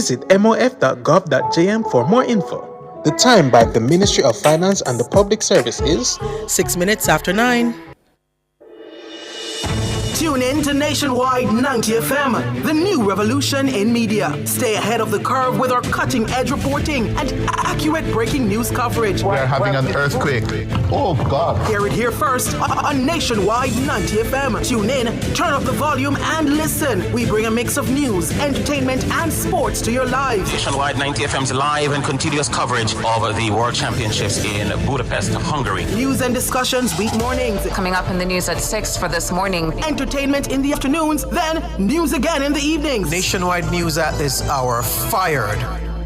Visit mof.gov.jm for more info. The time by the Ministry of Finance and the Public Service is 6 minutes after 9. Tune in to Nationwide 90 FM, the new revolution in media. Stay ahead of the curve with our cutting-edge reporting and accurate breaking news coverage. We are having an earthquake. Oh, God. Hear it here first on Nationwide 90 FM. Tune in, turn up the volume, and listen. We bring a mix of news, entertainment, and sports to your lives. Nationwide 90 FM's live and continuous coverage of the World Championships in Budapest, Hungary. News and discussions week mornings. Coming up in the news at 6 for this morning. Entertainment in the afternoons, then news again in the evenings. Nationwide news at this hour, fired.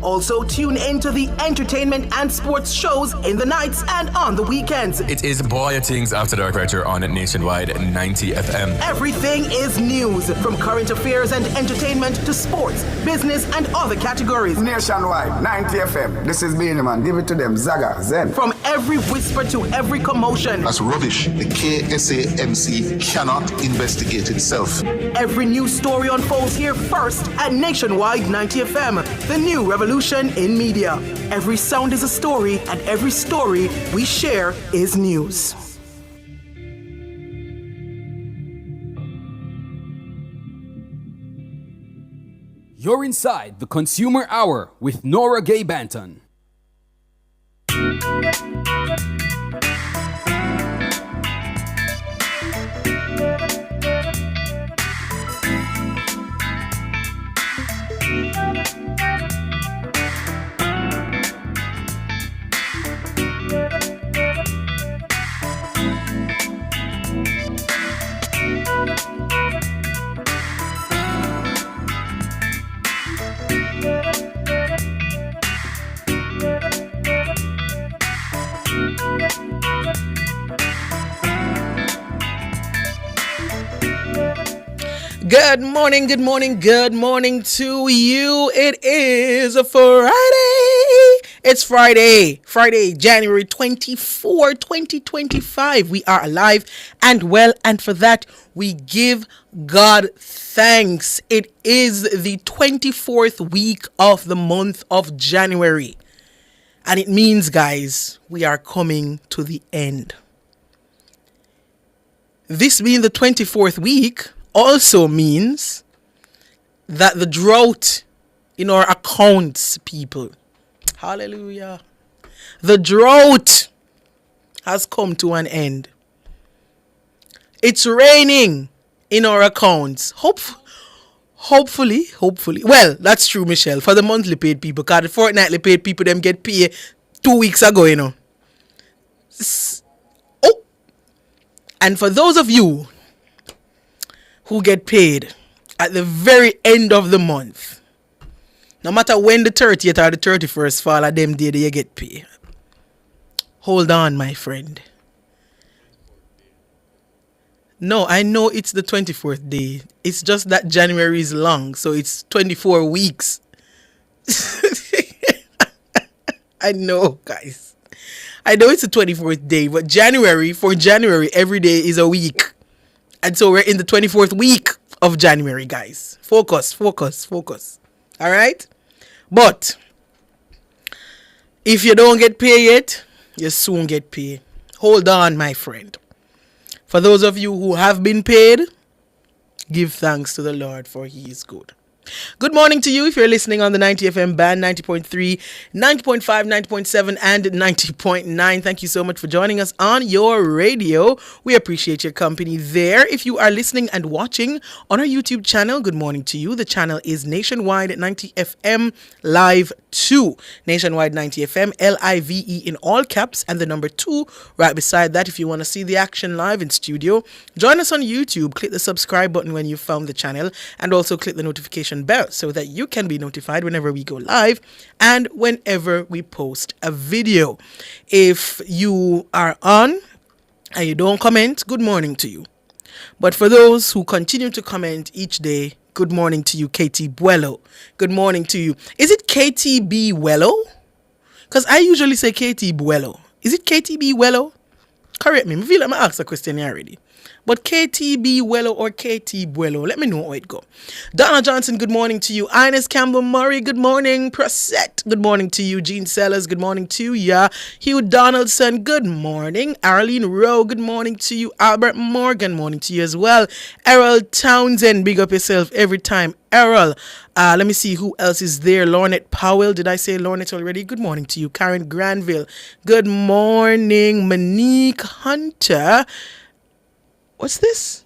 Also, tune in to the entertainment and sports shows in the nights and on the weekends. It is Boy Things After Dark right here on Nationwide 90 FM. Everything is news, from current affairs and entertainment to sports, business, and other categories. Nationwide 90 FM. This is Beanie Man. Give it to them. Zaga, Zen. From every whisper to every commotion. That's rubbish. The KSAMC cannot investigate itself. Every news story unfolds here first at Nationwide 90 FM, the new revolution in media. Every sound is a story, and every story we share is news. You're inside the Consumer Hour with Nora Gay Banton. Good morning, good morning, good morning to you. It is a Friday. It's Friday, January 24, 2025. We are alive and well, and for that, we give God thanks. It is the 24th week of the month of January. And it means, guys, we are coming to the end. This being the 24th week also means that the drought in our accounts, people, hallelujah, the drought has come to an end. It's raining in our accounts. Hopefully. Well, that's true, Michelle, for the monthly paid people, because the fortnightly paid people, them get paid 2 weeks ago, you know. Oh, and for those of you who get paid at the very end of the month, no matter when the 30th or the 31st fall of them day, you get paid. Hold on, my friend. No, I know it's the 24th day. It's just that January is long, so it's 24 weeks. I know, guys. I know it's the 24th day, but for January, every day is a week. And so we're in the 24th week of January, guys. Focus. All right? But if you don't get paid yet, you soon get paid. Hold on, my friend. For those of you who have been paid, give thanks to the Lord, for he is good. Good morning to you if you're listening on the 90 FM band, 90.3, 90.5, 90.7, and 90.9. Thank you so much for joining us on your radio. We appreciate your company there. If you are listening and watching on our YouTube channel, good morning to you. The channel is Nationwide 90 FM Live 2. Nationwide 90 FM, LIVE in all caps, and the number 2 right beside that. If you want to see the action live in studio, join us on YouTube. Click the subscribe button when you found the channel, and also click the notification bell so that you can be notified whenever we go live and whenever we post a video. If you are on and you don't comment, good morning to you. But for those who continue to comment each day, good morning to you, KT Buello. Good morning to you. Is it KTB Wello? Because I usually say KT Buello. Is it KTB Wello? Correct me. I feel like I asked a question here already. But KTB Wello or KT Buelo, let me know how it go. Donna Johnson, good morning to you. Ines Campbell Murray, good morning. Prosette, good morning to you. Jean Sellers, good morning to you. Hugh Donaldson, good morning. Arlene Rowe, good morning to you. Albert Morgan, morning to you as well. Errol Townsend, big up yourself every time. Errol, let me see who else is there. Lornette Powell, did I say Lornette already? Good morning to you. Karen Granville, good morning. Monique Hunter, what's this?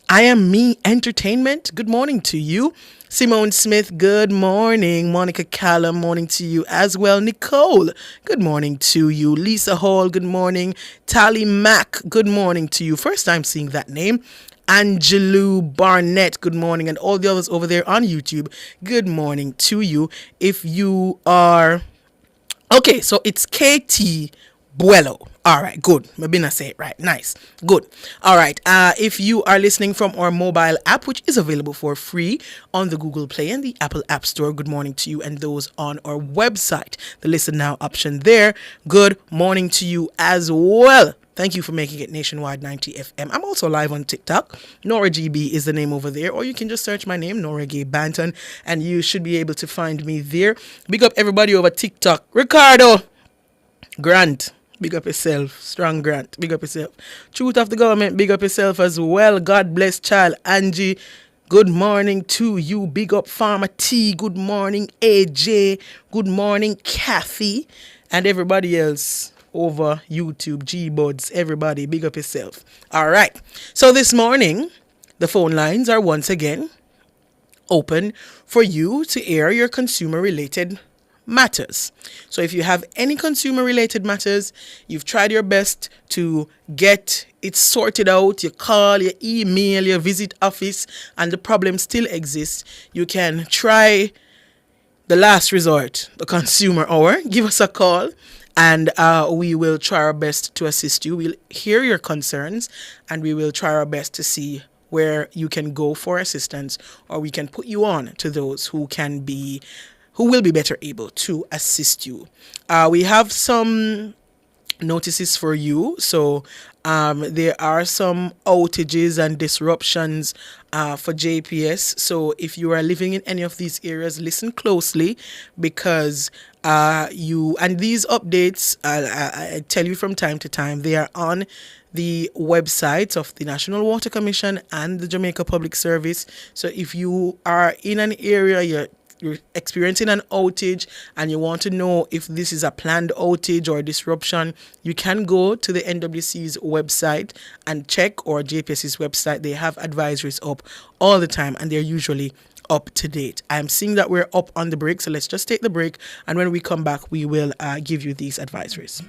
I Am Me Entertainment, good morning to you. Simone Smith, good morning. Monica Callum, morning to you as well. Nicole, good morning to you. Lisa Hall, good morning. Tally Mack, good morning to you. First time seeing that name. Angelou Barnett, good morning. And all the others over there on YouTube, good morning to you. If you are... Okay, so it's KT Buelo. All right, good. Maybe not say it right. Nice. Good. All right. If you are listening from our mobile app, which is available for free on the Google Play and the Apple App Store, good morning to you. And those on our website, the Listen Now option there, good morning to you as well. Thank you for making it Nationwide 90 FM. I'm also live on TikTok. Nora GB is the name over there. Or you can just search my name, Nora Gay Banton, and you should be able to find me there. Big up everybody over TikTok. Ricardo Grant, big up yourself. Strong Grant, big up yourself. Truth of the Government, big up yourself as well. God bless child. Angie, good morning to you. Big up Farmer T. Good morning, AJ. Good morning, Kathy. And everybody else over YouTube, G-Buds, everybody, big up yourself. All right. So this morning, the phone lines are once again open for you to air your consumer-related matters. So if you have any consumer-related matters, you've tried your best to get it sorted out, you call, you email, you visit office, and the problem still exists, you can try the last resort, the consumer hour. Give us a call, and we will try our best to assist you. We'll hear your concerns, and we will try our best to see where you can go for assistance, or we can put you on to those who will be better able to assist you. We have some notices for you. So there are some outages and disruptions for JPS. So if you are living in any of these areas, listen closely, because and these updates, I tell you from time to time, they are on the websites of the National Water Commission and the Jamaica Public Service. So if you are in an area, you're experiencing an outage and you want to know if this is a planned outage or disruption, you can go to the NWC's website and check, or JPS's website. They have advisories up all the time, and they're usually up to date. I'm seeing that we're up on the break, so let's just take the break, and when we come back, we will give you these advisories.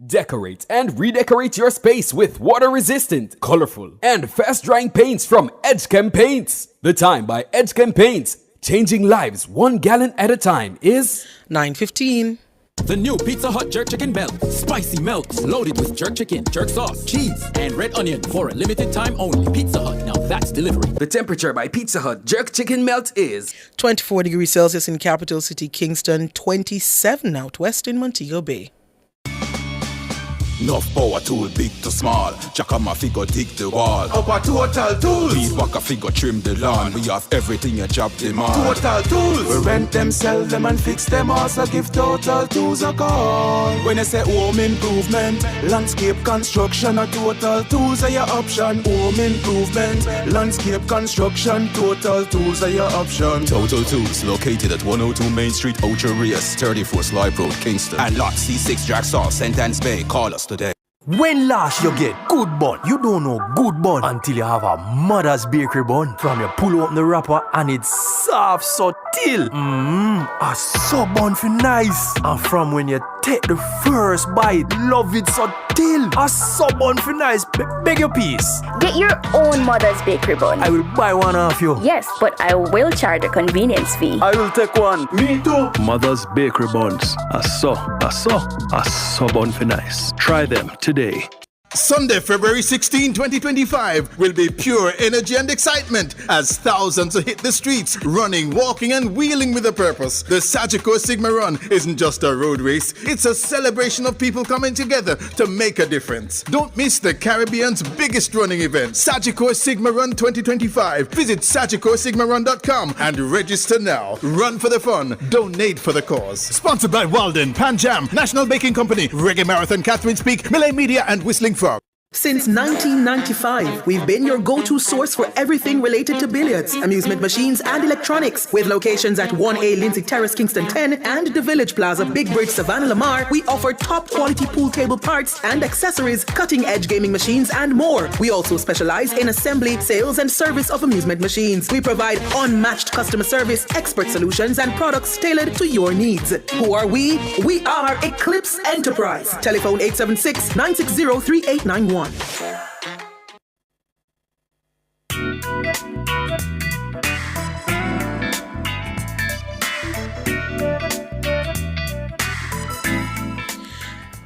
Decorate and redecorate your space with water-resistant, colorful, and fast-drying paints from Edgechem Paints. The time by Edgechem Paints, changing lives 1 gallon at a time, is 9:15. The new Pizza Hut Jerk Chicken Belt. Spicy melts loaded with jerk chicken, jerk sauce, cheese, and red onion for a limited time only. Pizza Hut, now that's delivery. The temperature by Pizza Hut Jerk Chicken Melt is 24 degrees Celsius in capital city Kingston, 27 out west in Montego Bay. Enough power tool, big to small. Chaka my figure dig the wall. Our Total Tools. Weed whacker figure trim the lawn. We have everything you job demand. Total Tools. We rent them, sell them and fix them. Also give Total Tools a call. When I say home improvement, landscape construction, a Total Tools are your option. Home improvement, landscape construction, Total Tools are your option. Total Tools, located at 102 Main Street, Ocho Rios, 34 Sly Road, Kingston. And lot C6 Jacksaw, Sentence Bay. Call us today. When last you get good bun? You don't know good bun until you have a mother's bakery bun. From you pull open the wrapper and it's soft so till. A sub bun for nice. And from when you take the first bite, love it so till. A sub bun for nice. Beg your piece. Get your own mother's bakery bun. I will buy one off you. Yes, but I will charge a convenience fee. I will take one. Me too. Mother's bakery buns. A sub bun for nice. Try them today. Sunday, February 16, 2025 will be pure energy and excitement as thousands hit the streets, running, walking and wheeling with a purpose. The Sagicor Sigma Run isn't just a road race, it's a celebration of people coming together to make a difference. Don't miss the Caribbean's biggest running event, Sagicor Sigma Run 2025. Visit SagicorSigmaRun.com and register now. Run for the fun, donate for the cause. Sponsored by Walden, Pan Jam, National Baking Company, Reggae Marathon, Catherine's Peak, Malay Media and Whistling Frog. Since 1995, we've been your go-to source for everything related to billiards, amusement machines, and electronics. With locations at 1A Lindsay Terrace, Kingston 10, and the Village Plaza, Big Bridge, Savannah Lamar, we offer top-quality pool table parts and accessories, cutting-edge gaming machines, and more. We also specialize in assembly, sales, and service of amusement machines. We provide unmatched customer service, expert solutions, and products tailored to your needs. Who are we? We are Eclipse Enterprise. Telephone 876-960-3891.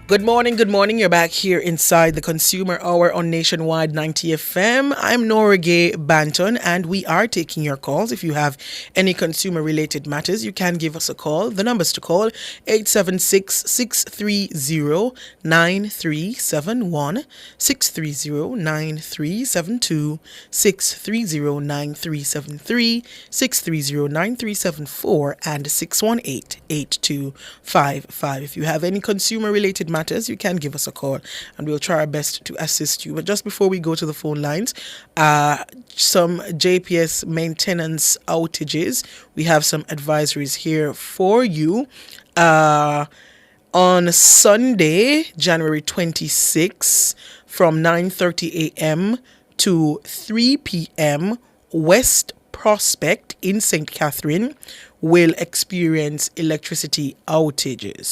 Good morning. You're back here inside the Consumer Hour on Nationwide 90 FM. I'm Nora Gay Banton, and we are taking your calls. If you have any consumer-related matters, you can give us a call. The numbers to call, 876-630-9371, 630-9372, 630-9373, 630-9374, and 618-8255. If you have any consumer-related matters, you can give us a call and we'll try our best to assist you. But just before we go to the phone lines, some JPS maintenance outages. We have some advisories here for you. On Sunday, January 26, from 9:30 a.m. to 3 p.m., West Prospect in St. Catherine will experience electricity outages.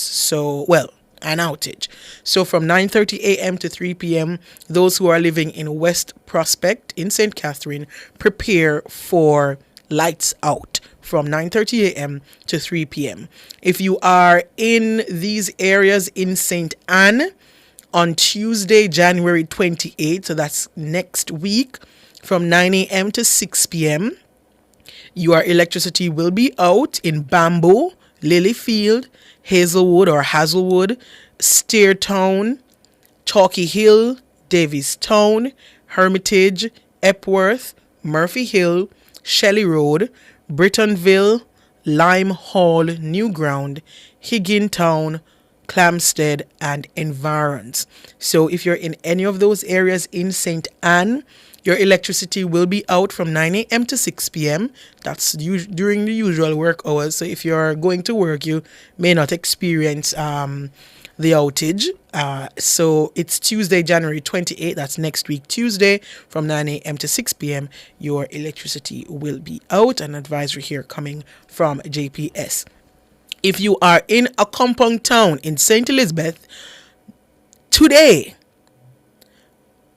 An outage. So from 9:30 a.m. to 3 p.m., those who are living in West Prospect in St. Catherine, prepare for lights out from 9:30 a.m. to 3 p.m. If you are in these areas in St. Anne, on Tuesday, January 28th, so that's next week, from 9 a.m. to 6 p.m., your electricity will be out in Bamboo, Lilyfield, Hazelwood, Steertown, Chalky Hill, Davistown, Hermitage, Epworth, Murphy Hill, Shelley Road, Brittonville, Lime Hall, Newground, Higgintown, Clamstead, and environs. So if you're in any of those areas in St. Anne, your electricity will be out from 9 a.m. to 6 p.m. That's during the usual work hours. So if you're going to work, you may not experience the outage. So it's Tuesday, January 28th. That's next week, Tuesday, from 9 a.m. to 6 p.m. Your electricity will be out. An advisory here coming from JPS. If you are in a compound town in St. Elizabeth, today,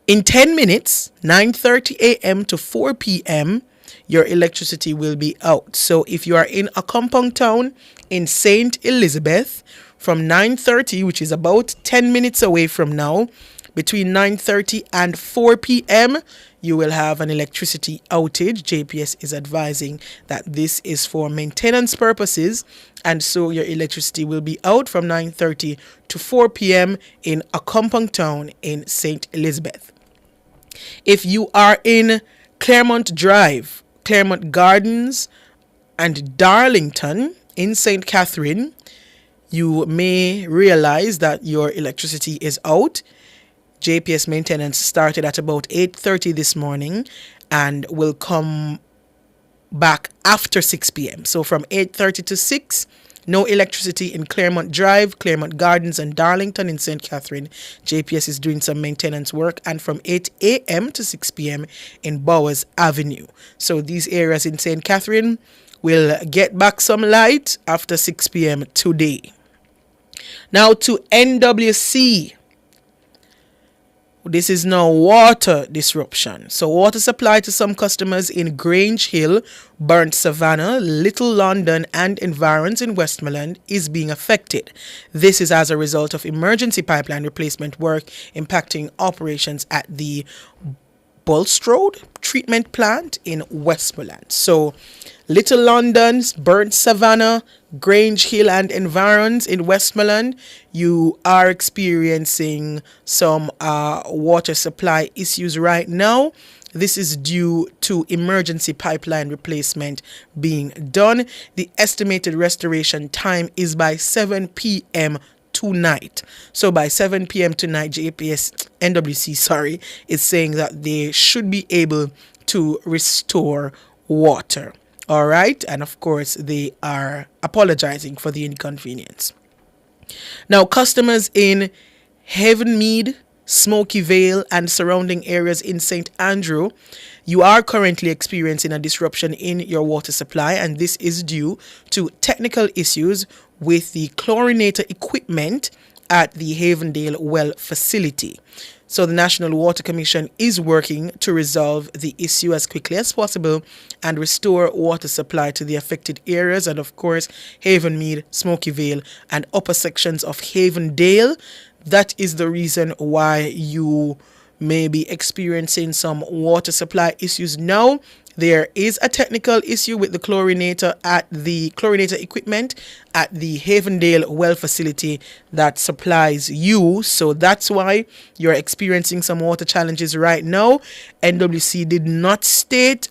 in 10 minutes, 9:30 a.m. to 4 p.m., your electricity will be out. So if you are in a compound town in St. Elizabeth, from 9:30, which is about 10 minutes away from now, between 9:30 and 4 p.m., you will have an electricity outage. JPS is advising that this is for maintenance purposes, and so your electricity will be out from 9:30 to 4 p.m. in a compound town in St. Elizabeth. If you are in Claremont Drive, Claremont Gardens, and Darlington in St. Catherine, you may realize that your electricity is out. JPS maintenance started at about 8:30 this morning and will come back after 6 p.m. So from 8:30 to 6, No electricity in Claremont Drive, Claremont Gardens, and Darlington in St. Catherine. JPS is doing some maintenance work, and from 8 a.m. to 6 p.m. in Bowers Avenue. So these areas in St. Catherine will get back some light after 6 p.m. today. Now to NWC. This is now water disruption. So water supply to some customers in Grange Hill, Burnt Savannah, Little London and environs in Westmoreland is being affected. This is as a result of emergency pipeline replacement work impacting operations at the Bulstrode treatment plant in Westmoreland. So Little London's Burnt Savannah, Grange Hill and environs in Westmoreland, you are experiencing some water supply issues right now. This is due to emergency pipeline replacement being done. The estimated restoration time is by 7 p.m. tonight. So by 7 p.m. tonight, NWC is saying that they should be able to restore water. All right. And of course, they are apologizing for the inconvenience. Now, customers in Havenmead, Smoky Vale, and surrounding areas in St. Andrew, you are currently experiencing a disruption in your water supply, and this is due to technical issues with the chlorinator equipment at the Havendale Well facility. So the National Water Commission is working to resolve the issue as quickly as possible and restore water supply to the affected areas, and of course Havenmead, Smoky Vale and upper sections of Havendale. That is the reason why you may be experiencing some water supply issues now. There is a technical issue with the chlorinator equipment at the Havendale Well facility that supplies you. So that's why you're experiencing some water challenges right now. NWC did not state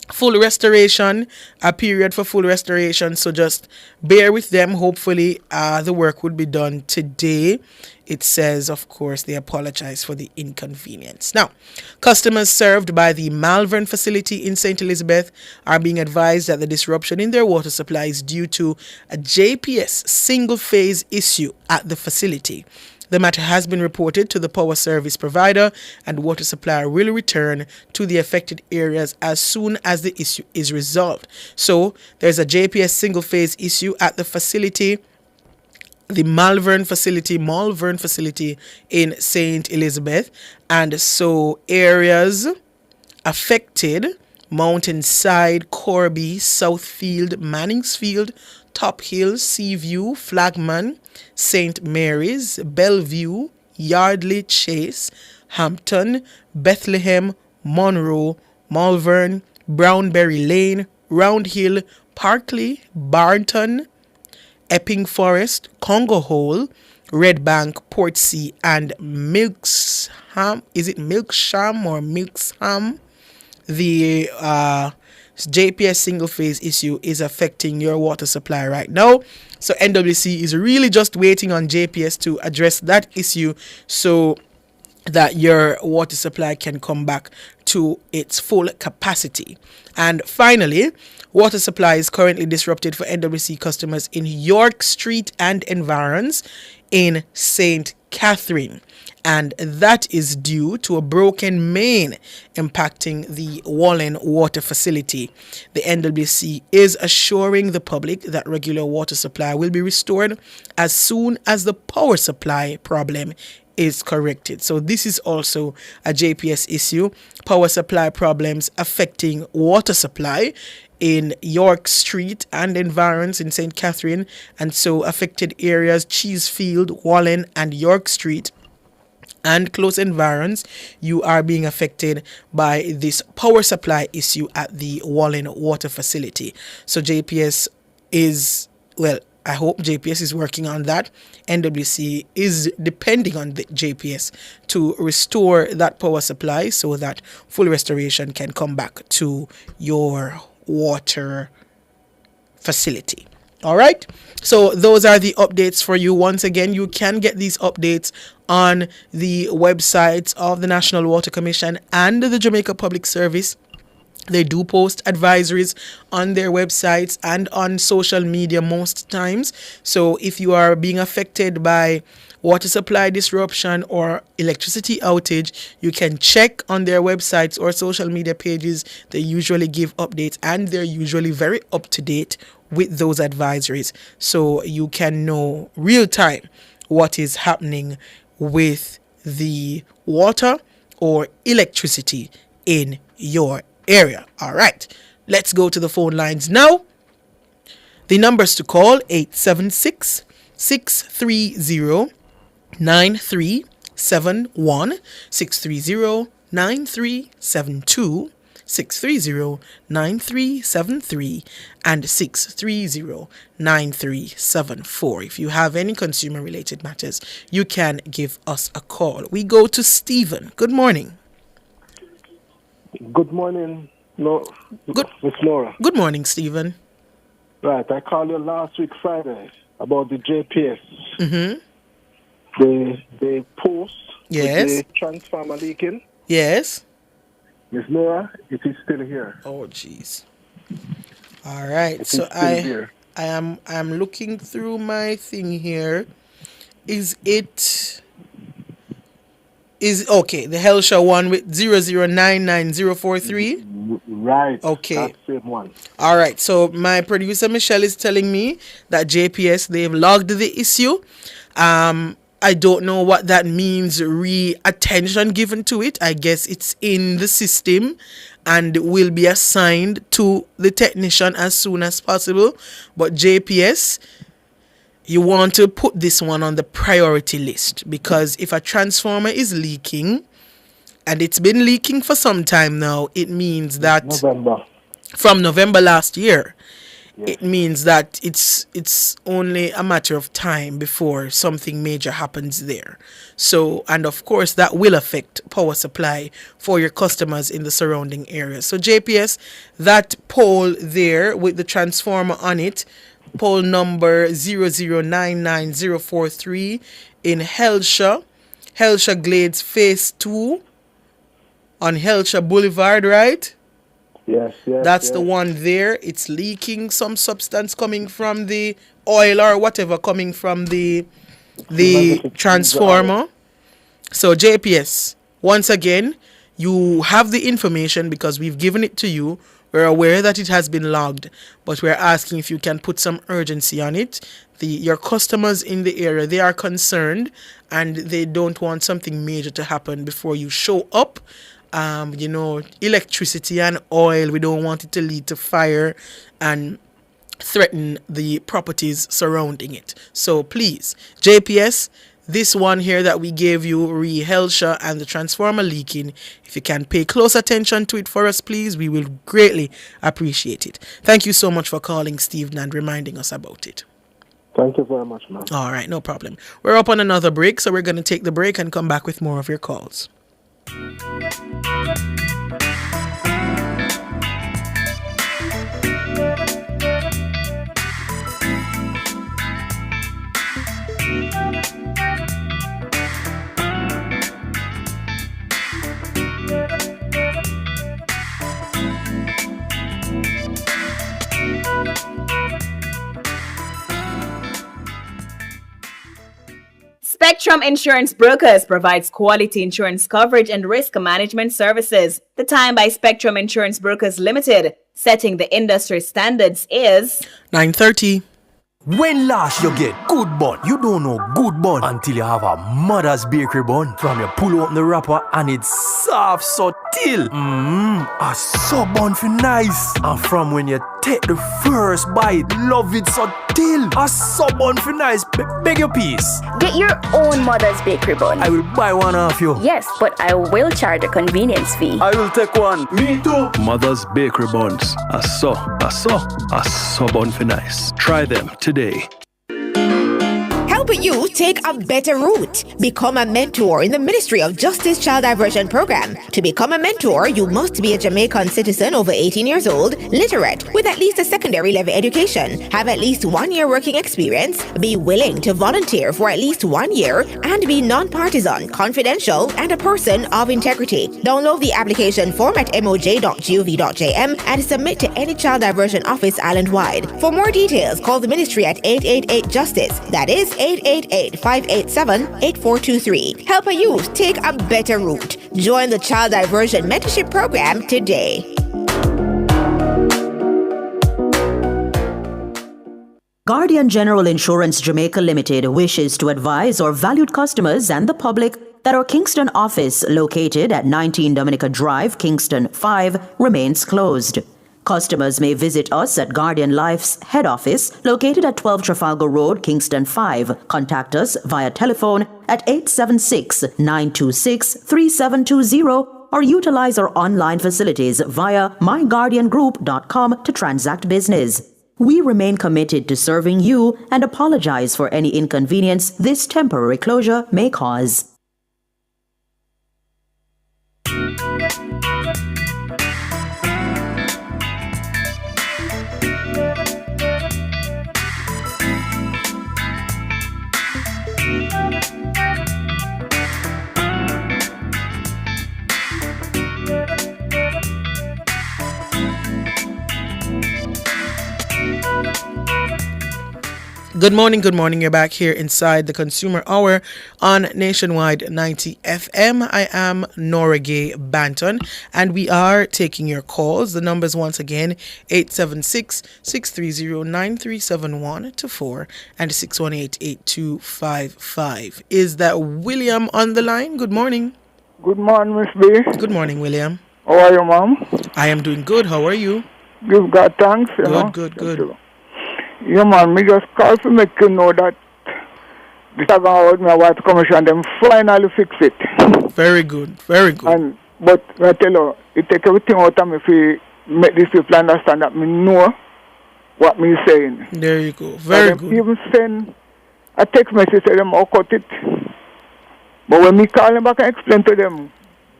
full restoration, a period for full restoration, so just bear with them. Hopefully the work would be done today. It says, of course, they apologize for the inconvenience. Now, customers served by the Malvern facility in St. Elizabeth are being advised that the disruption in their water supply is due to a JPS single-phase issue at the facility. The matter has been reported to the power service provider, and water supply will return to the affected areas as soon as the issue is resolved. So there's a JPS single-phase issue at the facility, the Malvern facility in St. Elizabeth. And so areas affected: Mountainside, Corby, Southfield, Manningsfield, Top Hill, Seaview, Flagman, St. Mary's, Bellevue, Yardley Chase, Hampton, Bethlehem, Monroe, Malvern, Brownberry Lane, Round Hill, Parkley, Barton, Epping Forest, Congo Hole, Red Bank, Portsea, and Milksham. Is it Milksham or Milksham? The JPS single phase issue is affecting your water supply right now. So NWC is really just waiting on JPS to address that issue so that your water supply can come back to its full capacity. And finally, water supply is currently disrupted for NWC customers in York Street and environs in St. Catherine. And that is due to a broken main impacting the Wallen water facility. The NWC is assuring the public that regular water supply will be restored as soon as the power supply problem is corrected. So this is also a JPS issue. Power supply problems affecting water supply in York Street and environs in St. Catherine. And so affected areas, Cheesefield, Wallen and York Street and close environs, you are being affected by this power supply issue at the Wallen water facility. So JPS is, well, I hope JPS is working on that. NWC is depending on the JPS to restore that power supply so that full restoration can come back to your water facility. All right. So those are the updates for you. Once again, you can get these updates on the websites of the National Water Commission and the Jamaica Public Service. They do post advisories on their websites and on social media most times. So if you are being affected by water supply disruption or electricity outage, you can check on their websites or social media pages. They usually give updates and they're usually very up to date with those advisories. So you can know real time what is happening with the water or electricity in your area. All right, let's go to the phone lines now. The numbers to call 876 630 9371, 630 9372, 630 9373, and 630 9374. If you have any consumer related matters, you can give us a call. We go to Stephen. Good morning. Good morning, Miss Laura. Good morning, Stephen. Right, I called you last week Friday about the JPS. Mm-hmm. The post yes. with the transformer leaking. Yes. Miss Laura, it is still here. Oh, jeez. All right, so I am looking through my thing here. Is okay, the Helsha one with 0099043? Right. Okay. That's the same one. All right. So my producer Michelle is telling me that JPS, they've logged the issue. I don't know what that means, attention given to it. I guess it's in the system and will be assigned to the technician as soon as possible. But JPS, you want to put this one on the priority list, because if a transformer is leaking, and it's been leaking for some time now, it means that from November last year, it means that it's only a matter of time before something major happens there. So, and of course, that will affect power supply for your customers in the surrounding area. So JPS, that pole there with the transformer on it, pole number 0099043 in Helsha Glades Phase 2 on Helsha Boulevard, right? Yes. That's the one there. It's leaking some substance coming from the oil or whatever coming from the transformer. So JPS, once again, you have the information because we've given it to you. We're aware that it has been logged, but we're asking if you can put some urgency on it. Your customers in the area, they are concerned and they don't want something major to happen before you show up. Electricity and oil, we don't want it to lead to fire and threaten the properties surrounding it. So please, JPS, this one here that we gave you, Helsha and the transformer leaking, if you can pay close attention to it for us, please, we will greatly appreciate it. Thank you so much for calling, Steve, and reminding us about it. Thank you very much, ma'am. All right, no problem. We're up on another break, so we're going to take the break and come back with more of your calls. Spectrum Insurance Brokers provides quality insurance coverage and risk management services. The time by Spectrum Insurance Brokers Limited, setting the industry standards, is 9:30. When last you get good bun, you don't know good bun until you have a mother's bakery bun. From you pull open the wrapper and it's soft so till. A so bun for nice. And from when you take the first bite, love it so till. A so bun for nice. Beg your piece. Get your own mother's bakery bun. I will buy one off you. Yes, but I will charge a convenience fee. I will take one. Me too. Mother's bakery buns. A so bun for nice. Try them today. help you take a better route. Become a mentor in the Ministry of Justice Child Diversion Program. To become a mentor, you must be a Jamaican citizen over 18 years old, literate, with at least a secondary level education, have at least 1 year working experience, be willing to volunteer for at least 1 year, and be non-partisan, confidential, and a person of integrity. Download the application form at moj.gov.jm and submit to any child diversion office island-wide. For more details, call the ministry at 888-JUSTICE. That is 888-587-8423. Help a youth take a better route. Join the Child Diversion Mentorship Program today. Guardian General Insurance Jamaica Limited wishes to advise our valued customers and the public that our Kingston office, located at 19 Dominica Drive, Kingston 5, remains closed. Customers may visit us at Guardian Life's head office, located at 12 Trafalgar Road, Kingston 5. Contact us via telephone at 876-926-3720 or utilize our online facilities via myguardiangroup.com to transact business. We remain committed to serving you and apologize for any inconvenience this temporary closure may cause. Good morning. You're back here inside the Consumer Hour on Nationwide 90 FM. I am Nora Gay Banton, and we are taking your calls. The numbers once again, 876-630-9371 to 4 and 618-8255. Is that William on the line? Good morning. Good morning, Miss B. Good morning, William. How are you, Mom? I am doing good. How are you? Give God thanks. You know? Good. Yeah, man, me just call to make you know that the Tyrone Water Commission, them finally fix it. Very good. But I tell you, it take everything out of me if you make these people understand that me know what me saying. There you go. Very good. Even send a text message to them, I'll cut it. But when me call them back and explain to them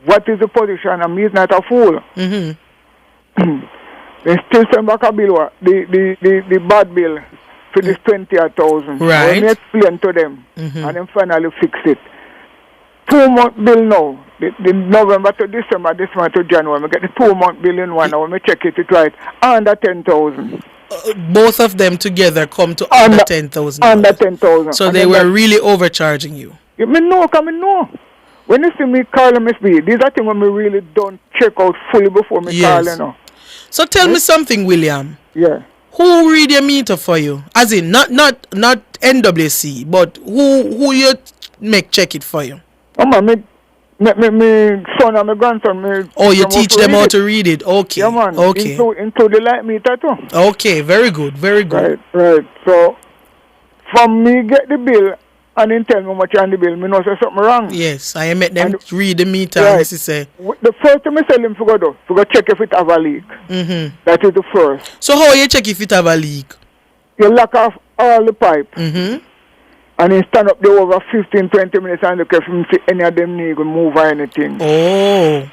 what is the position, and me is not a fool. Mm-hmm. They still send back a bill, the bad bill for this 20,000. Right. When me explain to them, and then finally fix it. 2-month bill now, the November to December, this month to January, I get the 2-month bill in one, now when I check it right, under 10,000. Both of them together come to under 10,000. Under 10,000. So they were really overcharging you. I know. When you see me call them, Miss B, these are things when me really don't check out fully before me call, you know. So tell me something, William. Yeah. Who read your meter for you? As in, not NWC, but who you make check it for you? Oh man, me son and my grandson. You teach them how to read it. Okay. Yeah, man. Okay. Into the light meter too. Okay, very good. Right. So from me get the bill and then tell me how much on the bill, me know say something wrong. Yes, I met them read the meter. Right. And this is the first time I tell him to go check if it have a leak. Mm-hmm. That is the first. So how you check if it have a leak? You lock off all the pipe. Mm-hmm. And then stand up there over 15-20 minutes and look if him see any of them need to move or anything. Oh,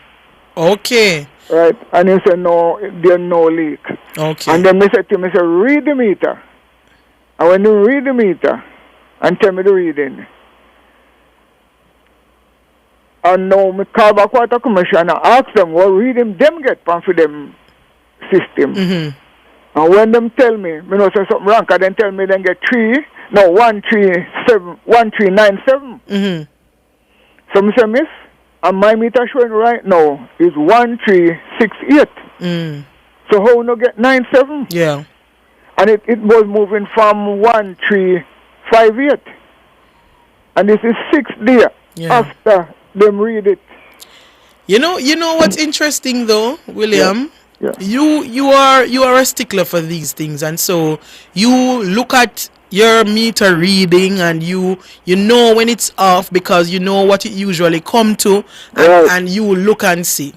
okay. Right, and he said no, there's no leak. Okay. And then I said to him, read the meter. And when you read the meter, and tell me the reading. And now me call back Water Commission and ask them what reading them get from for them system. Mm-hmm. And when them tell me know say something wrong, and then tell me then get 1397. Mm-hmm. So me say, miss, and my meter showing right now is 1368. So how no get 97? Yeah. And it was moving from 1358. And this is 6 days after them read it. You know what's interesting though, William? Yeah. You are a stickler for these things, and so you look at your meter reading and you know when it's off because you know what it usually come to, and you look and see.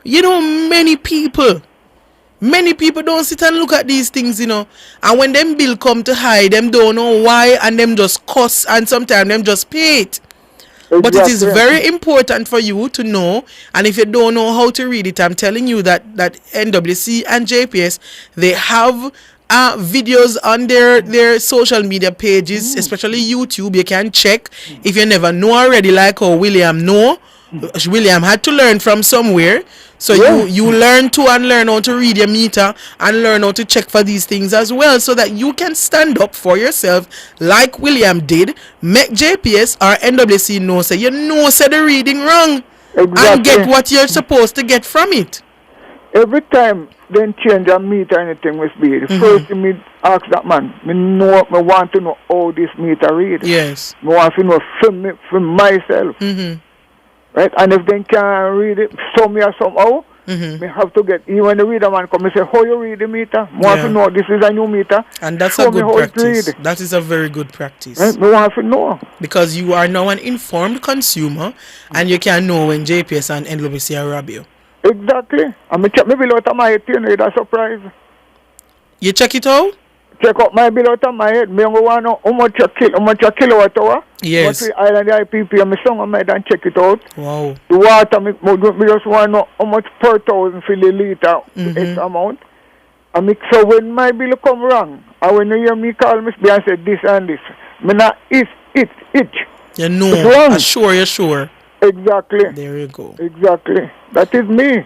You know, many people Many people don't sit and look at these things, you know. And when them bill come to high, them don't know why, and them just cuss, and sometimes them just pay it. Exactly. But it is very important for you to know, and if you don't know how to read it, I'm telling you that NWC and JPS, they have videos on their social media pages, especially YouTube. You can check if you never know already, like how William know. William had to learn from somewhere. So you learn how to read your meter and learn how to check for these things as well, so that you can stand up for yourself like William did. Make JPS or NWC know, say the reading wrong, and get what you're supposed to get from it. Every time they change a meter or anything with me, the first thing me ask that man, me want to know how this meter read. Yes. Me want to know for myself. Right? And if they can't read it somehow, me have to get, even when the reader man come and say, how you read the meter? I want to know this is a new meter. And that's a good practice. That is a very good practice. Right? Me want to know. Because you are now an informed consumer, and you can know when JPS and NWC are rob you. Exactly. And me check my bill out of my head, it's a surprise. You check it out? Check out my bill out of my head. Me want to know how much a kilowatt hour. Yes. What island IPP, and me song on my head and check it out. Wow. The water, me just want to know how much per thousand for the liter, X amount. And so when my bill come wrong, and when you hear me call me and say this and this, me not it. You know, you're sure. Exactly. There you go. Exactly. That is me.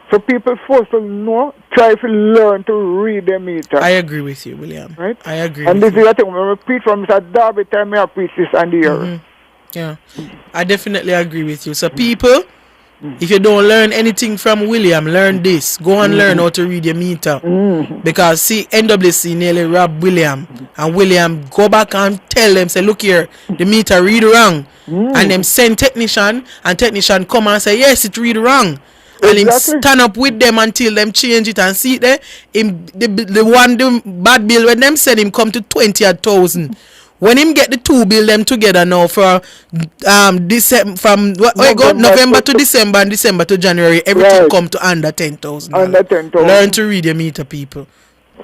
So people forced to know, try to learn to read the meter. I agree with you, William. Right? I agree and with this is the thing, when I repeat from Mr. Darby time I preach this and the year. Yeah. I definitely agree with you. So people, if you don't learn anything from William, learn this. Go and learn how to read your meter. Because see, NWC nearly robbed William. And William go back and tell them, say, look here, the meter read wrong. And them send technician, and technician come and say, yes, it read wrong. And him stand up with them until them change it and see it there. The bad bill when them send him come to 20,000. When him get the two bill them together now for December from November to December and December to January, everything come to under 10,000. Under 10,000. Learn to read your meter, people.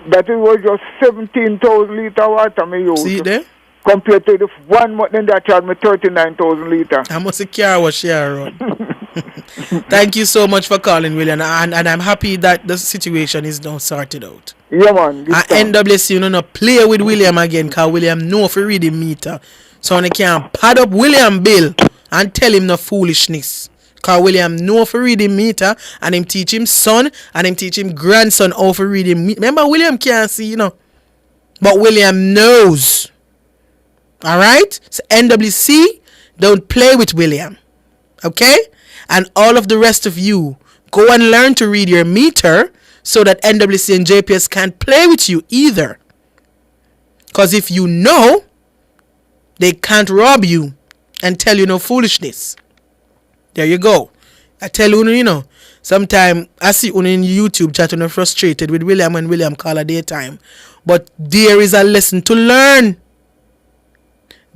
That was just 17,000 litre water me use. See it there? Compared to the 1 month then they charge me 39,000 litre. I must care what she run. Thank you so much for calling, William, and I'm happy that the situation is now sorted out. Yeah, man. And NWC, you know, play with William again, because William know for reading meter. So they can pad up William bill and tell him no foolishness. Because William know for reading meter, and him teach him son, and him teach him grandson how for reading meter. Remember, William can't see, you know. But William knows. Alright? So NWC, don't play with William. Okay? And all of the rest of you, go and learn to read your meter so that NWC and JPS can't play with you either. Because if you know, they can't rob you and tell you no foolishness. There you go. I tell you, you know, sometimes I see you in YouTube chatting frustrated with William when William call a daytime. But there is a lesson to learn.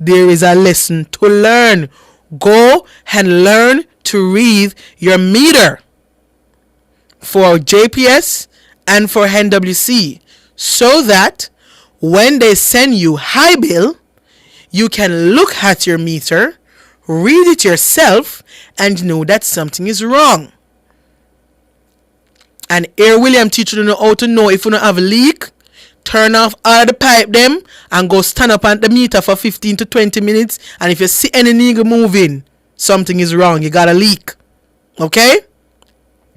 There is a lesson to learn. Go and learn to read your meter for JPS and for NWC, so that when they send you high bill, you can look at your meter, read it yourself, and know that something is wrong. And Air William teach you how to know if you don't have a leak. Turn off all the pipe them and go stand up at the meter for 15 to 20 minutes. And if you see any needle moving, something is wrong. You got a leak. Okay?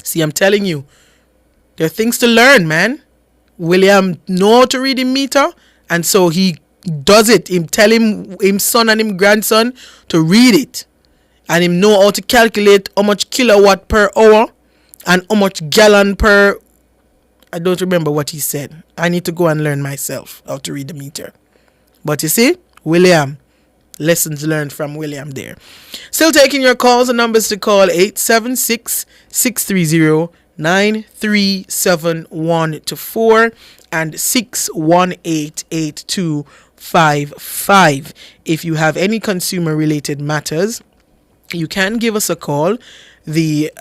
See, I'm telling you. There are things to learn, man. William know how to read him meter. And so he does it. Him tell him son and him grandson to read it. And him know how to calculate how much kilowatt per hour and how much gallon per... I don't remember what he said. I need to go and learn myself how to read the meter. But you see, William, lessons learned from William there. Still taking your calls. The numbers to call 876-630-9371-4 and 618-8255. If you have any consumer related matters you can give us a call. The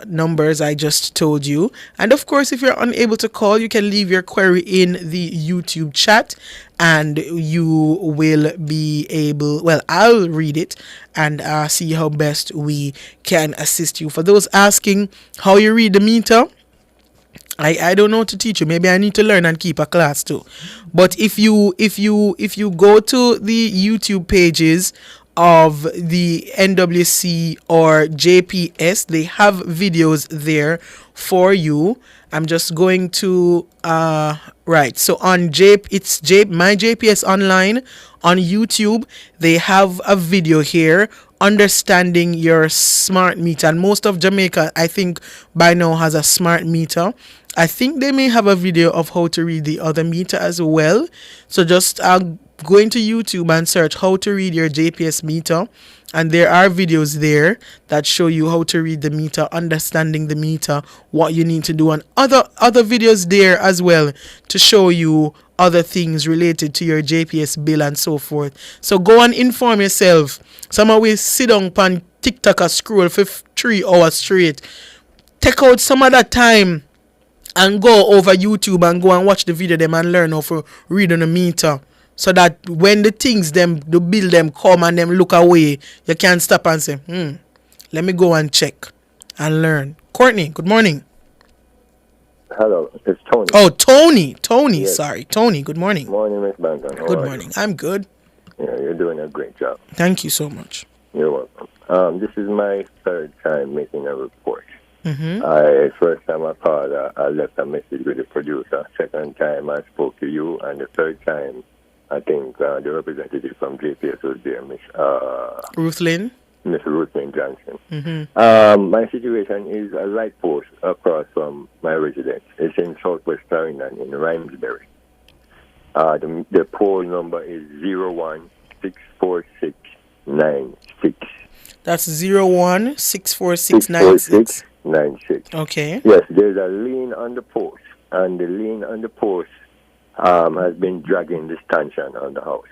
numbers I just told you. And of course, if you're unable to call, you can leave your query in the YouTube chat and you will be able, well, I'll read it and see how best we can assist you. For those asking how you read the meter, I don't know to teach you. Maybe I need to learn and keep a class too. But if you go to the YouTube pages of the NWC or JPS, they have videos there for you. I'm just going to right. So on my JPS online on YouTube, they have a video here, understanding your smart meter. And most of Jamaica, I think, by now has a smart meter. I think they may have a video of how to read the other meter as well. So just go into YouTube and search how to read your JPS meter. And there are videos there that show you how to read the meter, understanding the meter, what you need to do, and other videos there as well to show you other things related to your JPS bill and so forth. So go and inform yourself. Some of we sit down on TikTok or scroll for 3 hours straight. Take out some of that time and go over YouTube and go and watch the video them and learn how to read on the meter. So that when the bill them come and them look away, you can stop and say, let me go and check and learn. Courtney, good morning. Hello, it's Tony. Oh, Tony. Yes. Sorry. Tony, good morning. Morning, Miss Banton. Good morning. I'm good. Yeah, you're doing a great job. Thank you so much. You're welcome. This is my third time making a report. Mm-hmm. First time I called, I left a message with the producer. Second time I spoke to you, and the third time, I think the representative from JPS was there, Miss Ruth Lynn Johnson. Mm-hmm. My situation is a light post across from my residence. It's in Southwest Tyrone in Rhymesbury. The pole number is 0164696. That's 0164696. 96. Okay. Yes, there's a lien on the post, and the lien on the post has been dragging the stanchion on the house.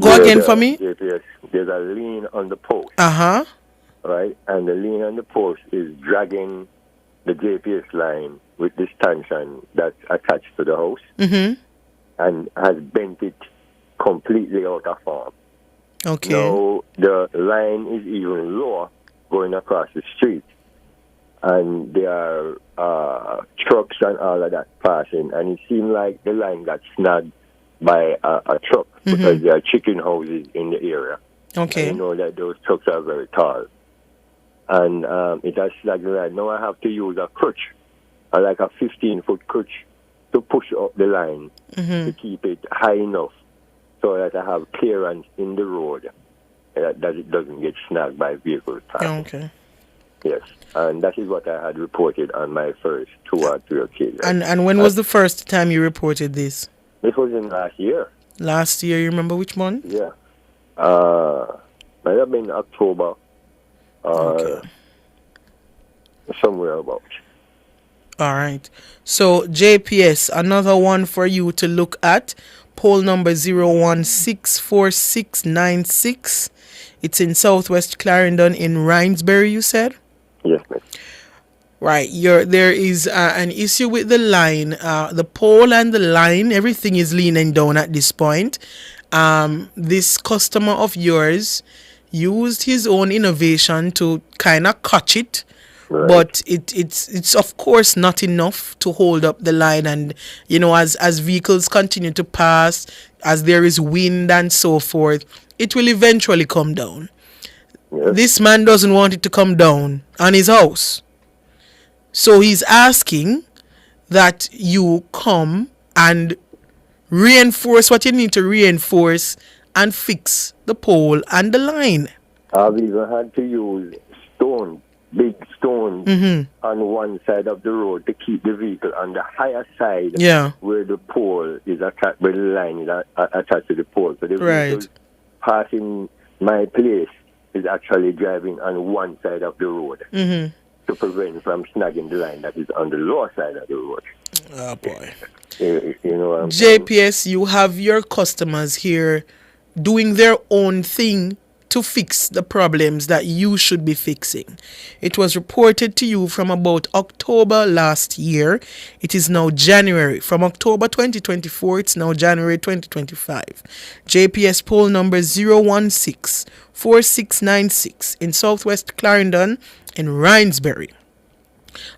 Go again for me. There's a lien on the post. Right, and the lien on the post is dragging the JPS line with the stanchion that's attached to the house, and has bent it completely out of form. Okay. Now the line is even lower going across the street, and there are trucks and all of that passing, and it seemed like the line got snagged by a truck because there are chicken houses in the area. Okay. And you know that those trucks are very tall. And it has snagged the line. Now I have to use a crutch, like a 15-foot crutch, to push up the line to keep it high enough so that I have clearance in the road, that it doesn't get snagged by vehicles. Okay. Yes, and that is what I had reported on my first 2 or 3 occasions. And when was the first time you reported this? This was in last year. Last year, you remember which month? Yeah. Might have been October or somewhere about. All right. So JPS, another one for you to look at. Poll number 0164696. It's in Southwest Clarendon in Rhymesbury, you said? Yes, ma'am. Right. There is an issue with the line. The pole and the line, everything is leaning down at this point. This customer of yours used his own innovation to kind of catch it. Right. But it's of course not enough to hold up the line, and as vehicles continue to pass, as there is wind and so forth, it will eventually come down. Yes. This man doesn't want it to come down on his house, so he's asking that you come and reinforce what you need to reinforce and fix the pole and the line. I've even had to use big stones on one side of the road to keep the vehicle on the higher side, where the pole is attached, where the line is attached to the pole. So the vehicle passing my place is actually driving on one side of the road to prevent from snagging the line that is on the lower side of the road. Oh boy. You know what I'm JPS, you have your customers here doing their own thing to fix the problems that you should be fixing. It was reported to you from about October last year. It is now January. From October 2024, it's now January 2025. JPS poll number 016-4696 in Southwest Clarendon in Rhinesbury.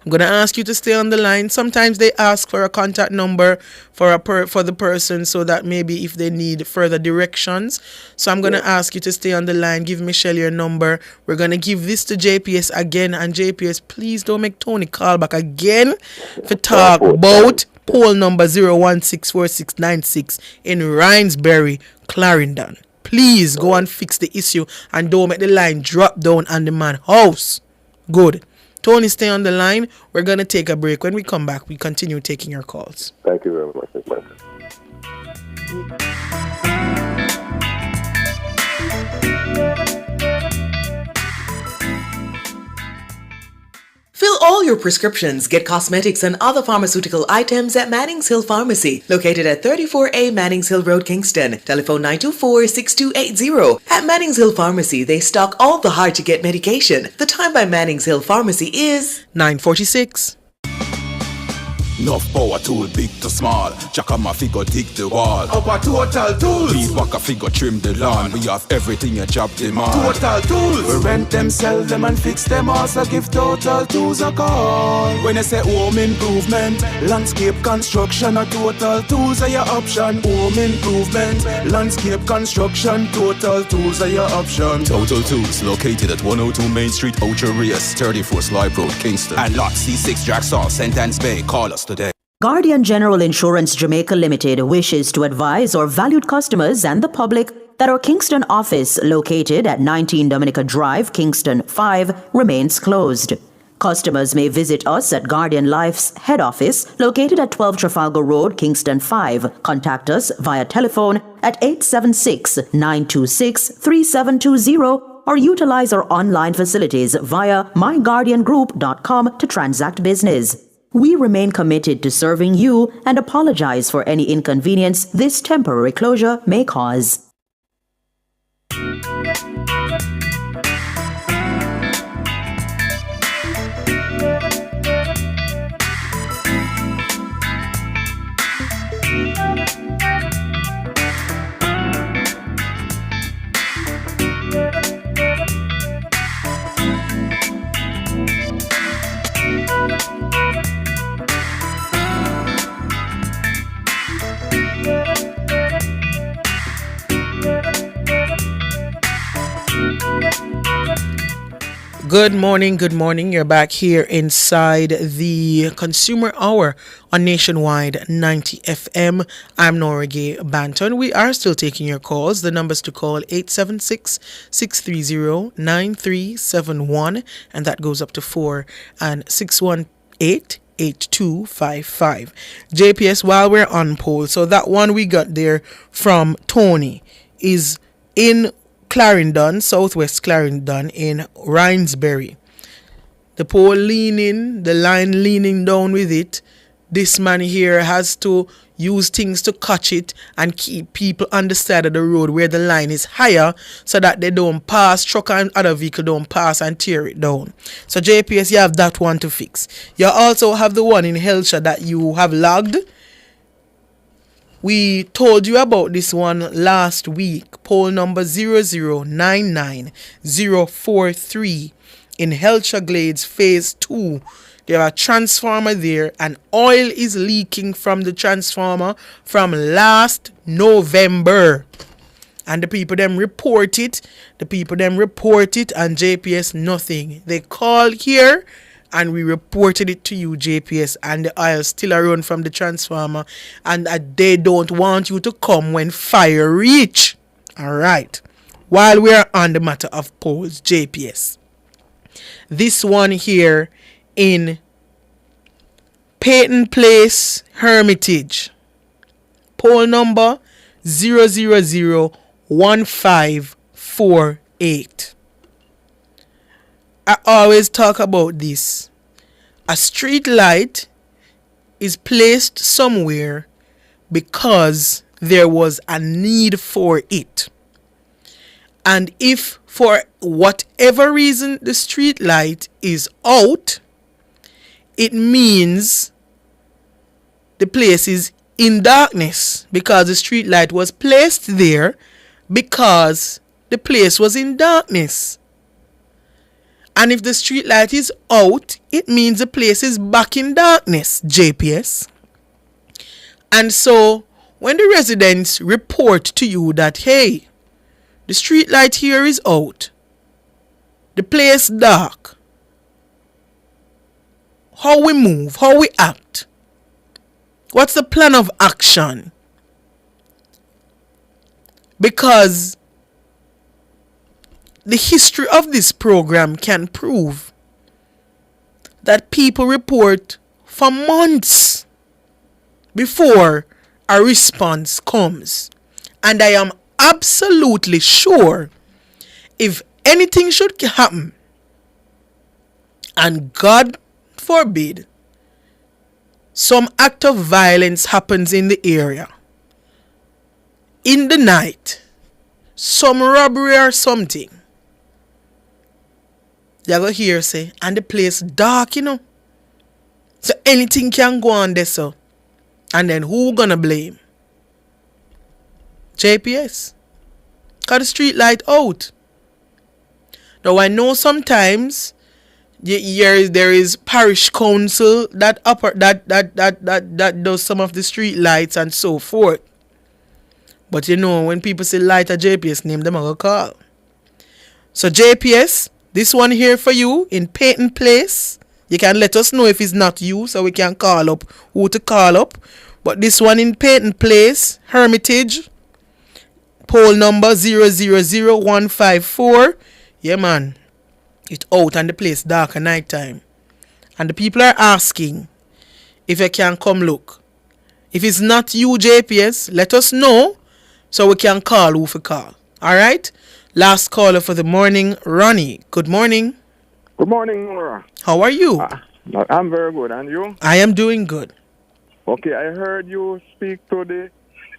I'm going to ask you to stay on the line. Sometimes they ask for a contact number for the person so that maybe if they need further directions. So I'm going to ask you to stay on the line. Give Michelle your number. We're going to give this to JPS again. And JPS, please don't make Tony call back again for talk about poll number 0164696 in Rhinesbury, Clarendon. Please go and fix the issue and don't make the line drop down on the man's house. Good. Tony, stay on the line. We're going to take a break. When we come back, we continue taking your calls. Thank you very much. Fill all your prescriptions, get cosmetics and other pharmaceutical items at Mannings Hill Pharmacy, located at 34A Mannings Hill Road, Kingston. Telephone 924-6280. At Mannings Hill Pharmacy, they stock all the hard-to-get medication. The time by Mannings Hill Pharmacy is 9:46. Enough power tool, big to small. Jack and my figure dig the wall. Our Total Tools. Weed whacker figure trim the lawn. We have everything a job demand. Total Tools. We rent them, sell them and fix them. Also give Total Tools a call. When you say home improvement, landscape construction, a Total Tools are your option. Home improvement, landscape construction, Total Tools are your option. Total Tools, located at 102 Main Street, Ocho Rios, 34 Slipe Road, Kingston. And lot C6 Jackson, Sentence Bay. Call us today. Guardian General Insurance Jamaica Limited wishes to advise our valued customers and the public that our Kingston office, located at 19 Dominica Drive, Kingston 5, remains closed. Customers may visit us at Guardian Life's head office, located at 12 Trafalgar Road, Kingston 5. Contact us via telephone at 876-926-3720 or utilize our online facilities via myguardiangroup.com to transact business. We remain committed to serving you and apologize for any inconvenience this temporary closure may cause. Good morning. You're back here inside the Consumer Hour on Nationwide 90 FM. I'm Nora Gay Banton. We are still taking your calls. The numbers to call 876-630-9371, and that goes up to 4 and 618-8255. JPS, while we're on poll, so that one we got there from Tony is in Clarendon, Southwest Clarendon in Rhinesbury. The pole leaning, the line leaning down with it. This man here has to use things to catch it and keep people on the side of the road where the line is higher so that they don't pass, truck and other vehicle don't pass and tear it down. So JPS, you have that one to fix. You also have the one in Helsha that you have logged. We told you about this one last week. Poll number 0099043 in Helsha Glades Phase 2. There are a transformer there and oil is leaking from the transformer from last November. And the people them report it. And JPS nothing. They call here and we reported it to you, JPS, and the oil still around from the transformer, and they don't want you to come when fire reach. All right. While we are on the matter of polls, JPS, this one here in Peyton Place, Hermitage, poll number 0001548. I always talk about this. A street light is placed somewhere because there was a need for it. And if for whatever reason the street light is out, it means the place is in darkness, because the street light was placed there because the place was in darkness. And if the street light is out, it means the place is back in darkness, JPS. And so when the residents report to you that, hey, the street light here is out, the place dark, how we move, how we act, what's the plan of action? Because the history of this program can prove that people report for months before a response comes. And I am absolutely sure if anything should happen, and God forbid, some act of violence happens in the area, in the night, some robbery or something, you go hear say, and the place dark, so anything can go on there, so. And then who gonna blame? JPS. Got the street light out. Now I know sometimes there is parish council that does some of the street lights and so forth. But when people say light at JPS name, them I go call. So JPS, this one here for you in Peyton Place. You can let us know if it's not you, so we can call up who to call up. But this one in Peyton Place, Hermitage, poll number 000154. Yeah, man. It's out and the place dark at night time. And the people are asking if you can come look. If it's not you, JPS, let us know so we can call who for call. Alright? Last caller for the morning, Ronnie. Good morning. Good morning, Nora. How are you? I'm very good. And you? I am doing good. Okay, I heard you speak to the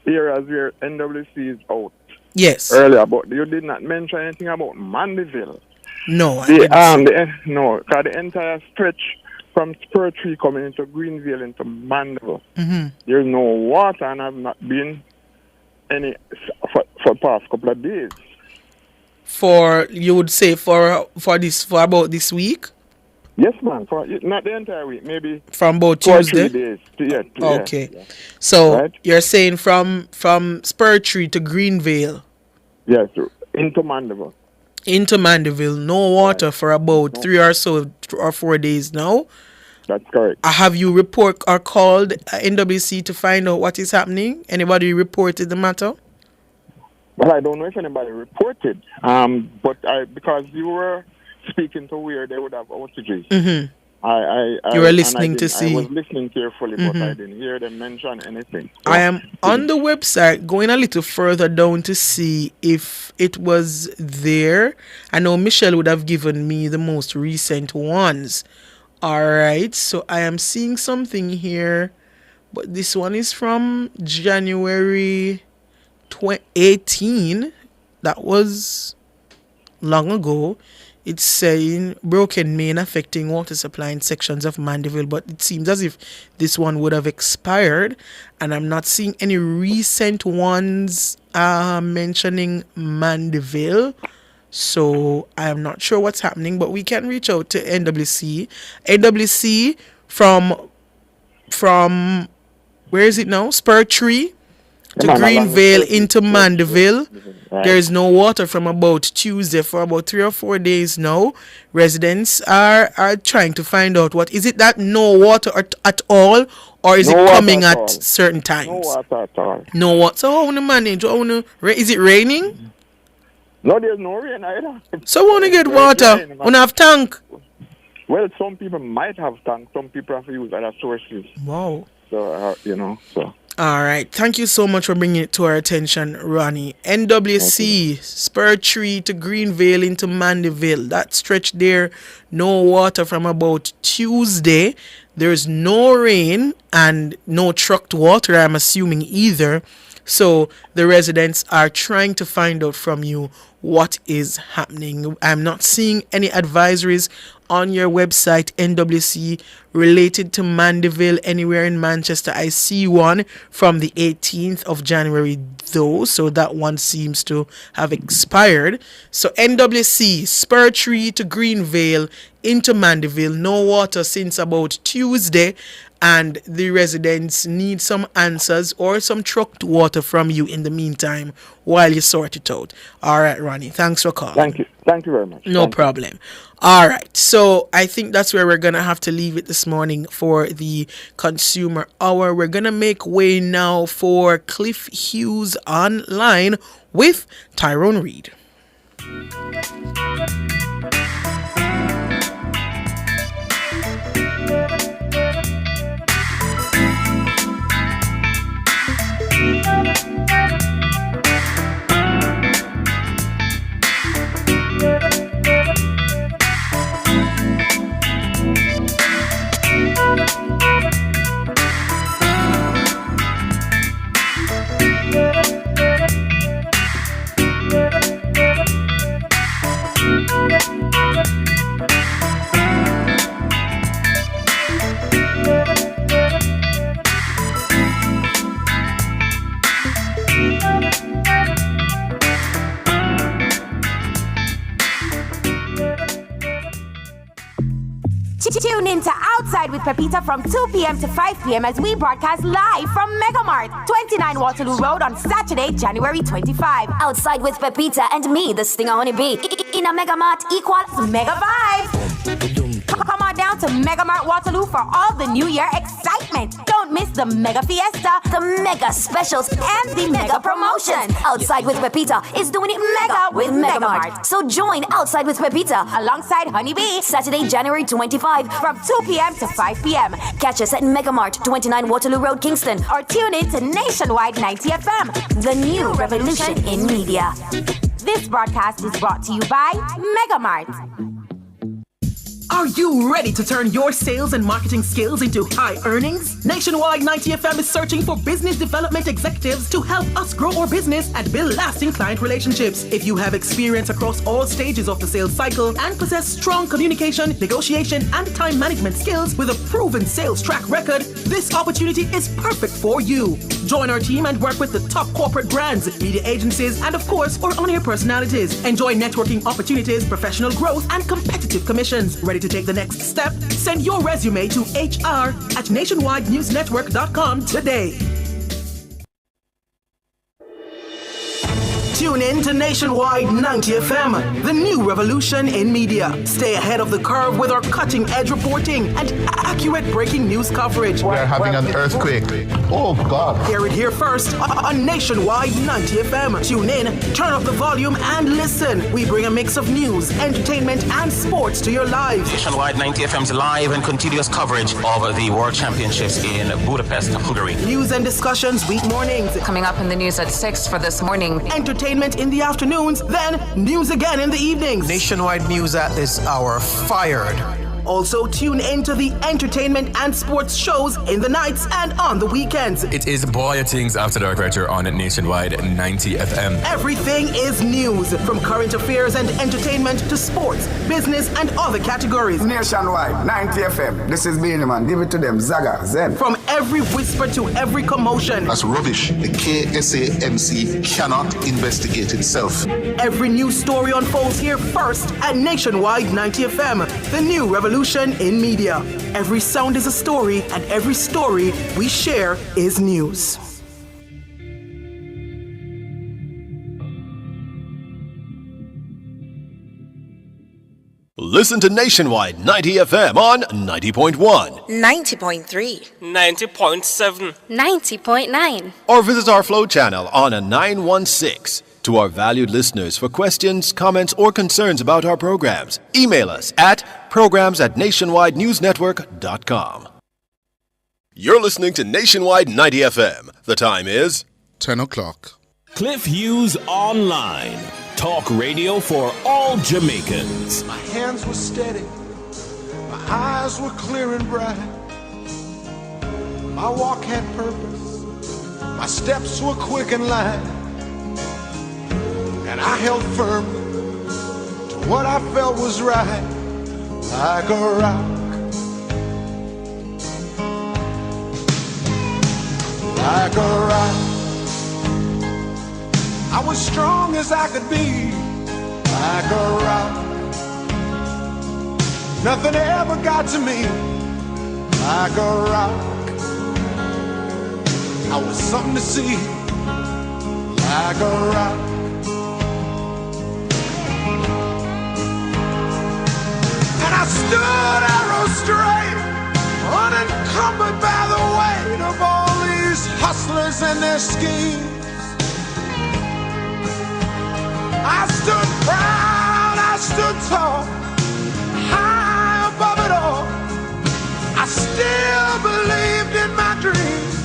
areas where NWC is out. Yes. Earlier, but you did not mention anything about Mandeville. No, No, because the entire stretch from Spur Tree coming into Greenville into Mandeville, there's no water and have not been any for past couple of days. You would say for about this week? Yes, man. For not the entire week, maybe from about Tuesday. 3 days. Okay. Yeah. So right? You're saying from Spur Tree to Greenville? Yes, into Mandeville. Into Mandeville, no water for about 3 or 4 days now. That's correct. Have you report or called NWC to find out what is happening? Anybody reported the matter? Well, I don't know if anybody reported, but because you were speaking to where they would have outages. Mm-hmm. You were listening to see. I was listening carefully, but I didn't hear them mention anything. So. I am on the website going a little further down to see if it was there. I know Michelle would have given me the most recent ones. All right, so I am seeing something here, but this one is from January 2018. That was long ago. It's saying broken main affecting water supply in sections of Mandeville, but it seems as if this one would have expired, and I'm not seeing any recent ones mentioning Mandeville. So I am not sure what's happening, but we can reach out to NWC. NWC from where is it now? Spur Tree to Greenville into Mandeville. Right. There is no water from about Tuesday for about 3 or 4 days now. Residents are trying to find out what is it that no water at all, or is it coming at certain times? No water at all. No water. So how to manage? Is it raining? No, there's no rain either. So want to get water? Want to have tank? Well, some people might have tank. Some people have to use other sources. Wow. So so. All right. Thank you so much for bringing it to our attention, Ronnie. NWC, Spur Tree to Greenville into Mandeville. That stretch there, no water from about Tuesday. There's no rain and no trucked water, I'm assuming, either. So the residents are trying to find out from you what is happening. I'm not seeing any advisories on your website, NWC, related to Mandeville anywhere in Manchester. I see one from the 18th of January though, so that one seems to have expired. So NWC, Spur Tree to Greenvale into Mandeville, no water since about Tuesday, and the residents need some answers or some trucked water from you in the meantime while you sort it out. All right, Ronnie, thanks for calling. Thank you. Thank you very much. No problem. All right, so I think that's where we're going to have to leave it this morning for the Consumer Hour. We're going to make way now for Cliff Hughes Online with Tyrone Reid. Tune in to Outside with Pepita from 2 p.m. to 5 p.m. as we broadcast live from Megamart, 29 Waterloo Road on Saturday, January 25. Outside with Pepita and me, the Stinger Honeybee. In a Megamart equals Mega Vibes. Come on down to Megamart Waterloo for all the New Year excitement. Don't miss the Mega Fiesta, the Mega Specials, and the Mega Promotions. Outside with Pepita is doing it mega with Megamart. So join Outside with Pepita alongside Honeybee Saturday, January 25 from 2 p.m. to 5 p.m. Catch us at Megamart, 29 Waterloo Road, Kingston. Or tune in to Nationwide 90 FM, the new revolution in media. This broadcast is brought to you by Megamart. Are you ready to turn your sales and marketing skills into high earnings? Nationwide 90 FM is searching for business development executives to help us grow our business and build lasting client relationships. If you have experience across all stages of the sales cycle and possess strong communication, negotiation, and time management skills with a proven sales track record, this opportunity is perfect for you. Join our team and work with the top corporate brands, media agencies, and of course, our on-air personalities. Enjoy networking opportunities, professional growth, and competitive commissions. Ready to take the next step? Send your resume to hr@nationwidenewsnetwork.com today. Tune in to Nationwide 90 FM, the new revolution in media. Stay ahead of the curve with our cutting-edge reporting and accurate breaking news coverage. We're having an earthquake. Oh, God. Hear it here first on Nationwide 90 FM. Tune in, turn up the volume, and listen. We bring a mix of news, entertainment, and sports to your lives. Nationwide 90 FM's live and continuous coverage of the World Championships in Budapest, Hungary. News and discussions week mornings. Coming up in the news at 6 for this morning. Entertainment in the afternoons, then news again in the evenings. Nationwide news at this hour, fired. Also, tune into the entertainment and sports shows in the nights and on the weekends. It is Boy Things After Dark right here on Nationwide 90 FM. Everything is news, from current affairs and entertainment to sports, business, and other categories. Nationwide 90 FM. This is Beanie Man. Give it to them. Zaga, Zen. From every whisper to every commotion. That's rubbish. The KSAMC cannot investigate itself. Every news story unfolds here first at Nationwide 90 FM, the new revolution in media. Every sound is a story, and every story we share is news. Listen to Nationwide 90 FM on 90.1, 90.3, 90.7, 90.9, or visit our Flow channel on a 916. To our valued listeners, for questions, comments, or concerns about our programs, email us at programs@nationwidenewsnetwork.com. You're listening to Nationwide 90 FM. The time is 10 o'clock. Cliff Hughes Online. Talk radio for all Jamaicans. My hands were steady. My eyes were clear and bright. My walk had purpose. My steps were quick and light. And And I held firm to what I felt was right, like a rock. Like a rock. I was strong as I could be, like a rock. Nothing ever got to me, like a rock. I was something to see, like a rock. And I stood arrow straight, unencumbered by the weight of all these hustlers and their schemes. I stood proud, I stood tall, high above it all. I still believed in my dreams.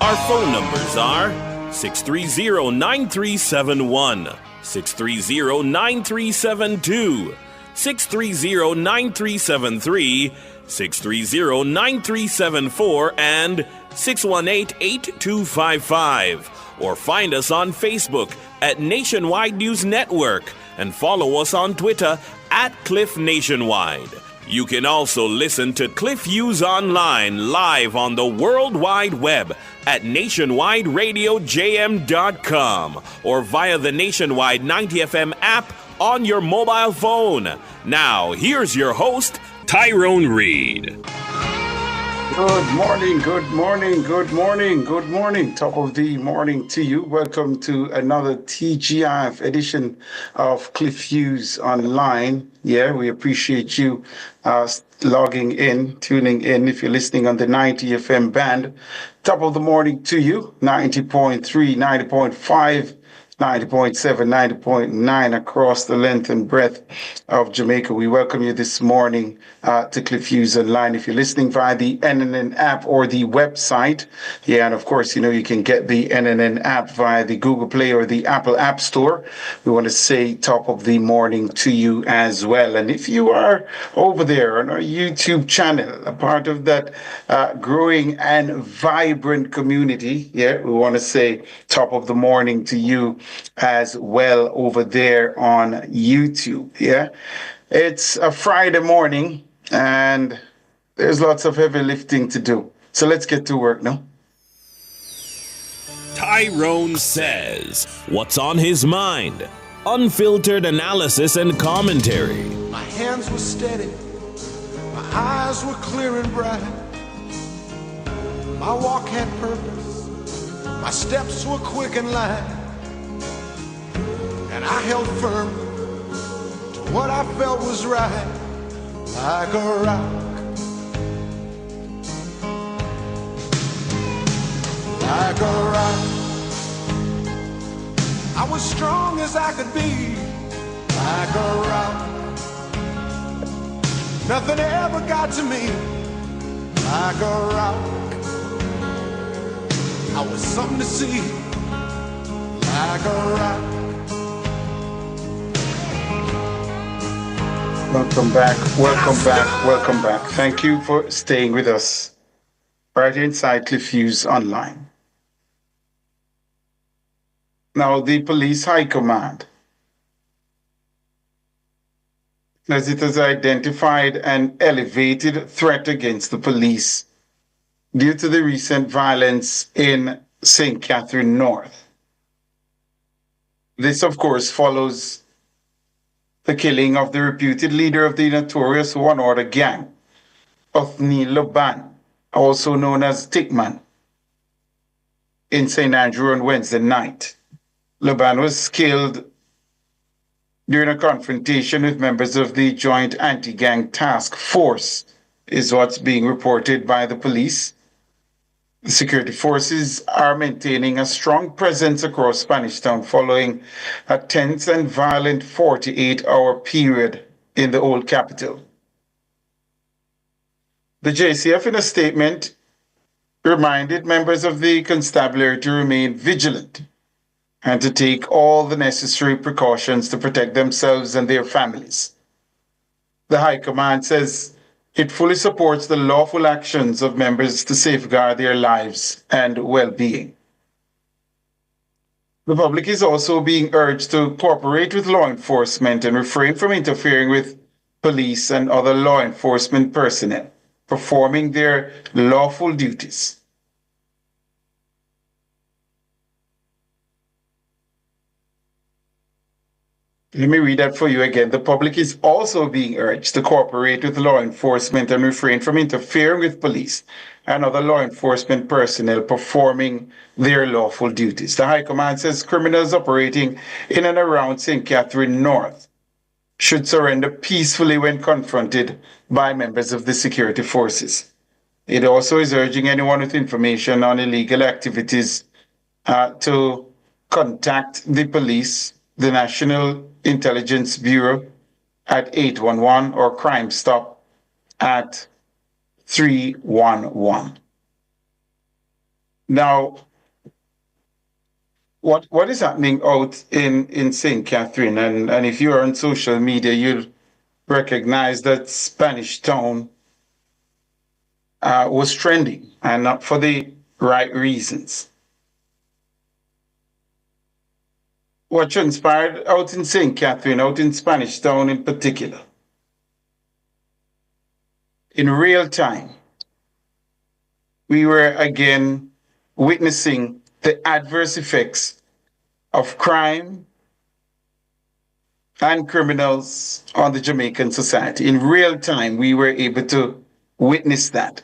Our phone numbers are 630-9371, 630-9372, 630-9373, 630-9374, and 618-8255. Or find us on Facebook at Nationwide News Network and follow us on Twitter at Cliff Nationwide. You can also listen to Cliff Hughes online live on the World Wide Web at nationwideradiojm.com or via the Nationwide 90 FM app on your mobile phone. Now, here's your host, Tyrone Reid. Good morning, good morning, good morning, good morning. Top of the morning to you. Welcome to another TGIF edition of Cliff Hughes Online. Yeah, we appreciate you logging in, tuning in. If you're listening on the 90 FM band, top of the morning to you. 90.3, 90.5. 90.7, 90.9 across the length and breadth of Jamaica. We welcome you this morning to Cliff Hughes Online. If you're listening via the NNN app or the website, yeah, and of course, you know, you can get the NNN app via the Google Play or the Apple App Store. We want to say top of the morning to you as well. And if you are over there on our YouTube channel, a part of that growing and vibrant community, yeah, we want to say top of the morning to you as well over there on YouTube. Yeah, it's a Friday morning and there's lots of heavy lifting to do. So let's get to work now. Tyrone says, what's on his mind? Unfiltered analysis and commentary. My hands were steady, my eyes were clear and bright. My walk had purpose, my steps were quick and light. And I held firm to what I felt was right, like a rock. Like a rock. I was strong as I could be, like a rock. Nothing ever got to me, like a rock. I was something to see, like a rock. Welcome back, welcome back, welcome back. Thank you for staying with us right inside Cliff Hughes Online. Now, the Police High Command, as it has identified an elevated threat against the police due to the recent violence in St. Catherine North. This, of course, follows the killing of the reputed leader of the notorious One Order gang, Othniel Laban, also known as Tickman, in St. Andrew on Wednesday night. Laban was killed during a confrontation with members of the Joint Anti-Gang Task Force, is what's being reported by the police. The security forces are maintaining a strong presence across Spanish Town following a tense and violent 48-hour period in the old capital. The JCF, in a statement, reminded members of the constabulary to remain vigilant and to take all the necessary precautions to protect themselves and their families. The High Command says it fully supports the lawful actions of members to safeguard their lives and well-being. The public is also being urged to cooperate with law enforcement and refrain from interfering with police and other law enforcement personnel performing their lawful duties. Let me read that for you again. The public is also being urged to cooperate with law enforcement and refrain from interfering with police and other law enforcement personnel performing their lawful duties. The High Command says criminals operating in and around St. Catherine North should surrender peacefully when confronted by members of the security forces. It also is urging anyone with information on illegal activities to contact the police, the National Intelligence Bureau at 811 or Crime Stop at 311. Now, what is happening out in St. Catherine? And if you are on social media, you'll recognize that Spanish Town was trending, and not for the right reasons. What transpired out in St. Catherine, out in Spanish Town in particular, in real time, we were again witnessing the adverse effects of crime and criminals on the Jamaican society. In real time, we were able to witness that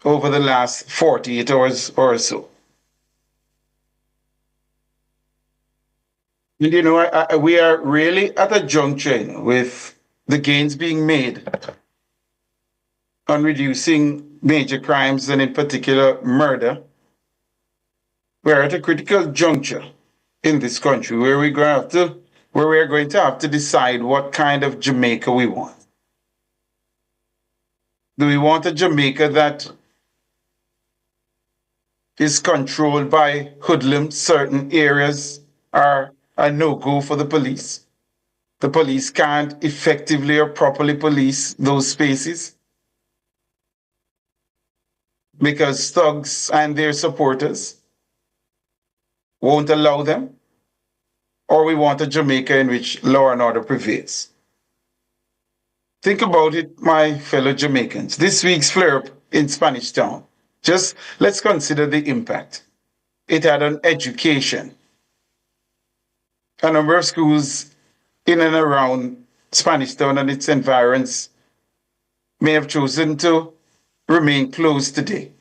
over the last 48 hours or so. And you know, we are really at a juncture with the gains being made on reducing major crimes and in particular murder. We're at a critical juncture in this country where we are going to have to decide what kind of Jamaica we want. Do we want a Jamaica that is controlled by hoodlums? Certain areas are a no-go for the police. The police can't effectively or properly police those spaces because thugs and their supporters won't allow them. Or we want a Jamaica in which law and order prevails. Think about it, my fellow Jamaicans. This week's flare-up in Spanish Town, just let's consider the impact it had on education. A number of schools in and around Spanish Town and its environs may have chosen to remain closed today.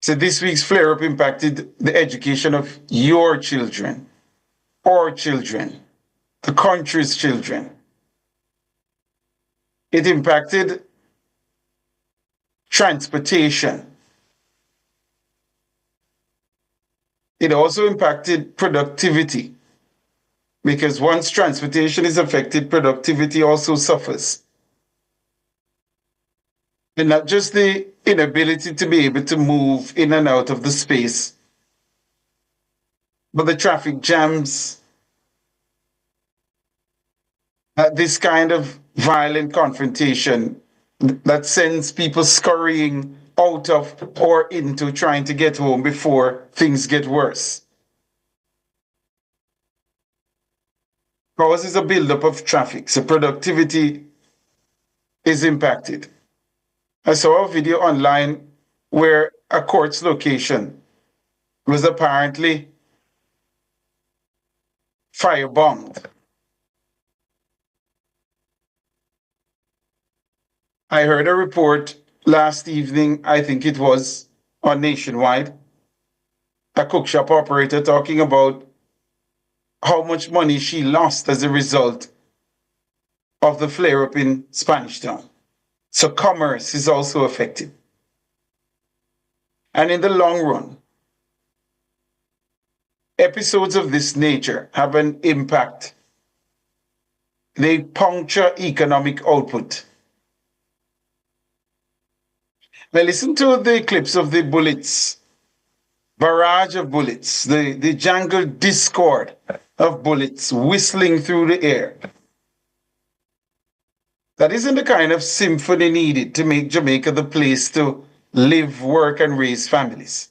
So this week's flare-up impacted the education of your children, our children, the country's children. It impacted transportation. It also impacted productivity, because once transportation is affected, productivity also suffers. And not just the inability to be able to move in and out of the space, but the traffic jams, this kind of violent confrontation that sends people scurrying out of or into trying to get home before things get worse. Causes a buildup of traffic, so productivity is impacted. I saw a video online where a court's location was apparently firebombed. I heard a report last evening, I think it was on Nationwide, a cook shop operator talking about how much money she lost as a result of the flare-up in Spanish Town. So commerce is also affected. And in the long run, episodes of this nature have an impact. They puncture economic output. Now listen to the clips of the bullets, barrage of bullets, the jangled discord of bullets whistling through the air. That isn't the kind of symphony needed to make Jamaica the place to live, work, and raise families.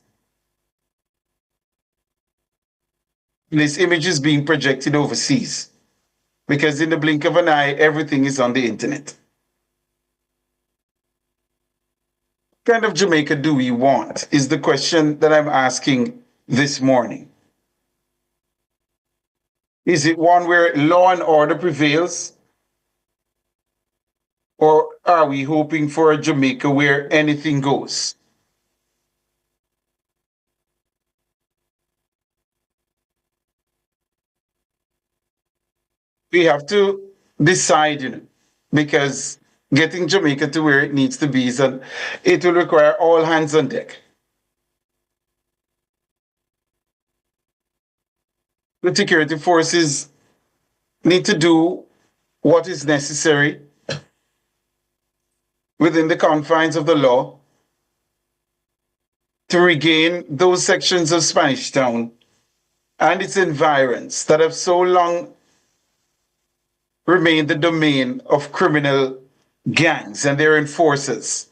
This image is being projected overseas because in the blink of an eye, everything is on the internet. What kind of Jamaica do we want is the question that I'm asking this morning. Is it one where law and order prevails? Or are we hoping for a Jamaica where anything goes? We have to decide, because getting Jamaica to where it needs to be it will require all hands on deck. The security forces need to do what is necessary within the confines of the law to regain those sections of Spanish Town and its environs that have so long remained the domain of criminal gangs and their enforcers.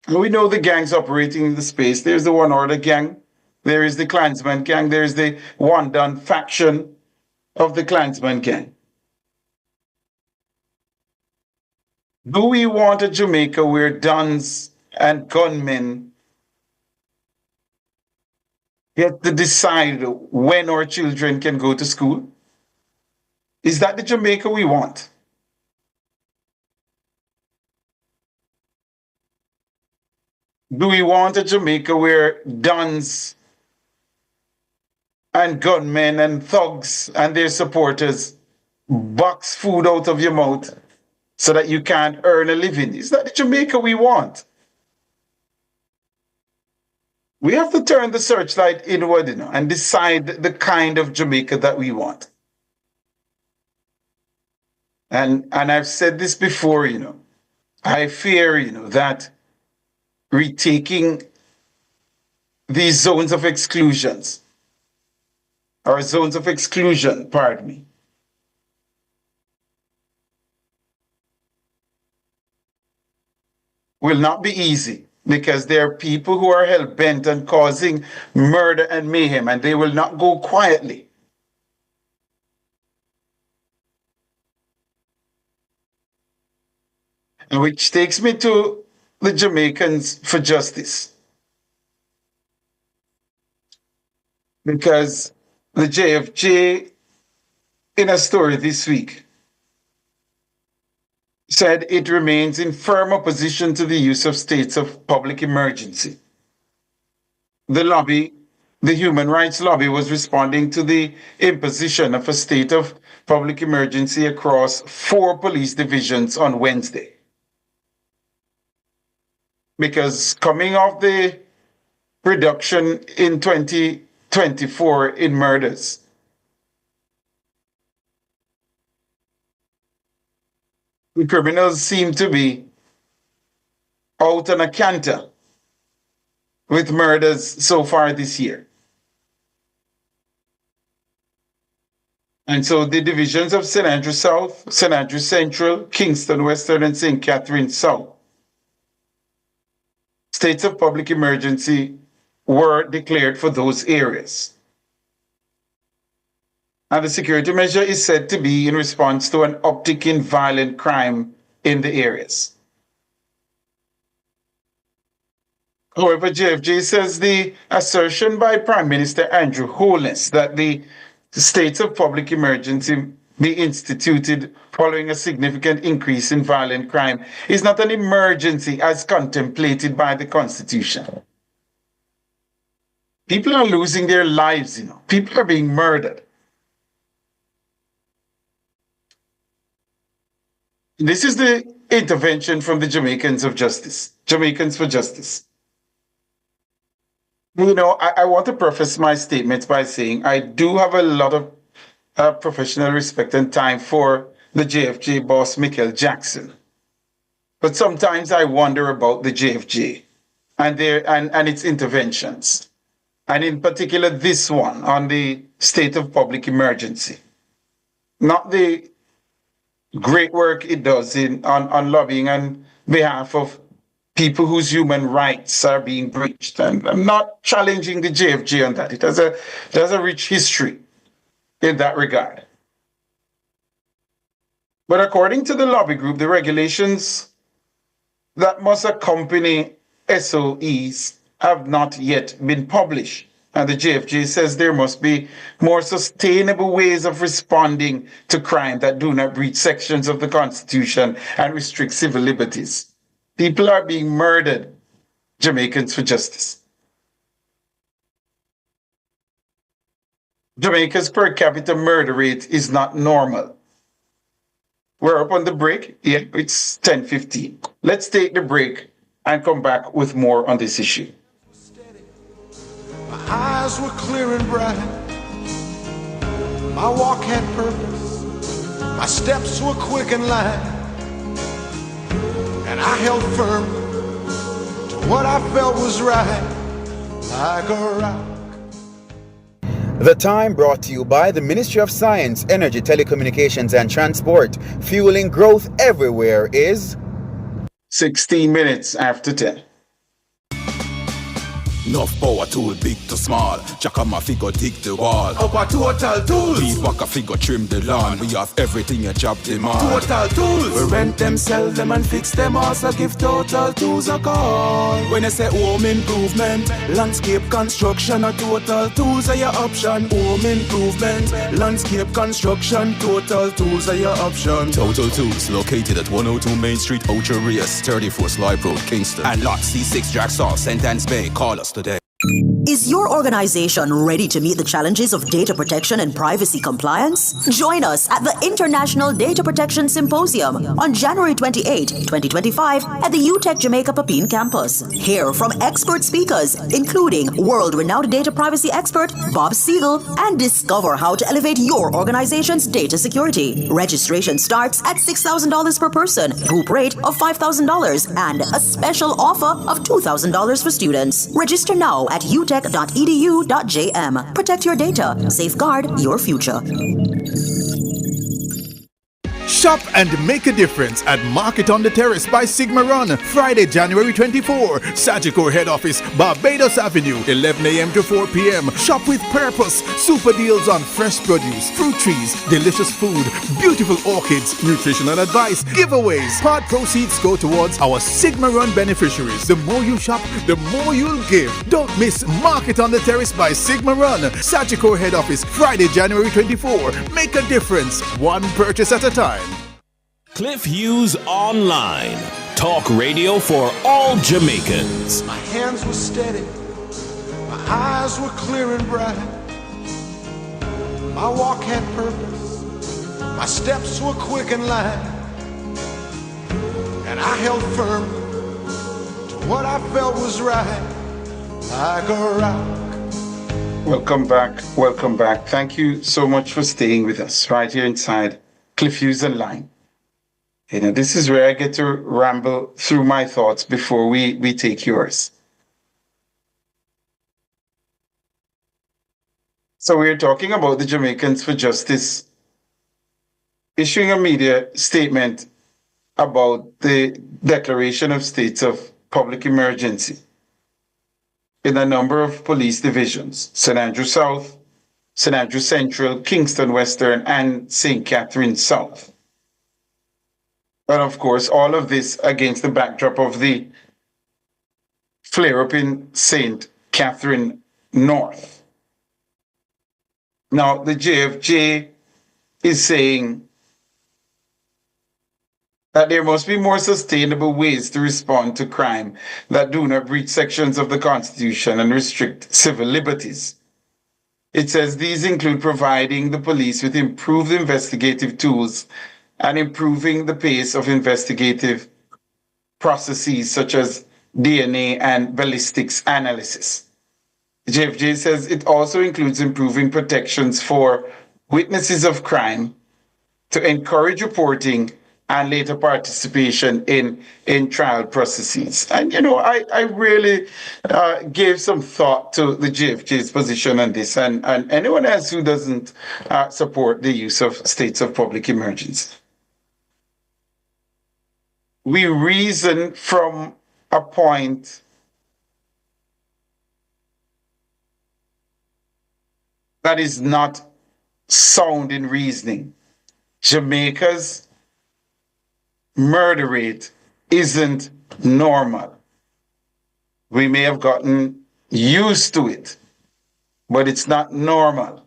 And we know the gangs operating in the space. There's the One Order gang, there is the Klansman gang, there's the One Done faction of the Klansman gang. Do we want a Jamaica where guns and gunmen get to decide when our children can go to school? Is that the Jamaica we want? Do we want a Jamaica where guns and gunmen and thugs and their supporters box food out of your mouth so that you can't earn a living? Is that the Jamaica we want? We have to turn the searchlight inward, and decide the kind of Jamaica that we want. And I've said this before, I fear, that retaking these zones of exclusions, or zones of exclusion, pardon me, will not be easy, because there are people who are hell-bent on causing murder and mayhem, and they will not go quietly. And which takes me to the Jamaicans for Justice. Because the JFJ, in a story this week, said it remains in firm opposition to the use of states of public emergency. The lobby, the human rights lobby, was responding to the imposition of a state of public emergency across 4 police divisions on Wednesday. Because coming off the reduction in 2024 in murders, the criminals seem to be out on a canter with murders so far this year. And so the divisions of St. Andrew South, St. Andrew Central, Kingston Western, and St. Catherine South, states of public emergency were declared for those areas. And the security measure is said to be in response to an uptick in violent crime in the areas. However, JFJ says the assertion by Prime Minister Andrew Holness that the states of public emergency be instituted following a significant increase in violent crime is not an emergency as contemplated by the Constitution. People are losing their lives, People are being murdered. This is the intervention from the Jamaicans for Justice. I want to preface my statements by saying I do have a lot of professional respect and time for the JFJ boss, Michael Jackson. But sometimes I wonder about the JFJ and its interventions. And in particular, this one on the state of public emergency. Not the great work it does on lobbying on behalf of people whose human rights are being breached. And I'm not challenging the JFJ on that. It has a rich history in that regard. But according to the lobby group, the regulations that must accompany SOEs have not yet been published. And the JFJ says there must be more sustainable ways of responding to crime that do not breach sections of the Constitution and restrict civil liberties. People are being murdered. Jamaicans for justice. Jamaica's per capita murder rate is not normal. We're up on the break. Yeah, it's 10:15. Let's take the break and come back with more on this issue. My eyes were clear and bright. My walk had purpose. My steps were quick and light. And I held firm to what I felt was right, like a rock. The Time brought to you by the Ministry of Science, Energy, Telecommunications and Transport. Fueling growth everywhere is 16 minutes after 10. Enough power tool, big to small. Jack on my figure, dig the wall. Our Total Tools. Weed back a figure, trim the lawn. We have everything a job demand. Total Tools. We rent them, sell them and fix them. Also give Total Tools a call. When I say home improvement, landscape construction, a Total Tools are your option. Home improvement, landscape construction, Total Tools are your option. Total Tools, located at 102 Main Street, Ocho Rios, 34 Slive Road, Kingston. And lot C6 Jacksaw, Sentence Bay. Call us today. Is your organization ready to meet the challenges of data protection and privacy compliance? Join us at the International Data Protection Symposium on January 28, 2025 at the UTech Jamaica Papine campus. Hear from expert speakers, including world-renowned data privacy expert Bob Siegel, and discover how to elevate your organization's data security. Registration starts at $6,000 per person, group rate of $5,000, and a special offer of $2,000 for students. Register now at utech.edu.jm. Protect your data. Safeguard your future. Shop and make a difference at Market on the Terrace by Sigma Run, Friday, January 24. Sagicor Head Office, Barbados Avenue, 11 a.m. to 4 p.m. Shop with purpose. Super deals on fresh produce, fruit trees, delicious food, beautiful orchids, nutritional advice, giveaways. Part proceeds go towards our Sigma Run beneficiaries. The more you shop, the more you'll give. Don't miss Market on the Terrace by Sigma Run, Sagicor Head Office, Friday, January 24. Make a difference, one purchase at a time. Cliff Hughes Online. Talk radio for all Jamaicans. My hands were steady. My eyes were clear and bright. My walk had purpose. My steps were quick and light. And I held firm to what I felt was right, like a rock. Welcome back. Welcome back. Thank you so much for staying with us right here inside Cliff Hughes Online. You know, this is where I get to ramble through my thoughts before we take yours. So we're talking about the Jamaicans for Justice issuing a media statement about the declaration of states of public emergency in a number of police divisions: St. Andrew South, St. Andrew Central, Kingston Western, and St. Catherine South. And of course, all of this against the backdrop of the flare-up in St. Catherine North. Now, the JFJ is saying that there must be more sustainable ways to respond to crime that do not breach sections of the Constitution and restrict civil liberties. It says these include providing the police with improved investigative tools and improving the pace of investigative processes such as DNA and ballistics analysis. JFJ says it also includes improving protections for witnesses of crime to encourage reporting and later participation in trial processes. And, you know, I really gave some thought to the JFJ's position on this and anyone else who doesn't support the use of states of public emergency. We reason from a point that is not sound in reasoning. Jamaica's murder rate isn't normal. We may have gotten used to it, but it's not normal.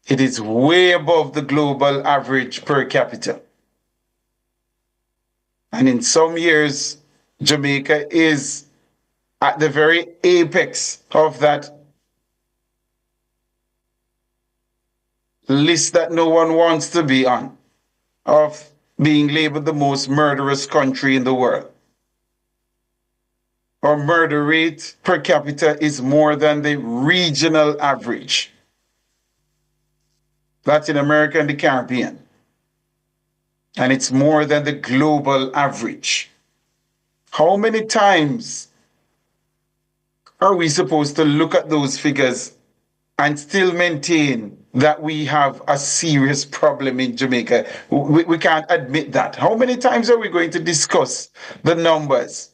It is way above the global average per capita. And in some years, Jamaica is at the very apex of that list that no one wants to be on, of being labeled the most murderous country in the world. Our murder rate per capita is more than the regional average. Latin America and the Caribbean. And it's more than the global average. How many times are we supposed to look at those figures and still maintain that we have a serious problem in Jamaica? We can't admit that. How many times are we going to discuss the numbers?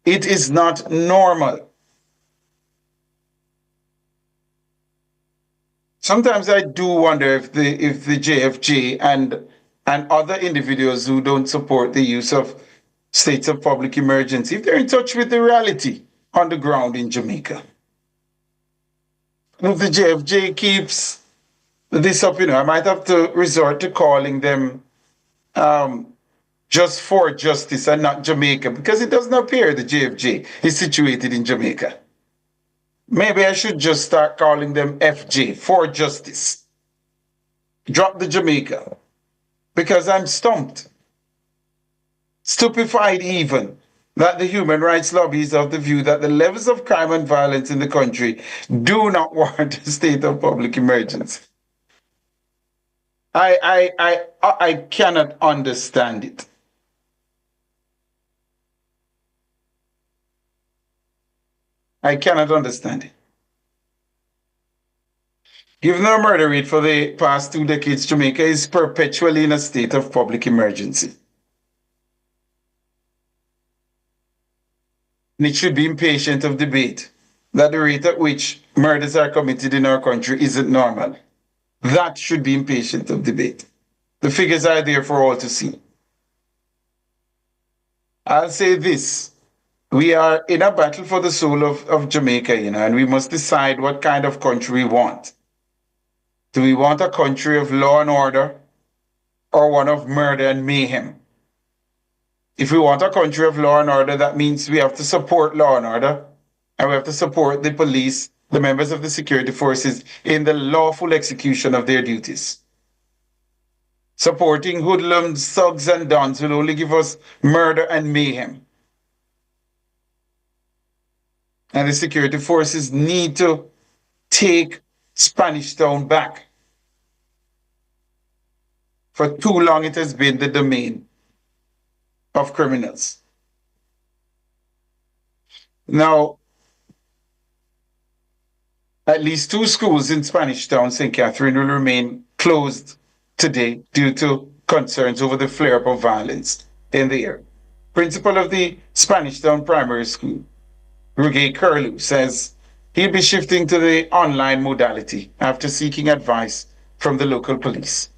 It is not normal. Sometimes I do wonder if the JFJ and other individuals who don't support the use of states of public emergency, if they're in touch with the reality on the ground in Jamaica. If the JFJ keeps this up, I might have to resort to calling them just for justice and not Jamaica, because it doesn't appear the JFJ is situated in Jamaica. Maybe I should just start calling them FJ, for justice. Drop the Jamaica, because I'm stumped, stupefied even, that the human rights lobby is of the view that the levels of crime and violence in the country do not warrant a state of public emergency. I cannot understand it. I cannot understand it. Given our murder rate for the past 2 decades, Jamaica is perpetually in a state of public emergency. And it should be impatient of debate that the rate at which murders are committed in our country isn't normal. That should be impatient of debate. The figures are there for all to see. I'll say this. We are in a battle for the soul of Jamaica, and we must decide what kind of country we want. Do we want a country of law and order or one of murder and mayhem? If we want a country of law and order, that means we have to support law and order, and we have to support the police, the members of the security forces, in the lawful execution of their duties. Supporting hoodlums, thugs, and dons will only give us murder and mayhem. And the security forces need to take Spanish Town back. For too long it has been the domain of criminals. Now, at least 2 schools in Spanish Town, St. Catherine, will remain closed today due to concerns over the flare-up of violence in the area. Principal of the Spanish Town Primary School, Reid Curlew, says he'll be shifting to the online modality after seeking advice from the local police.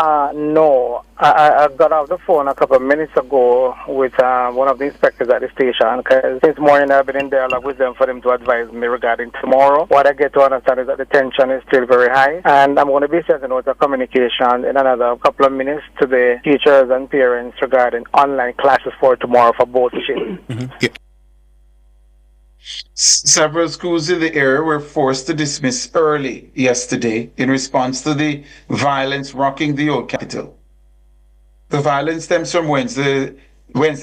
No, I got off the phone a couple of minutes ago with one of the inspectors at the station, because since morning I've been in dialogue with them for them to advise me regarding tomorrow. What I get to understand is that the tension is still very high, and I'm going to be sending out a communication in another couple of minutes to the teachers and parents regarding online classes for tomorrow for both shifts. Yeah. Several schools in the area were forced to dismiss early yesterday in response to the violence rocking the old capital. The violence stems from Wednesday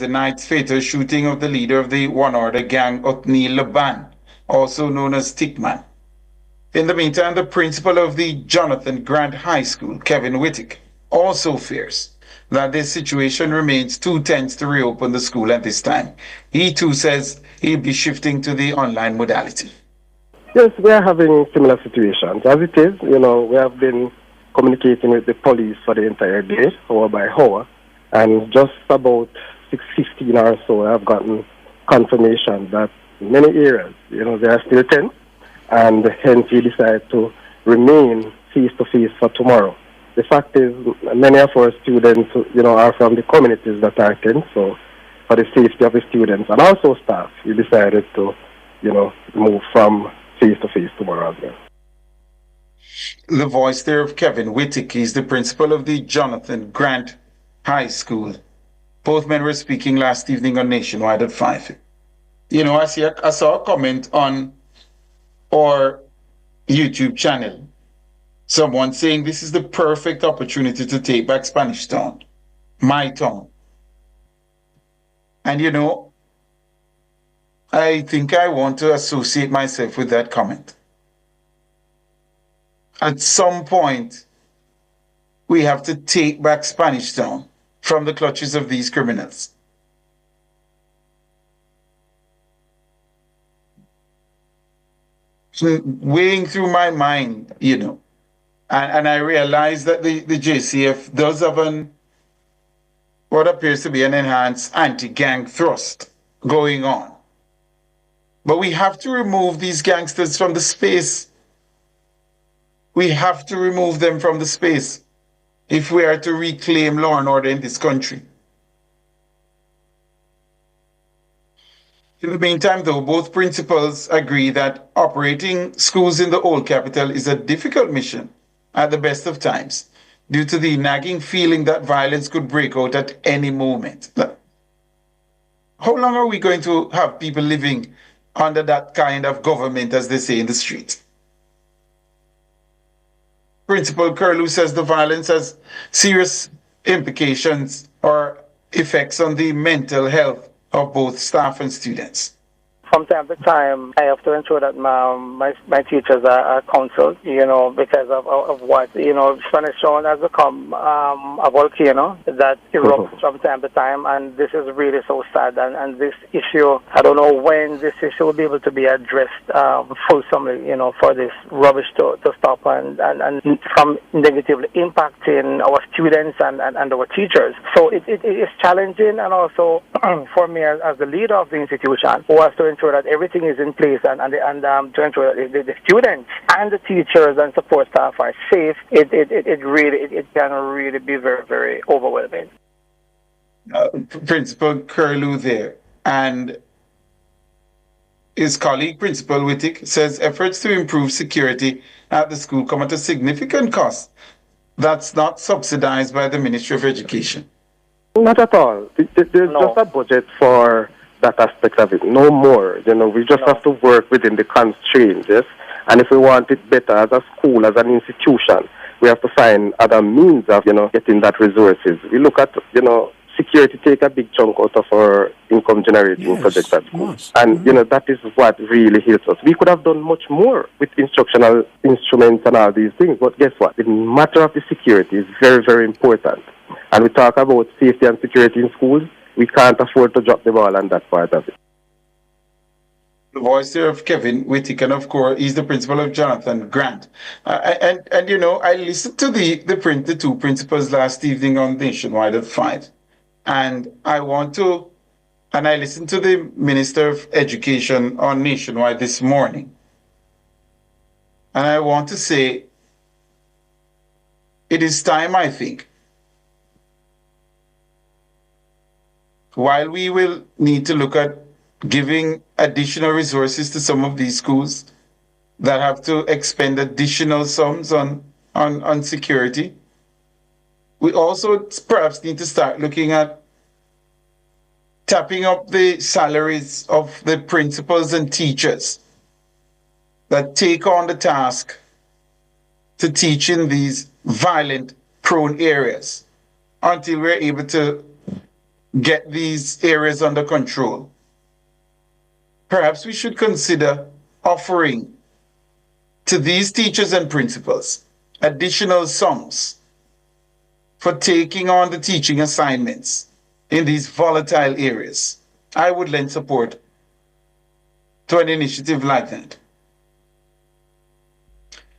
night's fatal shooting of the leader of the One Order gang, Otni Laban, also known as Stickman. In the meantime, the principal of the Jonathan Grant High School, Kevin Whittick, also fears that this situation remains too tense to reopen the school at this time. He too says he'll be shifting to the online modality. Yes, we are having similar situations. As it is, we have been communicating with the police for the entire day, hour by hour, and just about 6:15 or so, I've gotten confirmation that in many areas, they are still tense, and hence we decided to remain face-to-face for tomorrow. The fact is, many of our students, are from the communities that are tense, so for the safety of the students and also staff, we decided to, move from face-to-face tomorrow as well. The voice there of Kevin Whittick. He's the principal of the Jonathan Grant High School. Both men were speaking last evening on Nationwide at 5. I saw a comment on our YouTube channel. Someone saying this is the perfect opportunity to take back Spanish Town, my town. And I think I want to associate myself with that comment. At some point, we have to take back Spanish Town from the clutches of these criminals. So weighing through my mind, and I realize that the JCF does have what appears to be an enhanced anti-gang thrust going on. But we have to remove these gangsters from the space. We have to remove them from the space if we are to reclaim law and order in this country. In the meantime, though, both principals agree that operating schools in the old capital is a difficult mission at the best of times, due to the nagging feeling that violence could break out at any moment. How long are we going to have people living under that kind of government, as they say in the street? Principal Curlew says the violence has serious implications or effects on the mental health of both staff and students. From time to time, I have to ensure that my teachers are counseled, because of what, Spanish Town has become a volcano that erupts from time to time, and this is really so sad. And this issue, I don't know when this issue will be able to be addressed fulsomely, for this rubbish to stop and from negatively impacting our students and our teachers. So it is challenging, and also for me as the leader of the institution, who has to ensure that everything is in place and to ensure that the students and the teachers and support staff are safe, it can really be very, very overwhelming. Principal Curlew there, and his colleague Principal Whittick says efforts to improve security at the school come at a significant cost that's not subsidized by the Ministry of Education. Not at all. There's just a budget for that aspect of it, no more. We just have to work within the constraints, yes? And if we want it better as a school, as an institution, we have to find other means of, getting that resources. We look at, security take a big chunk out of our income generating projects at school. And, that is what really helps us. We could have done much more with instructional instruments and all these things, but guess what? The matter of the security is very, very important. And we talk about safety and security in schools. We can't afford to drop the ball on that part of it. The voice there of Kevin Whittick, and of course, he's the principal of Jonathan Grant. I listened to the two principals last evening on Nationwide at 5. And I listened to the Minister of Education on Nationwide this morning. And I want to say, it is time, I think, while we will need to look at giving additional resources to some of these schools that have to expend additional sums on security, we also perhaps need to start looking at tapping up the salaries of the principals and teachers that take on the task to teach in these violent, prone areas until we're able to get these areas under control. Perhaps we should consider offering to these teachers and principals additional sums for taking on the teaching assignments in these volatile areas. I would lend support to an initiative like that.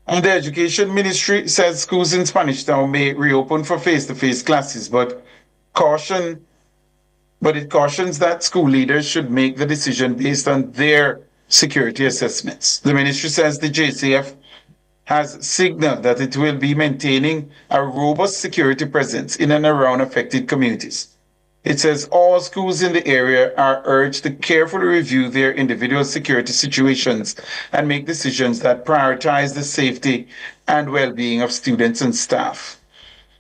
And the Education Ministry says schools in Spanish Town may reopen for face-to-face classes, but caution but it cautions that school leaders should make the decision based on their security assessments. The ministry says the JCF has signaled that it will be maintaining a robust security presence in and around affected communities. It says all schools in the area are urged to carefully review their individual security situations and make decisions that prioritize the safety and well-being of students and staff.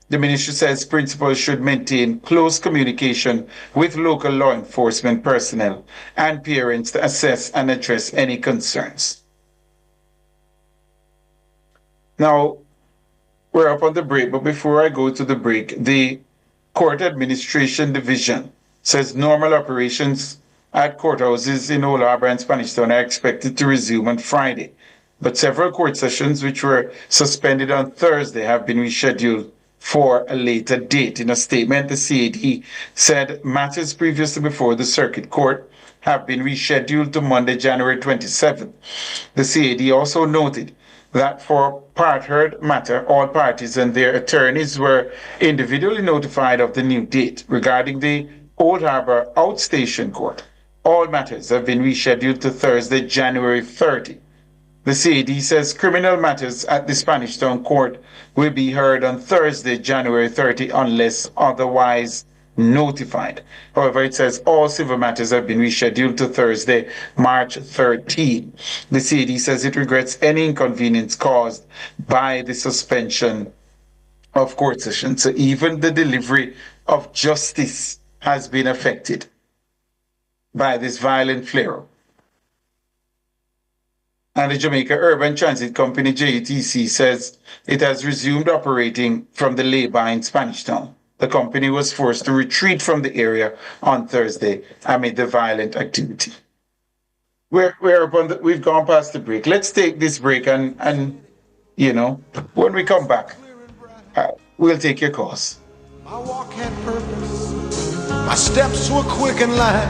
The ministry says principals should maintain close communication with local law enforcement personnel and parents to assess and address any concerns. Now, we're up on the break, but before I go to the break, the Court Administration Division says normal operations at courthouses in Old Harbour and Spanish Town are expected to resume on Friday. But several court sessions which were suspended on Thursday have been rescheduled for a later date. In a statement, the CAD said matters previously before the Circuit Court have been rescheduled to Monday, January 27th. The CAD also noted that for part heard matter, all parties and their attorneys were individually notified of the new date. Regarding the Old Harbour Outstation Court, all matters have been rescheduled to Thursday, January 30. The CAD says criminal matters at the Spanish Town Court will be heard on Thursday, January 30, unless otherwise notified. However, it says all civil matters have been rescheduled to Thursday, March 13. The CAD says it regrets any inconvenience caused by the suspension of court sessions. So even the delivery of justice has been affected by this violent flare-up. And the Jamaica Urban Transit Company, JUTC, says it has resumed operating from the lay-by in Spanish Town. The company was forced to retreat from the area on Thursday amid the violent activity. We've gone past the break. Let's take this break and you know, when we come back, we'll take your calls. My walk had purpose. My steps were quick and light.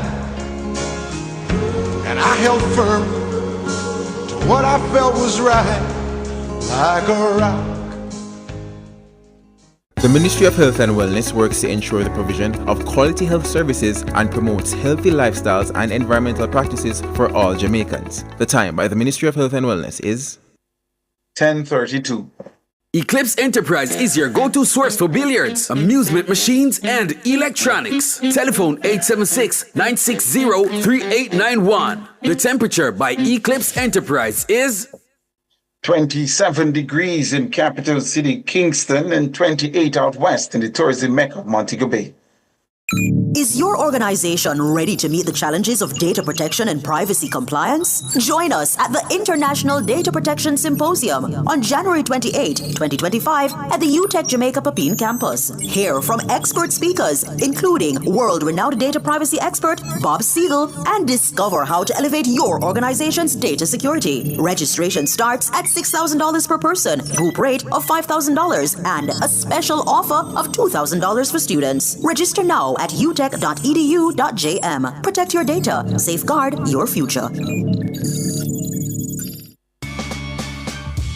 And I held firm to what I felt was right, like a rock. The Ministry of Health and Wellness works to ensure the provision of quality health services and promotes healthy lifestyles and environmental practices for all Jamaicans. The time by the Ministry of Health and Wellness is 10:32. Eclipse Enterprise is your go-to source for billiards, amusement machines, and electronics. Telephone 876-960-3891. The temperature by Eclipse Enterprise is 27 degrees in capital city Kingston and 28 out west in the tourism mecca of Montego Bay. Is your organization ready to meet the challenges of data protection and privacy compliance? Join us at the International Data Protection Symposium on January 28, 2025 at the UTech Jamaica Papine campus. Hear from expert speakers, including world-renowned data privacy expert Bob Siegel, and discover how to elevate your organization's data security. Registration starts at $6,000 per person, group rate of $5,000, and a special offer of $2,000 for students. Register now at utech.edu.jm. Protect your data. Safeguard your future.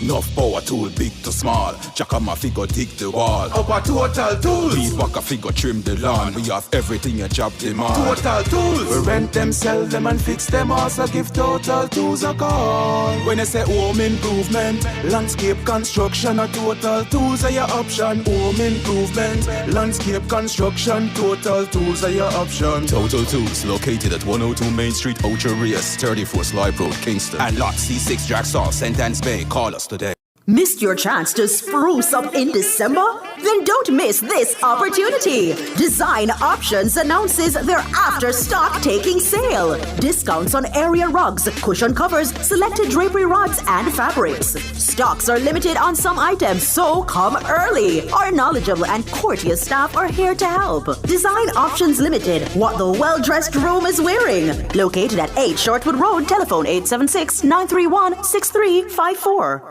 Enough power tool, big to small. Jack on my figure, dig the wall. Up a Total Tools. Lead back a figure, trim the lawn. We have everything your job demand. Total Tools. We rent them, sell them, and fix them. Also give Total Tools a call. When I say home improvement, landscape construction, a Total Tools are your option. Home improvement, landscape construction, Total Tools are your option. Total Tools, located at 102 Main Street, Ocho Rios, 34 Slive Road, Kingston. And lot C6 Jacksaw, Sentence Bay. Call us today. Missed your chance to spruce up in December? Then don't miss this opportunity. Design Options announces their after stock taking sale. Discounts on area rugs, cushion covers, selected drapery rods, and fabrics. Stocks are limited on some items, so come early. Our knowledgeable and courteous staff are here to help. Design Options Limited, what the well-dressed room is wearing. Located at 8 Shortwood Road, telephone 876-931-6354.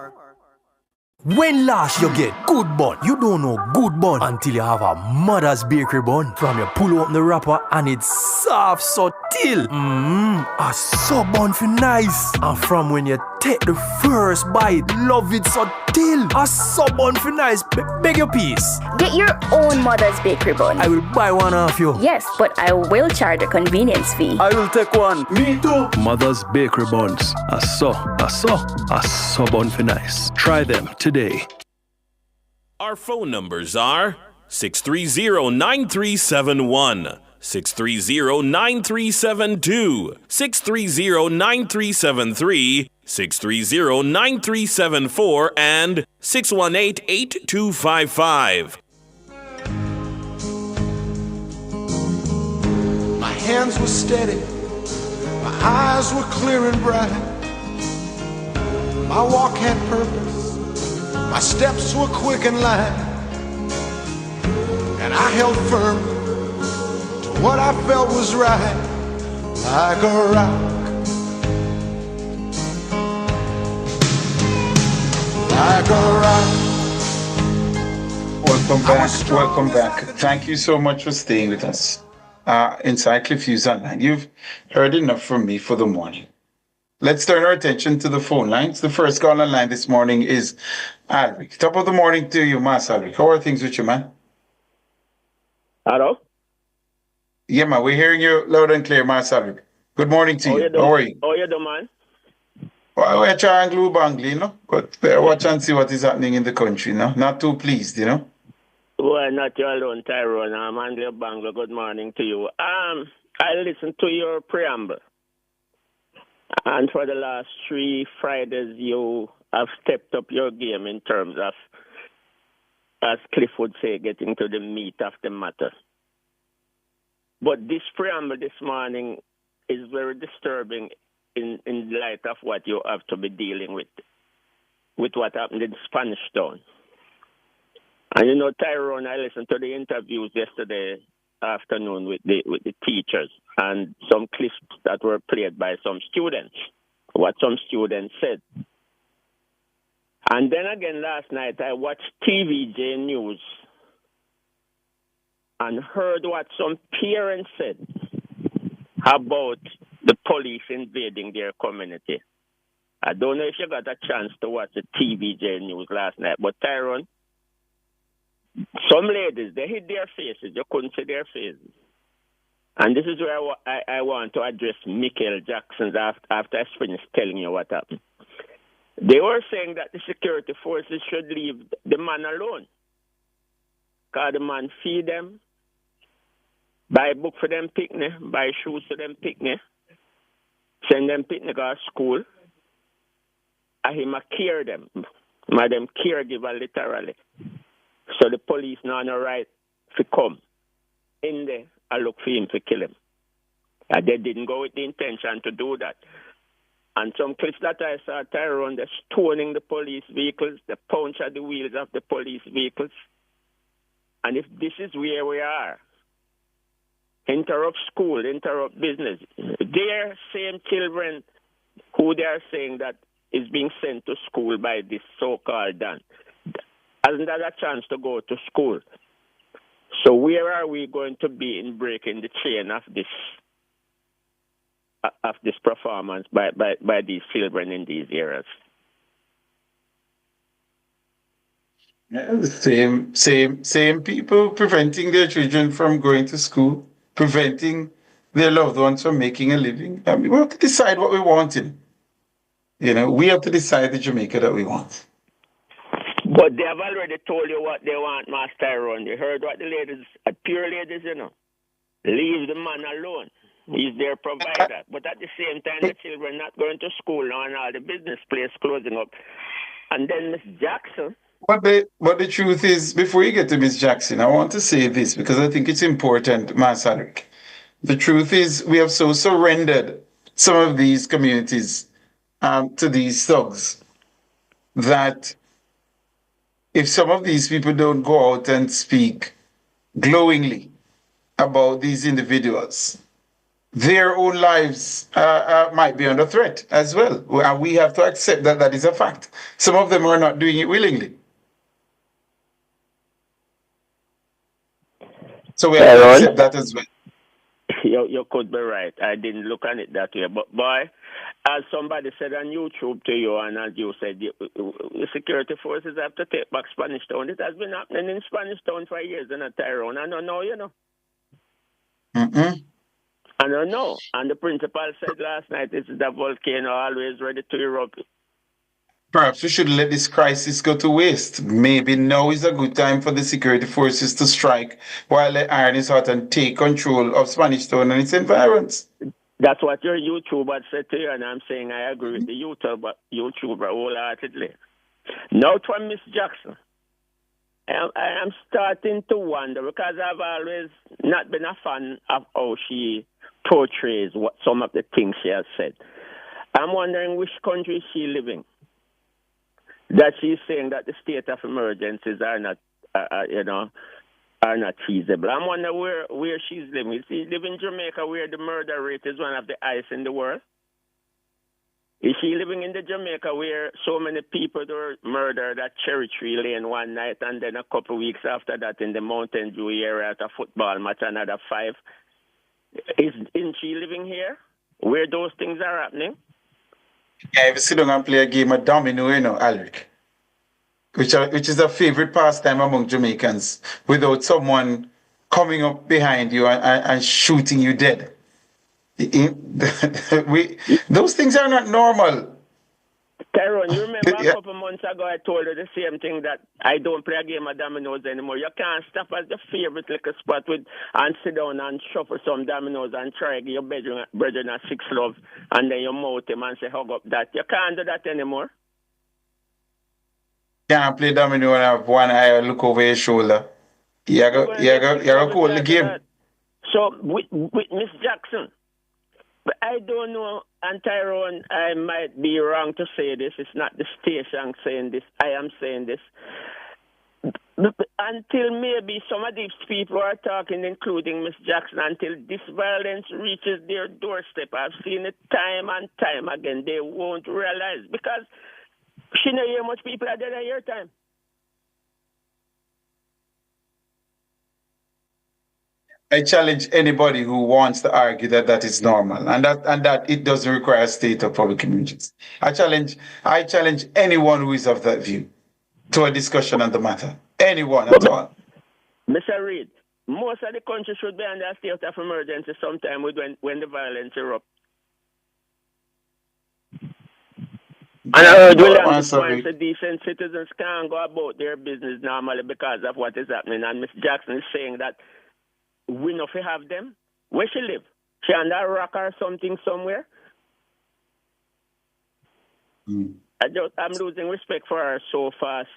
When last you get good bun, you don't know good bun until you have a mother's bakery bun. From you pull up the wrapper and it's soft so till. A sub bun for nice. And from when you take the first bite. Love it so till a subbon for nice. Beg your piece. Get your own mother's bakery bun. I will buy one off you. Yes, but I will charge a convenience fee. I will take one. Me too. Mother's bakery buns. A subbon for nice. Try them today. Our phone numbers are 630-9371, 630-9372, 630-9373, 630-9374, and 618-8255. My hands were steady, my eyes were clear and bright. My walk had purpose, my steps were quick and light. And I held firm to what I felt was right, like a rock, like a rock. Welcome back. Thank you so much for staying with us inside Cliff Hughes Online. You've heard enough from me for the morning. Let's turn our attention to the phone lines. The first call on line this morning is Alric. Top of the morning to you, Mas Alric. How are things with you, man? Hello? Yeah, man, we're hearing you loud and clear, Mas Alric. Good morning to you. How are you? How you doing, man? Well, we're trying to bang, you know, but watch and see what is happening in the country, no? Not too pleased, you know? Well, not you alone, Tyrone. I'm Anglia Bangla. Good morning to you. I listened to your preamble. And for the last 3 Fridays, you have stepped up your game in terms of, as Cliff would say, getting to the meat of the matter. But this preamble this morning is very disturbing in light of what you have to be dealing with what happened in Spanish Town. And you know, Tyrone, I listened to the interviews yesterday afternoon with the teachers and some clips that were played by some students, what some students said. And then again last night I watched TVJ News and heard what some parents said about the police invading their community. I don't know if you got a chance to watch the TVJ News last night, but Tyrone, some ladies, they hid their faces. You couldn't see their faces. And this is where I want to address Michael Jackson after I finished telling you what happened. They were saying that the security forces should leave the man alone. Because the man feed them, buy book for them picnic, buy shoes for them picnic, send them picnic to school, and him a care them. Madam caregiver literally. So the police now no right to come in there and look for him to kill him. And they didn't go with the intention to do that. And some clips that I saw, Tyrone, they're stoning the police vehicles, they punch at the wheels of the police vehicles. And if this is where we are, interrupt school, interrupt business, their same children who they are saying that is being sent to school by this so-called Dan, hasn't had a chance to go to school. So where are we going to be in breaking the chain of this performance by these children in these areas? Yeah, the same people preventing their children from going to school, preventing their loved ones from making a living. I mean, we have to decide what we want in. You know, we have to decide the Jamaica that we want. But they have already told you what they want, Master Tyrone. You heard what the ladies, pure ladies, you know. Leave the man alone. He's their provider. But at the same time, the children not going to school now and all the business place closing up. And then Miss Jackson. But the truth is, before you get to Miss Jackson, I want to say this because I think it's important, Masaryk. The truth is, we have so surrendered some of these communities to these thugs that if some of these people don't go out and speak glowingly about these individuals, their own lives might be under threat as well. And we have to accept that that is a fact. Some of them are not doing it willingly. So we have to accept that as well. You could be right. I didn't look at it that way. But, boy, as somebody said on YouTube to you, and as you said, the security forces have to take back Spanish Town. It has been happening in Spanish Town for years in a Tyrone. I don't know, you know. I don't know. And the principal said last night, this is the volcano always ready to erupt. Perhaps we should let this crisis go to waste. Maybe now is a good time for the security forces to strike while the iron is hot and take control of Spanish Town and its environs. That's what your YouTuber said to you, and I'm saying I agree with the YouTuber wholeheartedly. Now to Miss Jackson. I am starting to wonder, because I've always not been a fan of how she portrays some of the things she has said. I'm wondering which country is she living. That she's saying that the state of emergencies are not, are not feasible. I'm wondering where she's living. Is she living in Jamaica, where the murder rate is one of the highest in the world? Is she living in the Jamaica where so many people were murdered at Cherry Tree Lane one night, and then a couple of weeks after that in the Mountain Dew area at a football match, another 5? Isn't she living here, where those things are happening? Yeah, if you sit down and play a game of domino, Alric, which is a favorite pastime among Jamaicans, without someone coming up behind you and shooting you dead. Those things are not normal. Tyrone, you remember a couple months ago I told you the same thing, that I don't play a game of dominoes anymore. You can't stop at the favorite little spot and sit down and shuffle some dominoes and try to get your brethren a 6 love, and then you mouth him and say hug up that. You can't do that anymore. Can't play domino and have one eye and look over your shoulder. You gotta call the game. So with Miss Jackson, but I don't know, and Tyrone, I might be wrong to say this. It's not the station saying this. I am saying this. Until maybe some of these people are talking, including Miss Jackson, until this violence reaches their doorstep. I've seen it time and time again. They won't realize, because she know how much people are dead at your time. I challenge anybody who wants to argue that that is normal and that it doesn't require a state of public emergency. I challenge anyone who is of that view to a discussion on the matter. Anyone at all. Mr. Reid, most of the country should be under a state of emergency sometime when the violence erupts. And I heard Williams points that decent citizens can't go about their business normally because of what is happening. And Miss Jackson is saying that we know if we have them. Where she live? She under a rock or something somewhere? I'm losing respect for her so fast.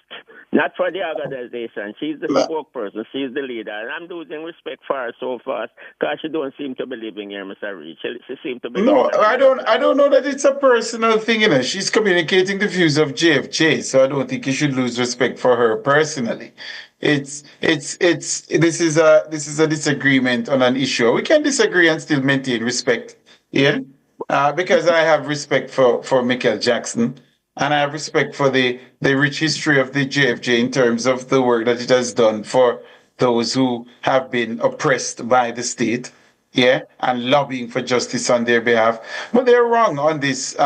Not for the organization. She's the spokesperson. She's the leader. And I'm losing respect for her so fast because she don't seem to be living here, Mr. Reid. She seems to be. No, I don't know that it's a personal thing, you know. She's communicating the views of JFJ, so I don't think you should lose respect for her personally. This is a disagreement on an issue. We can disagree and still maintain respect, yeah. Because I have respect for Michael Jackson. And I have respect for the rich history of the JFJ in terms of the work that it has done for those who have been oppressed by the state, yeah, and lobbying for justice on their behalf. But they're wrong on this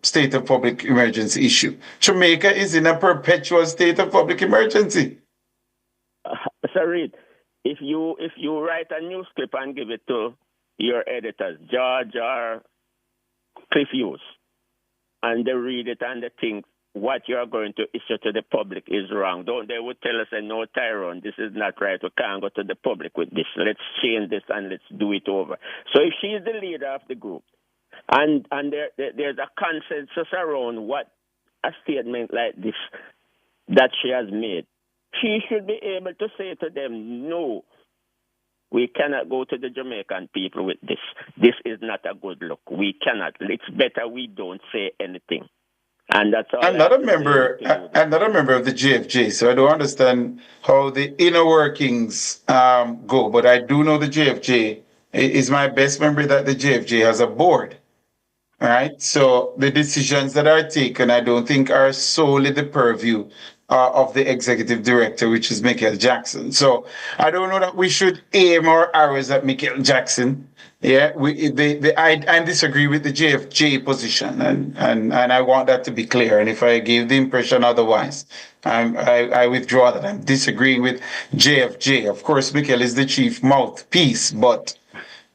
state of public emergency issue. Jamaica is in a perpetual state of public emergency. Sir Reid, if you write a news clip and give it to your editors, George or Cliff Hughes, and they read it and they think what you are going to issue to the public is wrong. They would tell us, no, Tyrone, this is not right. We can't go to the public with this. Let's change this and let's do it over. So if she is the leader of the group and there's a consensus around what a statement like this that she has made, she should be able to say to them, no, we cannot go to the Jamaican people with this. This is not a good look. We cannot. It's better we don't say anything. And that's all. I'm not a member of the JFJ, so I don't understand how the inner workings go. But I do know the JFJ is my best memory that the JFJ has a board. All right. So the decisions that are taken, I don't think are solely the purview of the executive director, which is Michael Jackson. So I don't know that we should aim our arrows at Michael Jackson. Yeah, I disagree with the JFJ position, and I want that to be clear. And if I gave the impression otherwise, I withdraw that. I'm disagreeing with JFJ. Of course, Mikel is the chief mouthpiece, but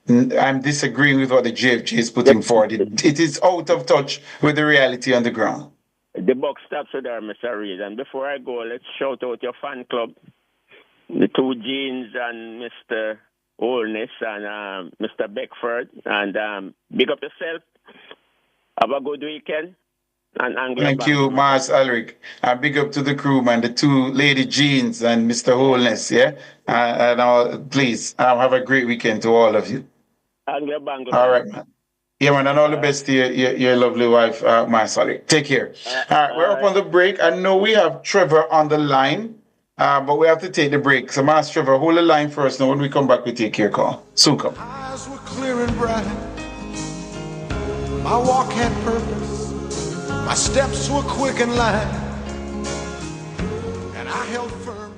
I'm disagreeing with what the JFJ is putting forward. It is out of touch with the reality on the ground. The buck stops there, Mr. Reid. And before I go, let's shout out your fan club, the two Jeans and Mr. Holness and Mr. Beckford. And big up yourself. Have a good weekend. And Thank you, Mars Ulrich. And big up to the crew, man, the two Lady Jeans and Mr. Holness, yeah? Please, have a great weekend to all of you. All right, man. Yeah, man, and all the best to your lovely wife, Mars Ulrich. Take care. All right, we're up on the break. I know we have Trevor on the line. But we have to take the break. So, Master Trevor, hold the line for us. Now, when we come back, we take your call. Soon come. Eyes were clear and bright. My walk had purpose. My steps were quick and light. And I held firm.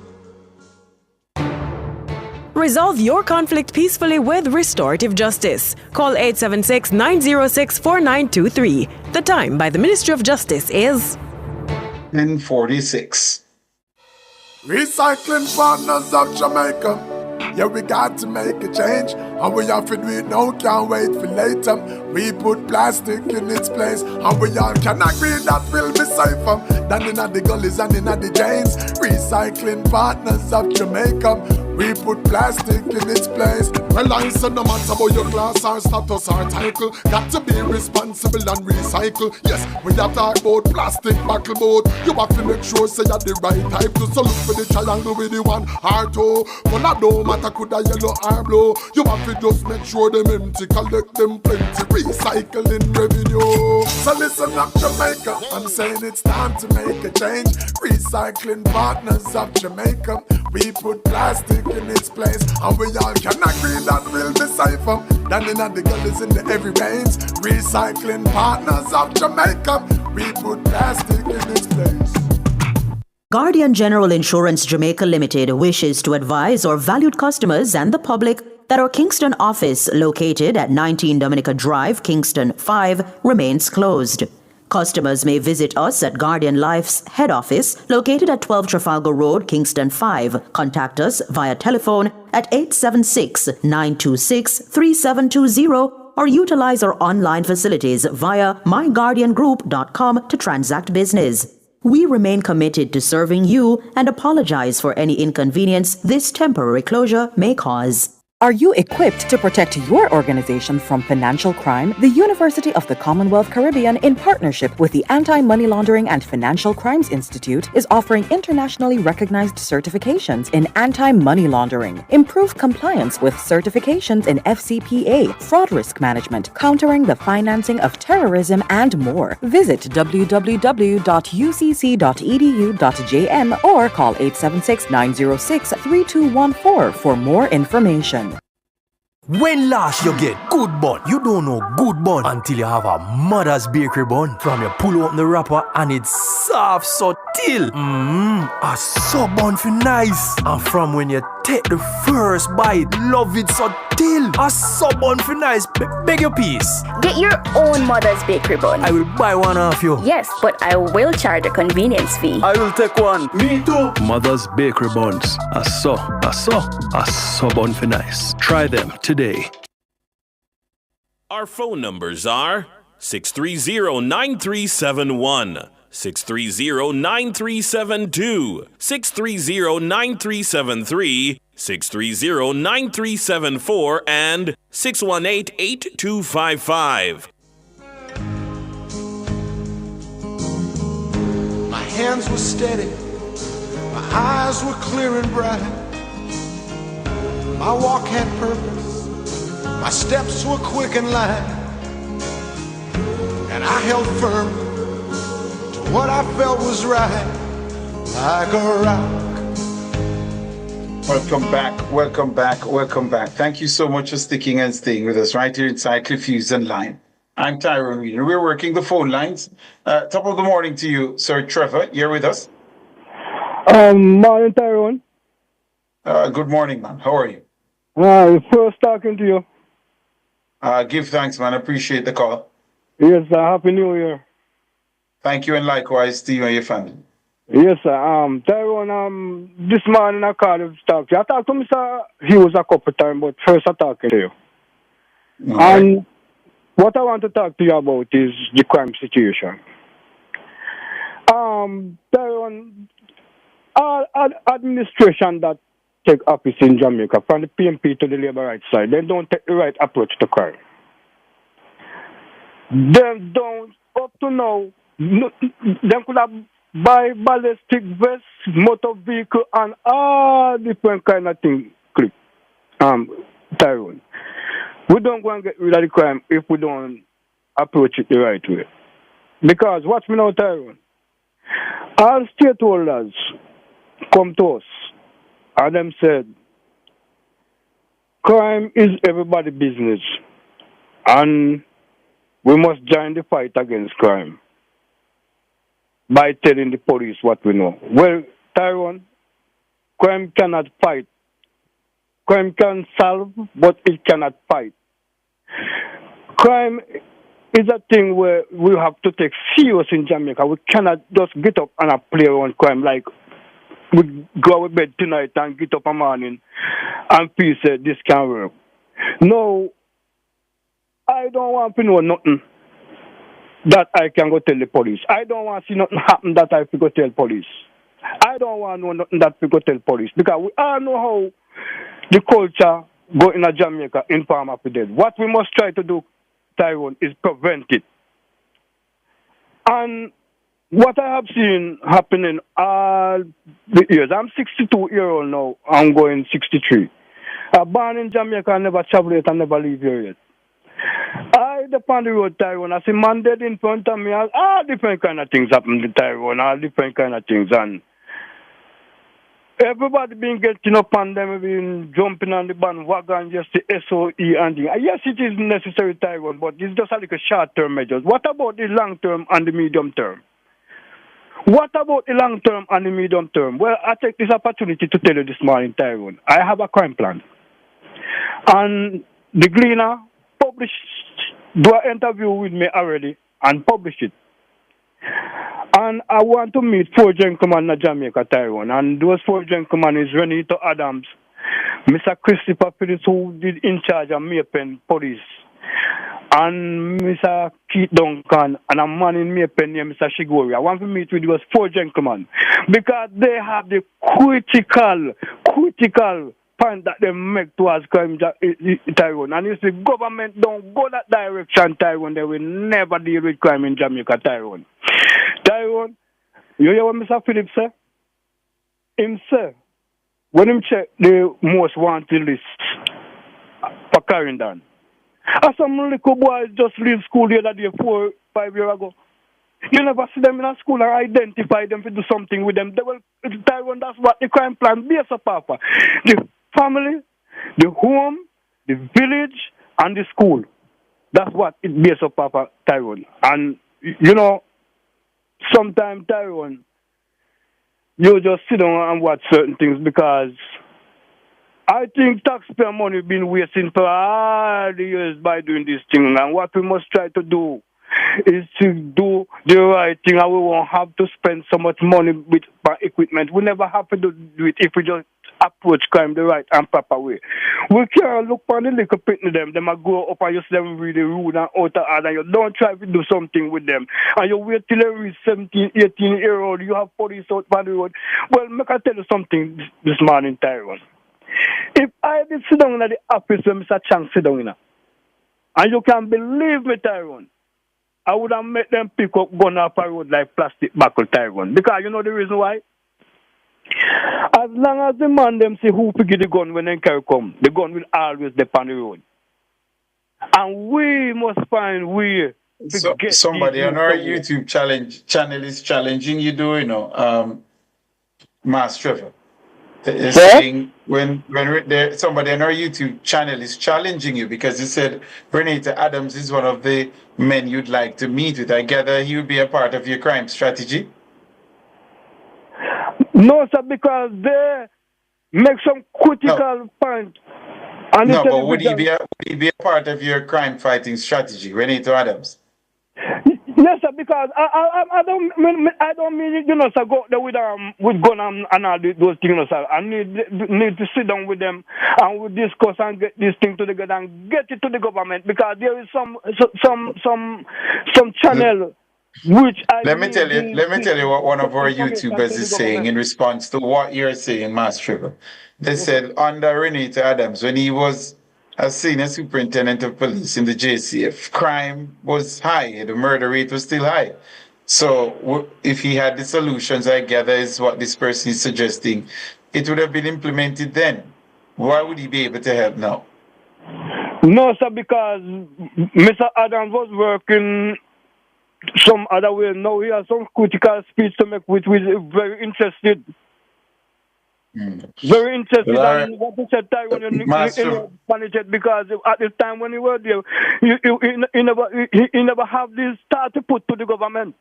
Resolve your conflict peacefully with restorative justice. Call 876-906-4923. The time by the Ministry of Justice is 10:46. Recycling partners of Jamaica. Yeah, we got to make a change. And we have to do it now, can't wait for later. We put plastic in its place. And we all can agree that will be safer than in the gullies and in the drains. Recycling partners of Jamaica. We put plastic in its place. Well, I said no matter about your class or status or title, got to be responsible and recycle. Yes, we have talk about plastic buckle boat. You have to make sure say you're the right type to. So look for the triangle with the one or two. But that don't matter could a yellow or blue. You have to just make sure them empty, collect them plenty. Recycling revenue. So listen up Jamaica, I'm saying it's time to make a change. Recycling partners of Jamaica. We put plastic in its place, and we all can agree that will be safer than in the gullies in the heavy rains. Recycling partners of Jamaica, we put plastic in its place. Guardian General Insurance Jamaica Limited wishes to advise our valued customers and the public that our Kingston office, located at 19 Dominica Drive, Kingston 5, remains closed. Customers may visit us at Guardian Life's head office, located at 12 Trafalgar Road, Kingston 5. Contact us via telephone at 876-926-3720 or utilize our online facilities via myguardiangroup.com to transact business. We remain committed to serving you and apologize for any inconvenience this temporary closure may cause. Are you equipped to protect your organization from financial crime? The University of the Commonwealth Caribbean, in partnership with the Anti-Money Laundering and Financial Crimes Institute, is offering internationally recognized certifications in anti-money laundering, improved compliance with certifications in FCPA, fraud risk management, countering the financing of terrorism, and more. Visit www.ucc.edu.jm or call 876-906-3214 for more information. When last you get good bun, you don't know good bun until you have a mother's bakery bun. From you pull open the wrapper and it's soft so till. A sub bun for nice. And from when you take the first bite, love it so till. A sub bun for nice. Beg your piece. Get your own mother's bakery bun. I will buy one off you. Yes, but I will charge a convenience fee. I will take one. Me too. Mother's bakery buns. A sub bun for nice. Try them today. Our phone numbers are 630-9371, 630-9372, 630-9373, 630-9374, and 618-8255. My hands were steady, my eyes were clear and bright. My walk had purpose. My steps were quick and light, and I held firm to what I felt was right, like a rock. Welcome back. Thank you so much for sticking and staying with us right here inside Cliff Hughes and Line. I'm Tyrone, Reid. We're working the phone lines. Top of the morning to you, Sir Trevor. You're with us. Morning, Tyrone. Good morning, man. How are you? First talking to you. Give thanks, man. Appreciate the call. Yes, sir. Happy New Year. Thank you, and likewise to you and your family. Yes, sir. Tyrone, this morning I called to talk to you. I talked to Mr. Hughes a couple of times, but first I talked to you. And what I want to talk to you about is the crime situation. Tyrone, all administration that take office in Jamaica, from the PMP to the labor rights side, they don't take the right approach to crime. They don't, up to now, they could have buy ballistic vests, motor vehicle, and all different kind of things. Tyrone, we don't go and get rid of the crime if we don't approach it the right way. Because watch me now, Tyrone. All stakeholders come to us and them said, crime is everybody's business, and we must join the fight against crime by telling the police what we know. Well, Tyrone, crime cannot fight. Crime can solve, but it cannot fight. Crime is a thing where we have to take serious in Jamaica. We cannot just get up and play around crime like we go to bed tonight and get up in the morning and feel say this can work. No, I don't want to know nothing that I can go tell the police. I don't want to see nothing happen that I can go tell police. I don't want to know nothing that we go tell police, because we all know how the culture go in Jamaica in farm after dead. What we must try to do, Tyrone, is prevent it. And what I have seen happening all the years, I'm 62-year-old now, I'm going 63. I'm born in Jamaica, I never travel yet, I never leave here yet. I depend on the road, Tyrone. I see man dead in front of me. All different kind of things happen to Tyrone. All different kind of things. And everybody been getting up on them, been jumping on the bandwagon, just the SOE and the. Yes, it is necessary, Tyrone, but it's just like a short-term measures. What about the long-term and the medium term? What about the long term and the medium term? Well, I take this opportunity to tell you this morning, Tyrone. I have a crime plan. And the Gleaner do an interview with me already and publish it. And I want to meet 4 gentlemen in Jamaica, Tyrone. And those 4 gentlemen is Renito Adams, Mr. Christopher Phillips, who did in charge of Maypen Police, and Mr. Keith Duncan, and a man in Maypen named Mr. Shigori. I want to meet with those 4 gentlemen because they have the critical point that they make towards crime, Tyrone. And if the government don't go that direction, Tyrone, they will never deal with crime in Jamaica, Tyrone. Tyrone, you hear what Mr. Phillips say? Him say, when him check the most wanted list for Clarendon, and some little boys just leave school the other day 4-5 years ago. You never see them in a school or identify them to do something with them. They will, Tyrone, that's what the crime plan based upon. The family, the home, the village, and the school. That's what it based upon, Tyrone. And, you know, sometimes, Tyrone, you just sit down and watch certain things because I think taxpayer money been wasting for all the years by doing this thing. And what we must try to do is to do the right thing, and we won't have to spend so much money with equipment. We never have to do it if we just approach crime the right and proper way. We can't look for the little pitney them are grow up and you see them really rude and out of order. You don't try to do something with them. And you wait till they reach 17, 18-year-old, you have police out on the road. Well, make I tell you something this morning, Tyrone. If I did sit down in the office where Mr. Chang sit down in, and you can believe me, Tyrone, I would have made them pick up gun off a road like plastic buckle, Tyrone. Because you know the reason why? As long as the man them see who pick the gun when they carry come, the gun will always be on the road. And we must find way to get somebody on our YouTube channel is challenging you, do you know, Mass Trevor. Is saying when somebody on our YouTube channel is challenging you because he said Renita Adams is one of the men you'd like to meet with. I gather he would be a part of your crime strategy. No, sir, because they make some critical point And no, but would he be a part of your crime fighting strategy, Renato Adams? Yes, sir, because I don't mean you know, sir, go there with gun and all those things, you know, sir. I need to sit down with them and we discuss and get this thing together and get it to the government because there is some channel which Let me tell you what one of our YouTubers is saying in response to what you're saying, Master Trevor. They said under Renato Adams, when he was a senior superintendent of police in the JCF, crime was high, the murder rate was still high. So if he had the solutions, I gather is what this person is suggesting, it would have been implemented then. Why would he be able to help now? No, sir, because Mr. Adams was working some other way. Now he has some critical speech to make, which is very interested. Very interested in what he said, Tyrone, you manage it because at the time when he was there, he never have this start to put to the government.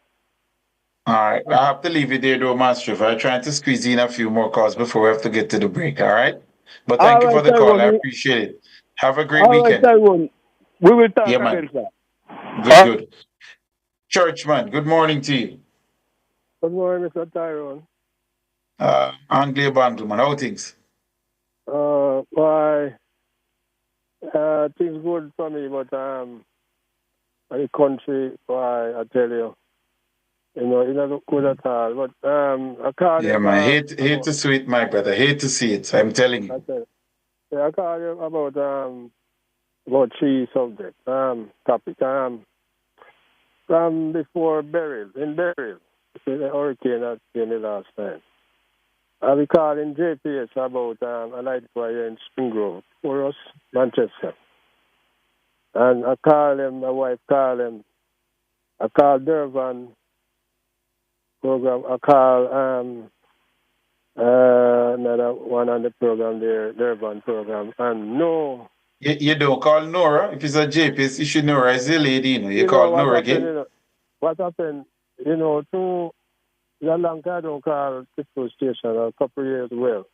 All right, I have to leave it there though, Master. I'm trying to squeeze in a few more calls before we have to get to the break, all right? But thank you for the call, I appreciate it. Have a great weekend. All right, Tyrone. We will talk again, sir. Good. Churchman, good morning to you. Good morning, Mr. Tyrone. Anglia Bandleman, how things? Things good for me, but the country, I tell you, it doesn't look good at all. But I called you. Yeah, man, hate to see it, my brother. Hate to see it. I'm telling you. I called you about three subjects, topic. From before burial, the hurricane that came the last time. I was calling JPS about a light fire in Spring Grove, for us, Manchester. And I called him, my wife called him. I called Durban program. I called another one on the program there, Durban program. And no. You don't call Nora. If it's a JPS issue, Nora is the lady, You call Nora again? What happened, to a long time I don't call Pittsburgh Station a couple of years well.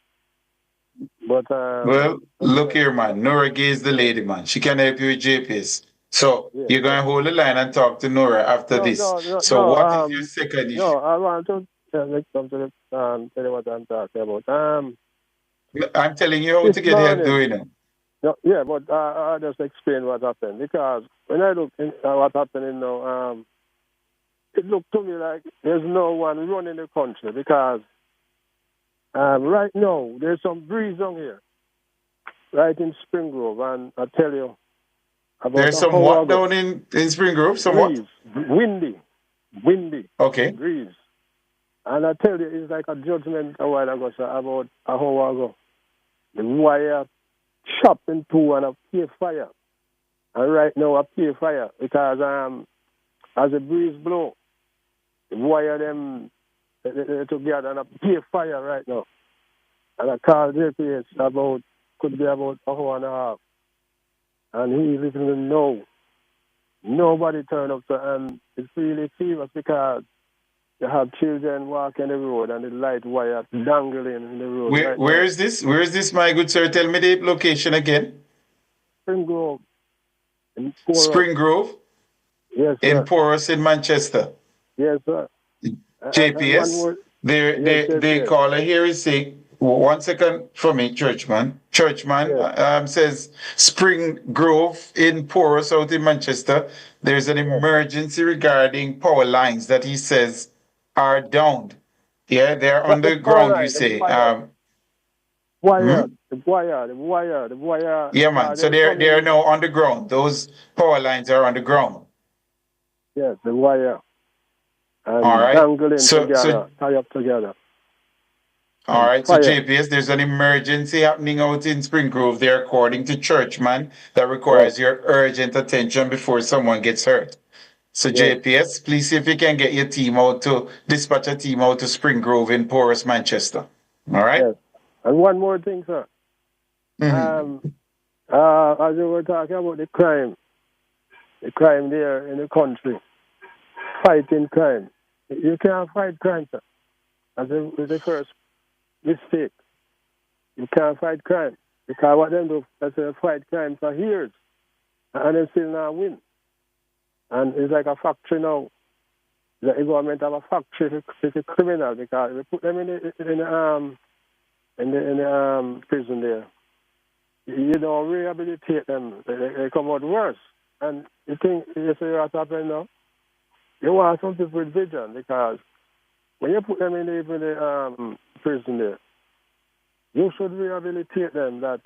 But well, look here, man. Nora Gay is the lady, man. She can help you with JPS. So you're going to hold the line and talk to Nora after this. What is your second issue? No, I want to tell you what I'm talking about. I'm telling you how to get help doing it. No, yeah, but I'll just explain what happened. Because when I look at what's happening now, it looked to me like there's no one running the country because right now there's some breeze on here, right in Spring Grove, and I tell you about there's some what down in Spring Grove? Some breeze, what? Windy. Okay. Breeze. And I tell you, it's like a judgment a while ago, sir, about a hour ago. The wire chopped in two and a pay fire. And right now I pay fire because as the breeze blow, the wire them together and I pay fire right now. And I called JPS could be about a hour and a half. And he listening no. Nobody turned up and it's really serious because you have children walking the road and the light wire dangling in the road. Where is this? Where is this, my good sir? Tell me the location again. Spring Grove. Spring Grove? Yes, sir. In Porus in Manchester? Yes, sir. JPS? They call here is saying, 1 second for me, Churchman. Says Spring Grove in Porus out in Manchester. There's an emergency regarding power lines that he says are downed. Yeah, they're underground, you say. The wire. Yeah, man. So they're now underground. Those power lines are underground. Yes, the wire. And all right. Dangling together, tie up together. All right. So JPS, there's an emergency happening out in Spring Grove there, according to Churchman, that requires your urgent attention before someone gets hurt. So JPS, please see if you can get your team out to dispatch a team out to Spring Grove in Porus, Manchester. All right. Yes. And one more thing, sir. As you were talking about the crime there in the country, fighting crime. You can't fight crime, sir. As the first mistake. You can't fight crime. Because what them do, that's a fight crime for years. And they still not win. And it's like a factory now. The government have a factory for the criminal because they put them in the prison there. You don't rehabilitate them. They come out worse. And you think you say what's happening now? You want some people with vision because when you put them in the prison there, you should rehabilitate them that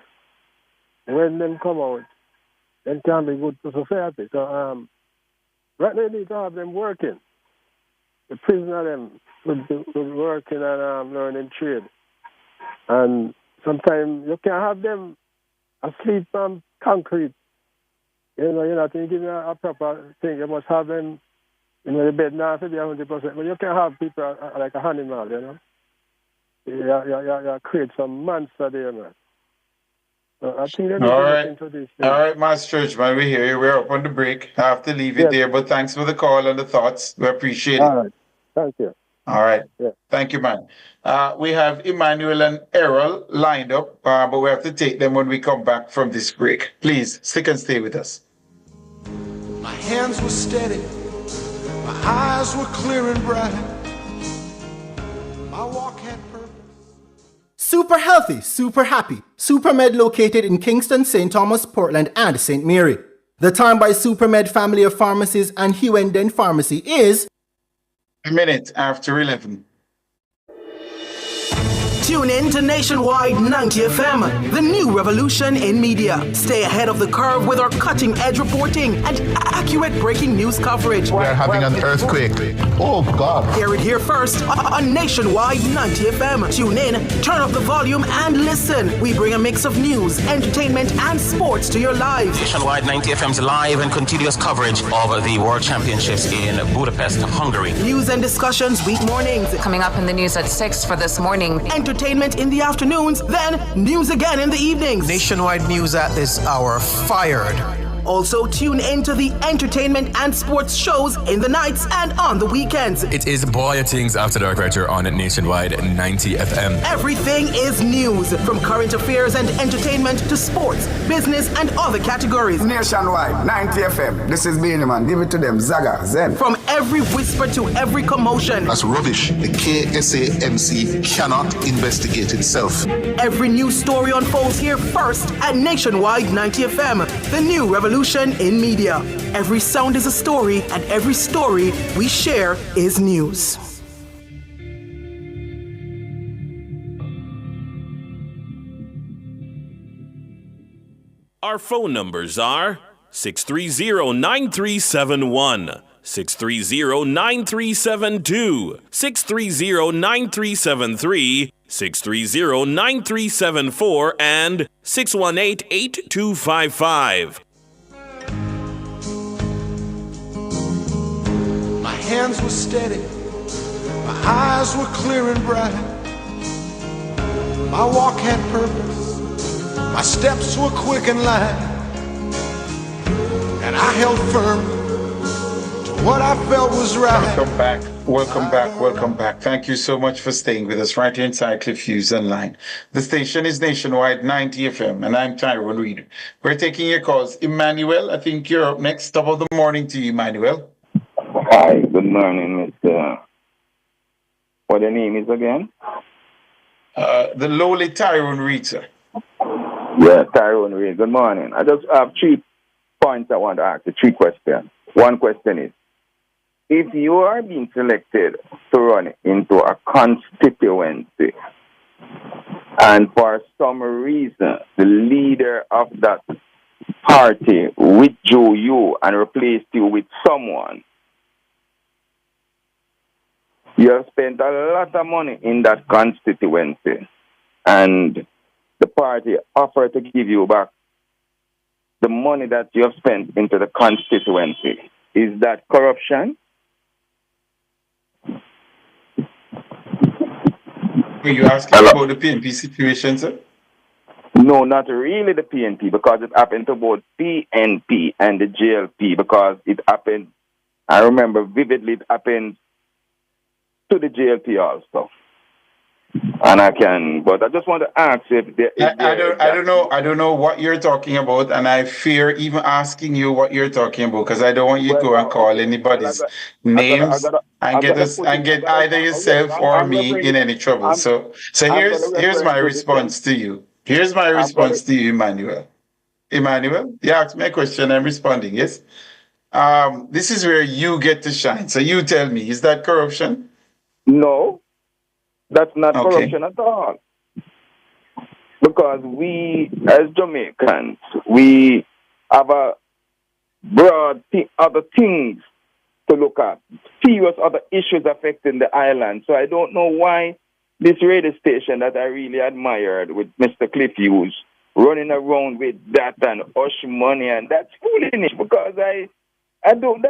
when them come out, they can be good to society. So right now you need to have them working. The prisoner them should be working and learning trade. And sometimes you can't have them asleep on concrete. You know, you're not giving a proper thing. You must have them, the bed now to be 100%. But you can't have people like a animal, you know. You create some monster there, man. So I think they need to look into this thing. All right, Master Churchman, we hear you. We're up on the break. I have to leave it there, but thanks for the call and the thoughts. We appreciate it. All right. Thank you. All right. Yeah. Thank you, man. We have Emmanuel and Errol lined up, but we have to take them when we come back from this break. Please, stick and stay with us. My hands were steady. My eyes were clear and bright. My walk had purpose. Super healthy, super happy. SuperMed located in Kingston, St. Thomas, Portland, and St. Mary. The time by SuperMed family of pharmacies and Hughes Den Pharmacy is a minute after 11. Tune in to Nationwide 90 FM, the new revolution in media. Stay ahead of the curve with our cutting-edge reporting and accurate breaking news coverage. We are having an earthquake. Oh, God. Hear it here first on Nationwide 90 FM. Tune in, turn up the volume, and listen. We bring a mix of news, entertainment, and sports to your lives. Nationwide 90 FM's live and continuous coverage of the World Championships in Budapest, Hungary. News and discussions week mornings. Coming up in the news at 6 for this morning. Entertainment in the afternoons, then news again in the evenings. Nationwide news at this hour. Fired. Also tune in to the entertainment and sports shows in the nights and on the weekends. It is Boy Things After Dark right here on Nationwide 90 FM. Everything is news, from current affairs and entertainment to sports, business and other categories. Nationwide 90 FM. This is Beanie Man. Give it to them. Zaga, Zen. From every whisper to every commotion. That's rubbish. The KSAMC cannot investigate itself. Every news story unfolds here first at Nationwide 90 FM, the new revolution in media. Every sound is a story, and every story we share is news. Our phone numbers are 630-9371, 630-9372, 630-9373, 630-9374, and 618-8255. My hands were steady, my eyes were clear and bright. My walk had purpose, my steps were quick and light. And I held firm to what I felt was right. Welcome back. Thank you so much for staying with us right here inside Cliff Hughes Online. The station is Nationwide 90 FM, and I'm Tyrone Reid. We're taking your calls. Emmanuel, I think you're up next. Top of the morning to you, Emmanuel. Hi, good morning, Mr. What your name is again? The lowly Tyrone Reid, sir. Yeah, Tyrone Reid. Good morning. I just have 3 points I want to ask, 3 questions. One question is, if you are being selected to run into a constituency, and for some reason the leader of that party withdrew you and replaced you with someone, you have spent a lot of money in that constituency, and the party offered to give you back the money that you have spent into the constituency. Is that corruption? Are you asking about the PNP situation, sir? No, not really the PNP, because it happened to both PNP and the JLP, because it happened, I remember vividly, it happened to the JLP also. And but I just want to ask if there is I don't know what you're talking about, and I fear even asking you what you're talking about because I don't want you to go and call anybody's names and get either yourself or me in any trouble. So here's my response to you. Here's my response to you, Emmanuel. Emmanuel, you asked me a question. I'm responding. Yes. This is where you get to shine. So you tell me, is that corruption? No, that's not corruption at all. Because we, as Jamaicans, we have a broad other things to look at, serious other issues affecting the island. So I don't know why this radio station that I really admired with Mr. Cliff Hughes running around with that and hush money, and that's foolish because I don't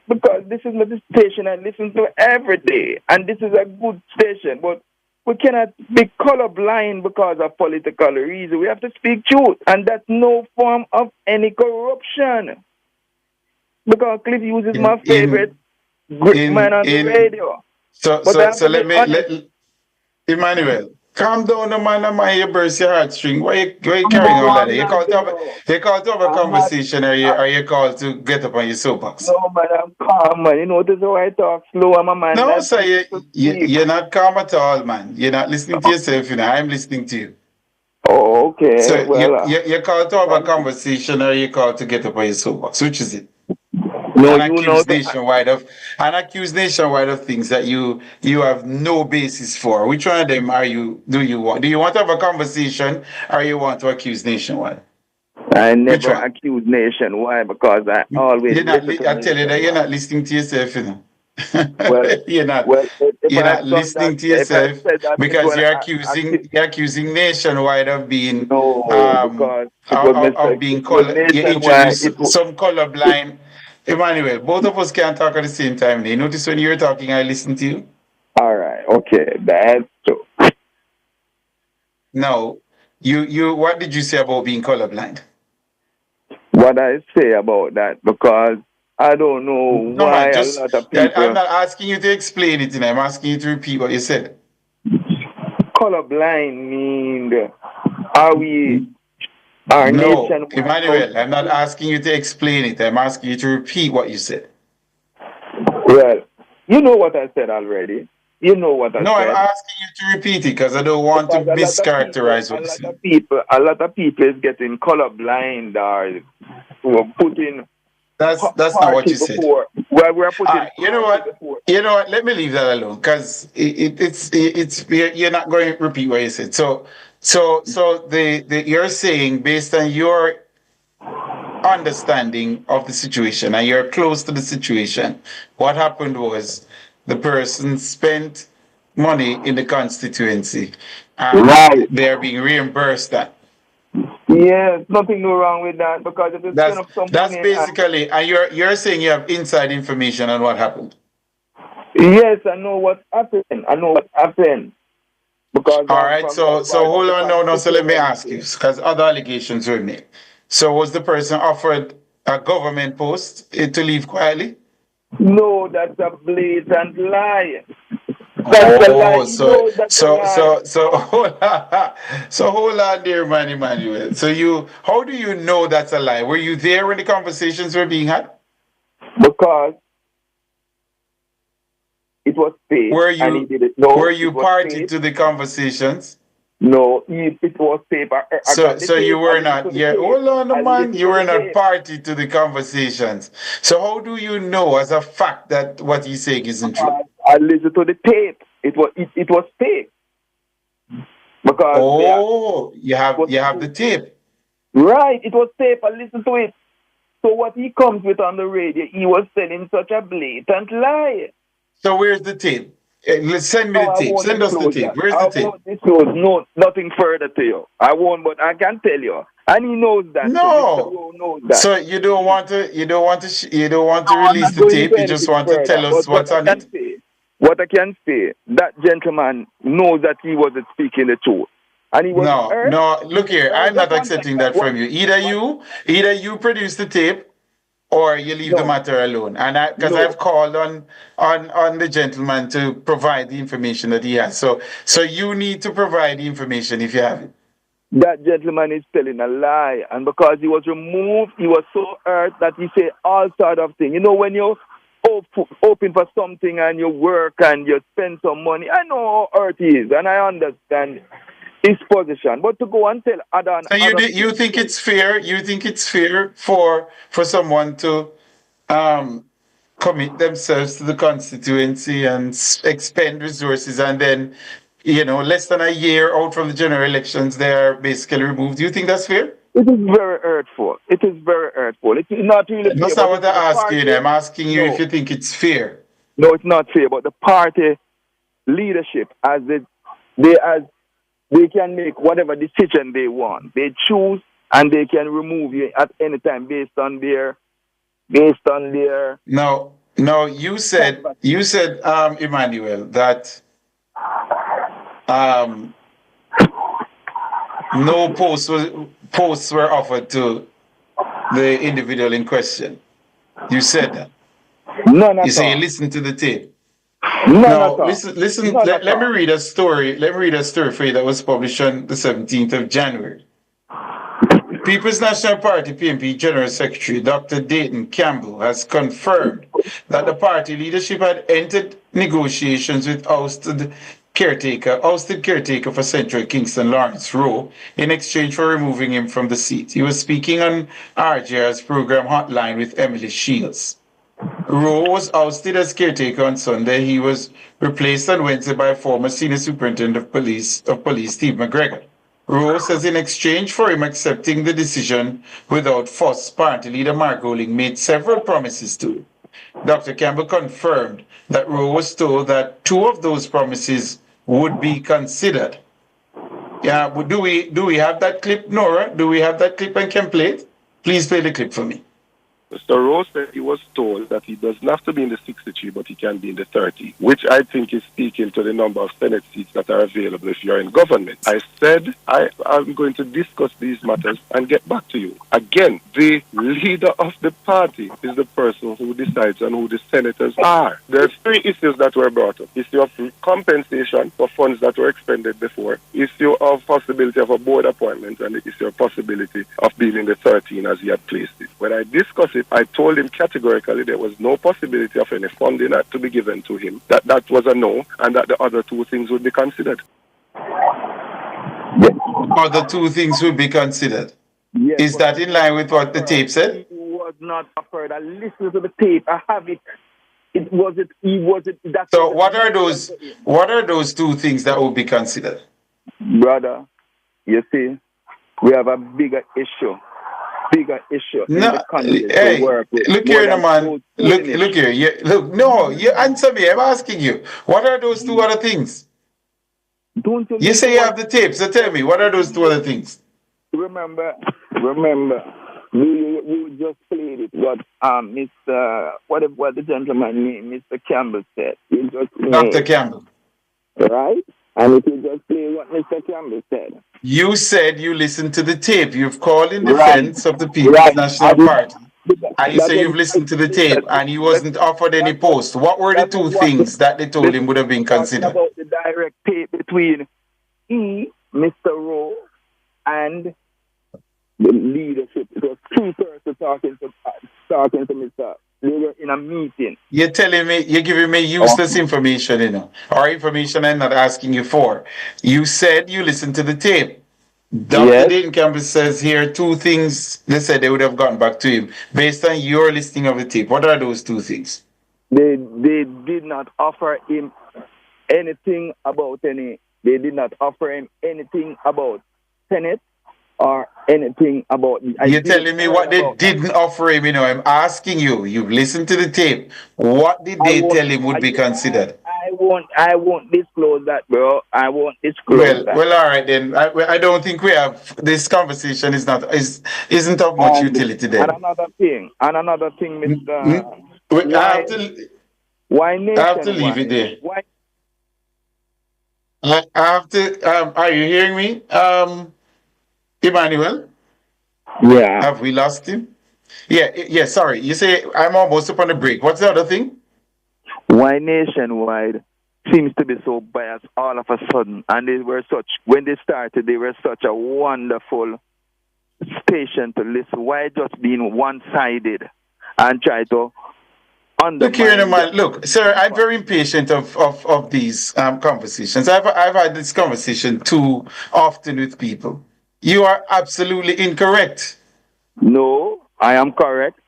because this is not the station I listen to every day, and this is a good station, but we cannot be colorblind because of political reason. We have to speak truth, and that's no form of any corruption. Because Cliff Hughes is my favorite great man on the radio. So let Emmanuel, calm down, the man. I'm here, burst your heartstring. Why you carrying on like that? You called to have a conversation, or you called to get up on your soapbox? No, man, I'm calm, man. You know, this is why I talk slow. I'm a man. No, sir, you're not calm at all, man. You're not listening to yourself, you know. I'm listening to you. Oh, okay. So you called to have a conversation, or you called to get up on your soapbox? Which is it? No, an accused nationwide of things that you have no basis for. Which one of them do you want? Do you want to have a conversation, or you want to accuse nationwide? I never accuse nationwide because I always. I tell you that you're not listening to yourself, you know. You're not listening to yourself because you're accusing nationwide of being of being you introduce some colorblind. Emmanuel, both of us can't talk at the same time. You notice when you're talking, I listen to you. All right, okay, that's true. Now, you what did you say about being colorblind? What I say about that, because I don't know why a lot of people. I'm not asking you to explain it, I'm asking you to repeat what you said. Colorblind means are we? Emmanuel, I'm not asking you to explain it. I'm asking you to repeat what you said. Well, you know what I said already. You know what I said. No, I'm asking you to repeat it because I don't want to mischaracterize what you said. A lot of people is getting colorblind or putting. That's not what you said. Well, we're putting. You know what? Let me leave that alone because you're not going to repeat what you said. So you're saying based on your understanding of the situation and you're close to the situation, what happened was the person spent money in the constituency and they're being reimbursed that. Yes, nothing wrong with that because it is that's basically, and you're saying you have inside information on what happened. Yes, I know what happened. Because all right, so hold on, no. So let me ask you, because other allegations were made. So was the person offered a government post to leave quietly? No, that's a blatant lie. So hold on there, man, Emmanuel. How do you know that's a lie? Were you there when the conversations were being had? Because it was paid. Were you party to the conversations? No, it was paper. So you were not. Yeah, hold on, man. You were not party to the conversations. So how do you know as a fact that what he's saying isn't true? I listened to the tape. It was tape. Because you have the tape. Right, it was tape. I listened to it. So what he comes with on the radio, he was telling such a blatant lie. So where's the tape? Send me the tape. Send us the tape. Where's the tape? No, nothing further to you. I won't, but I can tell you. And he knows that. No. Knows that. So you don't want to release the tape. You just want to tell us what's on it. What I can say, that gentleman knows that he wasn't speaking the truth. And he was No, look here. I'm not accepting that from you. Either you produce the tape or you leave the matter alone? And because I've called on the gentleman to provide the information that he has. So you need to provide the information if you have it. That gentleman is telling a lie, and because he was removed, he was so hurt that he said all sort of things. You know, when you're open for something and you work and you spend some money, I know how hurt he is, and I understand his position. But to go and tell other, so you think it's fair? You think it's fair for someone to commit themselves to the constituency and expend resources, and then, less than a year out from the general elections, they are basically removed? Do you think that's fair? It is very hurtful. It is very hurtful. It's not really fair. That's not what I'm asking you. I'm asking you if you think it's fair. No, it's not fair. But the party leadership, as they can make whatever decision they want. They choose and they can remove you at any time based on their. No, you said Emmanuel, that no posts were offered to the individual in question. You said that. None at all. You say you listened to the tape. None Now, at all. listen. Let me read a story. Let me read a story for you that was published on the 17th of January. People's National Party (PNP) General Secretary Dr. Dayton Campbell has confirmed that the party leadership had entered negotiations with ousted caretaker for Central Kingston, Lawrence Rowe, in exchange for removing him from the seat. He was speaking on RJR's program Hotline with Emily Shields. Rowe was ousted as caretaker on Sunday. He was replaced on Wednesday by former Senior Superintendent of Police Steve McGregor. Rowe says in exchange for him accepting the decision without fuss, party leader Mark Goling made several promises to him. Dr. Campbell confirmed that Rowe was told that 2 of those promises would be considered. Yeah, but do we have that clip, Nora? Do we have that clip and can play it? Please play the clip for me. Mr. Rowe said he was told that he doesn't have to be in the 63, but he can be in the 30, which I think is speaking to the number of Senate seats that are available if you're in government. I said I'm going to discuss these matters and get back to you. Again, the leader of the party is the person who decides on who the senators are. There are 3 issues that were brought up. Issue of compensation for funds that were expended before, issue of possibility of a board appointment, and the issue of possibility of being in the 13 as he had placed it. When I discussed it, I told him categorically there was no possibility of any funding to be given to him. That was a no, and that the other 2 things would be considered. Other 2 things would be considered. Yes, is that in line with what the tape said? He was not offered. I listened to the tape. I have it. He wasn't. So what are those 2 things that would be considered? Brother, you see, we have a bigger issue in the country to work with. Look here, man. Look here. You answer me. I'm asking you. What are those 2 other things? You say you have the tape, so tell me, what are those 2 other things? Remember, you just played it. What what the gentleman name, Mr. Campbell said. Dr. Campbell. Right? And if you just play what Mr. Campbell said. You said you listened to the tape. You've called in defense of the People's National Party. And you say you've listened to the tape and he wasn't offered any post. What were the 2 things that they told him would have been considered? About the direct tape between Mr. Rowe, and the leadership. It was 2 persons talking to Mr. They were in a meeting. You're giving me useless information, or information I'm not asking you for. You said you listened to the tape. Dr. Dayton Campbell says here 2 things they said they would have gotten back to him based on your listing of the tape. What are those 2 things? They did not offer him anything about They did not offer him anything about Senate or anything about. You're telling me what they didn't offer him. I'm asking you. You've listened to the tape. What did they tell him would be considered? I won't disclose that, bro. I won't disclose that. Well, all right then. I don't think we have this conversation. Isn't of much utility then. And another thing, Mr. I have to leave it there. I have to. Are you hearing me, Emmanuel? Yeah. Have we lost him? Yeah, sorry. You say I'm almost up on the break. What's the other thing? Why Nationwide seems to be so biased all of a sudden, and when they started, they were such a wonderful station to listen. Why just being one-sided and try to Look here, undermine? man. Look, sir, I'm very impatient of these conversations. I've had this conversation too often with people. You are absolutely incorrect. No, I am correct.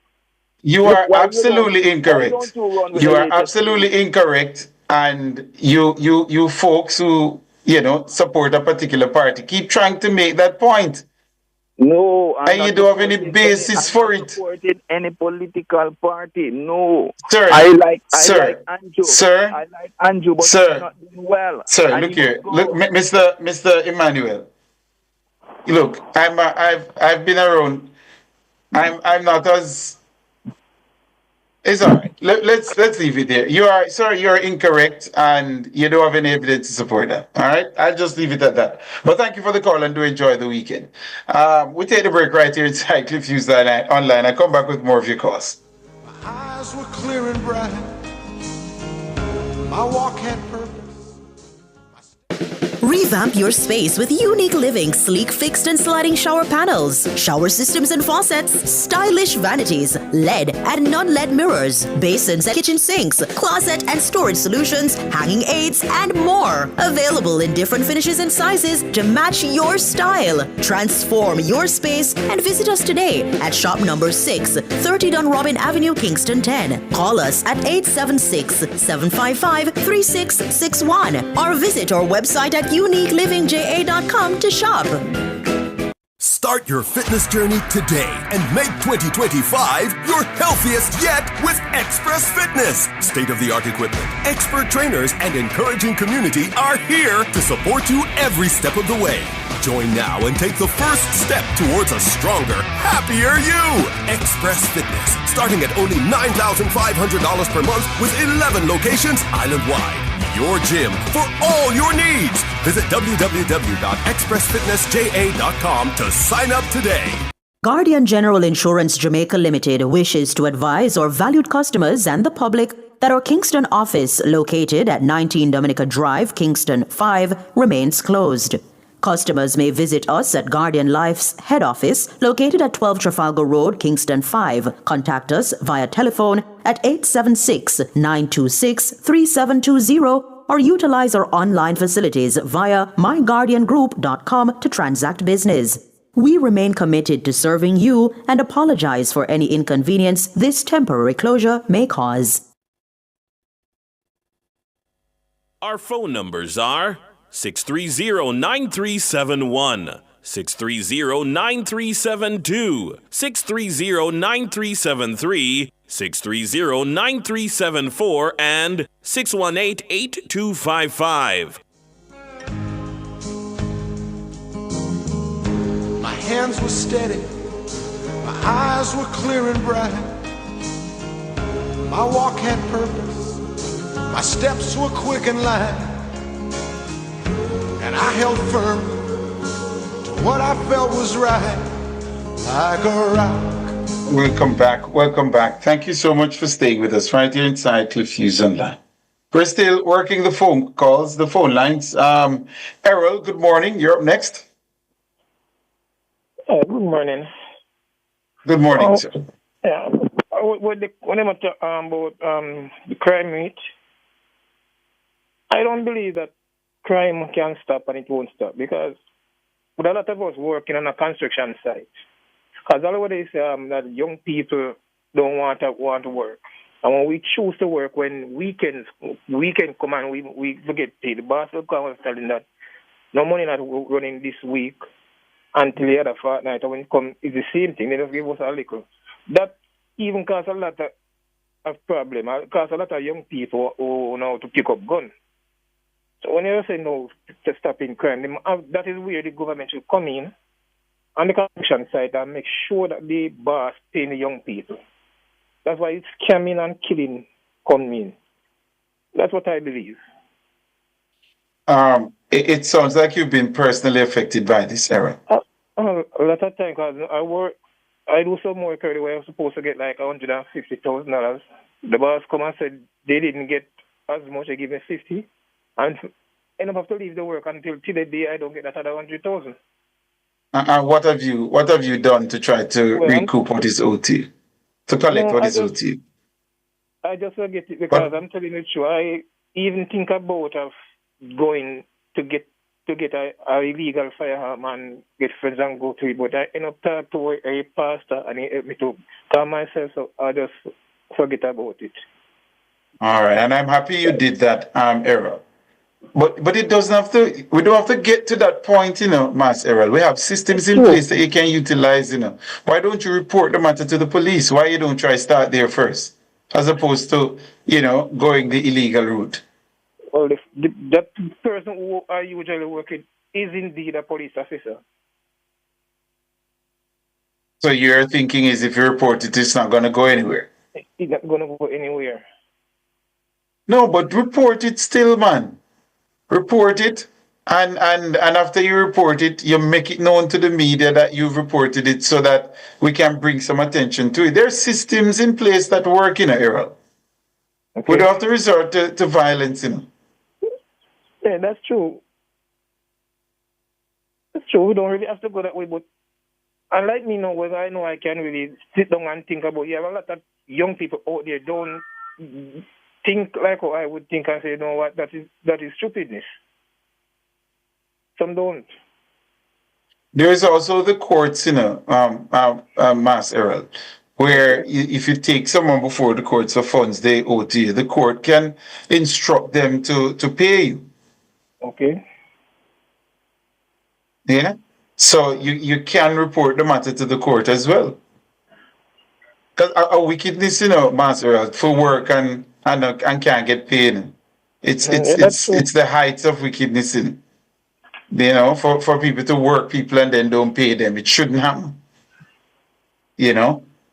You Look, are absolutely incorrect. Why don't you run with the You are latest absolutely incorrect, and you folks who support a particular party keep trying to make that point. No, I'm And not you don't have any supporting basis for it. supporting any political party. No. Sir, I like sir, Andrew. sir, I like Andrew, but he's sir, not doing well. sir, And look he here. must go. Look, Mr. Emmanuel. Look, I've been around. I'm not as. It's all right. Let's leave it there. You're incorrect, and you don't have any evidence to support that. All right, I'll just leave it at that. But thank you for the call, and do enjoy the weekend. We take the break right here inside Cliff Hughes online. I come back with more of your calls. My eyes were clear and bright. My walk had purpose. Revamp your space with unique living, sleek fixed and sliding shower panels, shower systems and faucets, stylish vanities, LED and non-LED mirrors, basins and kitchen sinks, closet and storage solutions, hanging aids, and more. Available in different finishes and sizes to match your style. Transform your space and visit us today at shop number 6, 30 Dunrobin Avenue, Kingston 10. Call us at 876-755-3661 or visit our website at uniquelivingja.com to shop. Start your fitness journey today and make 2025 your healthiest yet with Express Fitness. State-of-the-art equipment, expert trainers, and encouraging community are here to support you every step of the way. Join now and take the first step towards a stronger, happier you. Express Fitness, starting at only $9,500 per month with 11 locations island-wide. Your gym for all your needs. Visit www.expressfitnessja.com to sign up today. Guardian General Insurance Jamaica Limited wishes to advise our valued customers and the public that our Kingston office, located at 19 Dominica Drive, Kingston 5, remains closed. Customers may visit us at Guardian Life's head office, located at 12 Trafalgar Road, Kingston 5. Contact us via telephone at 876-926-3720 or utilize our online facilities via myguardiangroup.com to transact business. We remain committed to serving you and apologize for any inconvenience this temporary closure may cause. Our phone numbers are 630-9371, 630-9372, 630-9373, 630-9374, and 618-8255. My hands were steady, my eyes were clear and bright. My walk had purpose, my steps were quick and light. And I held firm to what I felt was right, like a rock. Welcome back. Thank you so much for staying with us right here inside Cliff Hughes Online. We're still working the phone calls, the phone lines. Errol, good morning. You're up next. Good morning. Good morning, sir. Yeah, when I talk about the crime rate, I don't believe that crime can stop and it won't stop, because with a lot of us working on a construction site, because all of this that young people don't want to work, and when we choose to work, when weekend come and we get paid, the boss will come and tell them that no money not running this week until the other fortnight, and when it come, it's the same thing. They just give us a little. That even cause a lot of problem. It cause a lot of young people who know to pick up guns. So when you say no to stopping crime, that is where the government should come in on the construction side and make sure that the boss pay the young people. That's why it's scamming and killing come in. That's what I believe. It sounds like you've been personally affected by this, Aaron. A lot of times, because I I do some work earlier where I was supposed to get like $150,000. The boss come and said they didn't get as much. They give me 50, and end up have to leave the work until the day I don't get that other 100,000. And what have you done to try to recoup what is owed to you? To collect what is owed to you? I just forget it because I'm telling you the truth. I even think about of going to get a illegal firearm and get friends and go to it, but I end up talking to a pastor and he helped me to calm myself, so I just forget about it. All right, and I'm happy you did that, Errol. But it doesn't have to. We don't have to get to that point, Mass Errol. We have systems in place that you can utilize, Why don't you report the matter to the police? Why you don't try start there first, as opposed to, going the illegal route? Well, that person who I usually work with is indeed a police officer. So your thinking is if you report it, it's not going to go anywhere? It's not going to go anywhere. No, but report it still, man. Report it, and after you report it, you make it known to the media that you've reported it so that we can bring some attention to it. There are systems in place that work, Errol. Okay. We don't have to resort to violence, Yeah, that's true. That's true. We don't really have to go that way, but unlike me now, whether I know I can really sit down and think about, you have a lot of young people out there don't think like how I would think and say, you know what, that is stupidness. Some don't. There is also the courts, Mass Errol, where if you take someone before the courts for funds they owe to you, the court can instruct them to pay you. Okay. Yeah? So you can report the matter to the court as well. Because a wickedness, Mass Errol, for work and can't get paid. It's the heights of wickedness, for people to work people and then don't pay them. It shouldn't happen.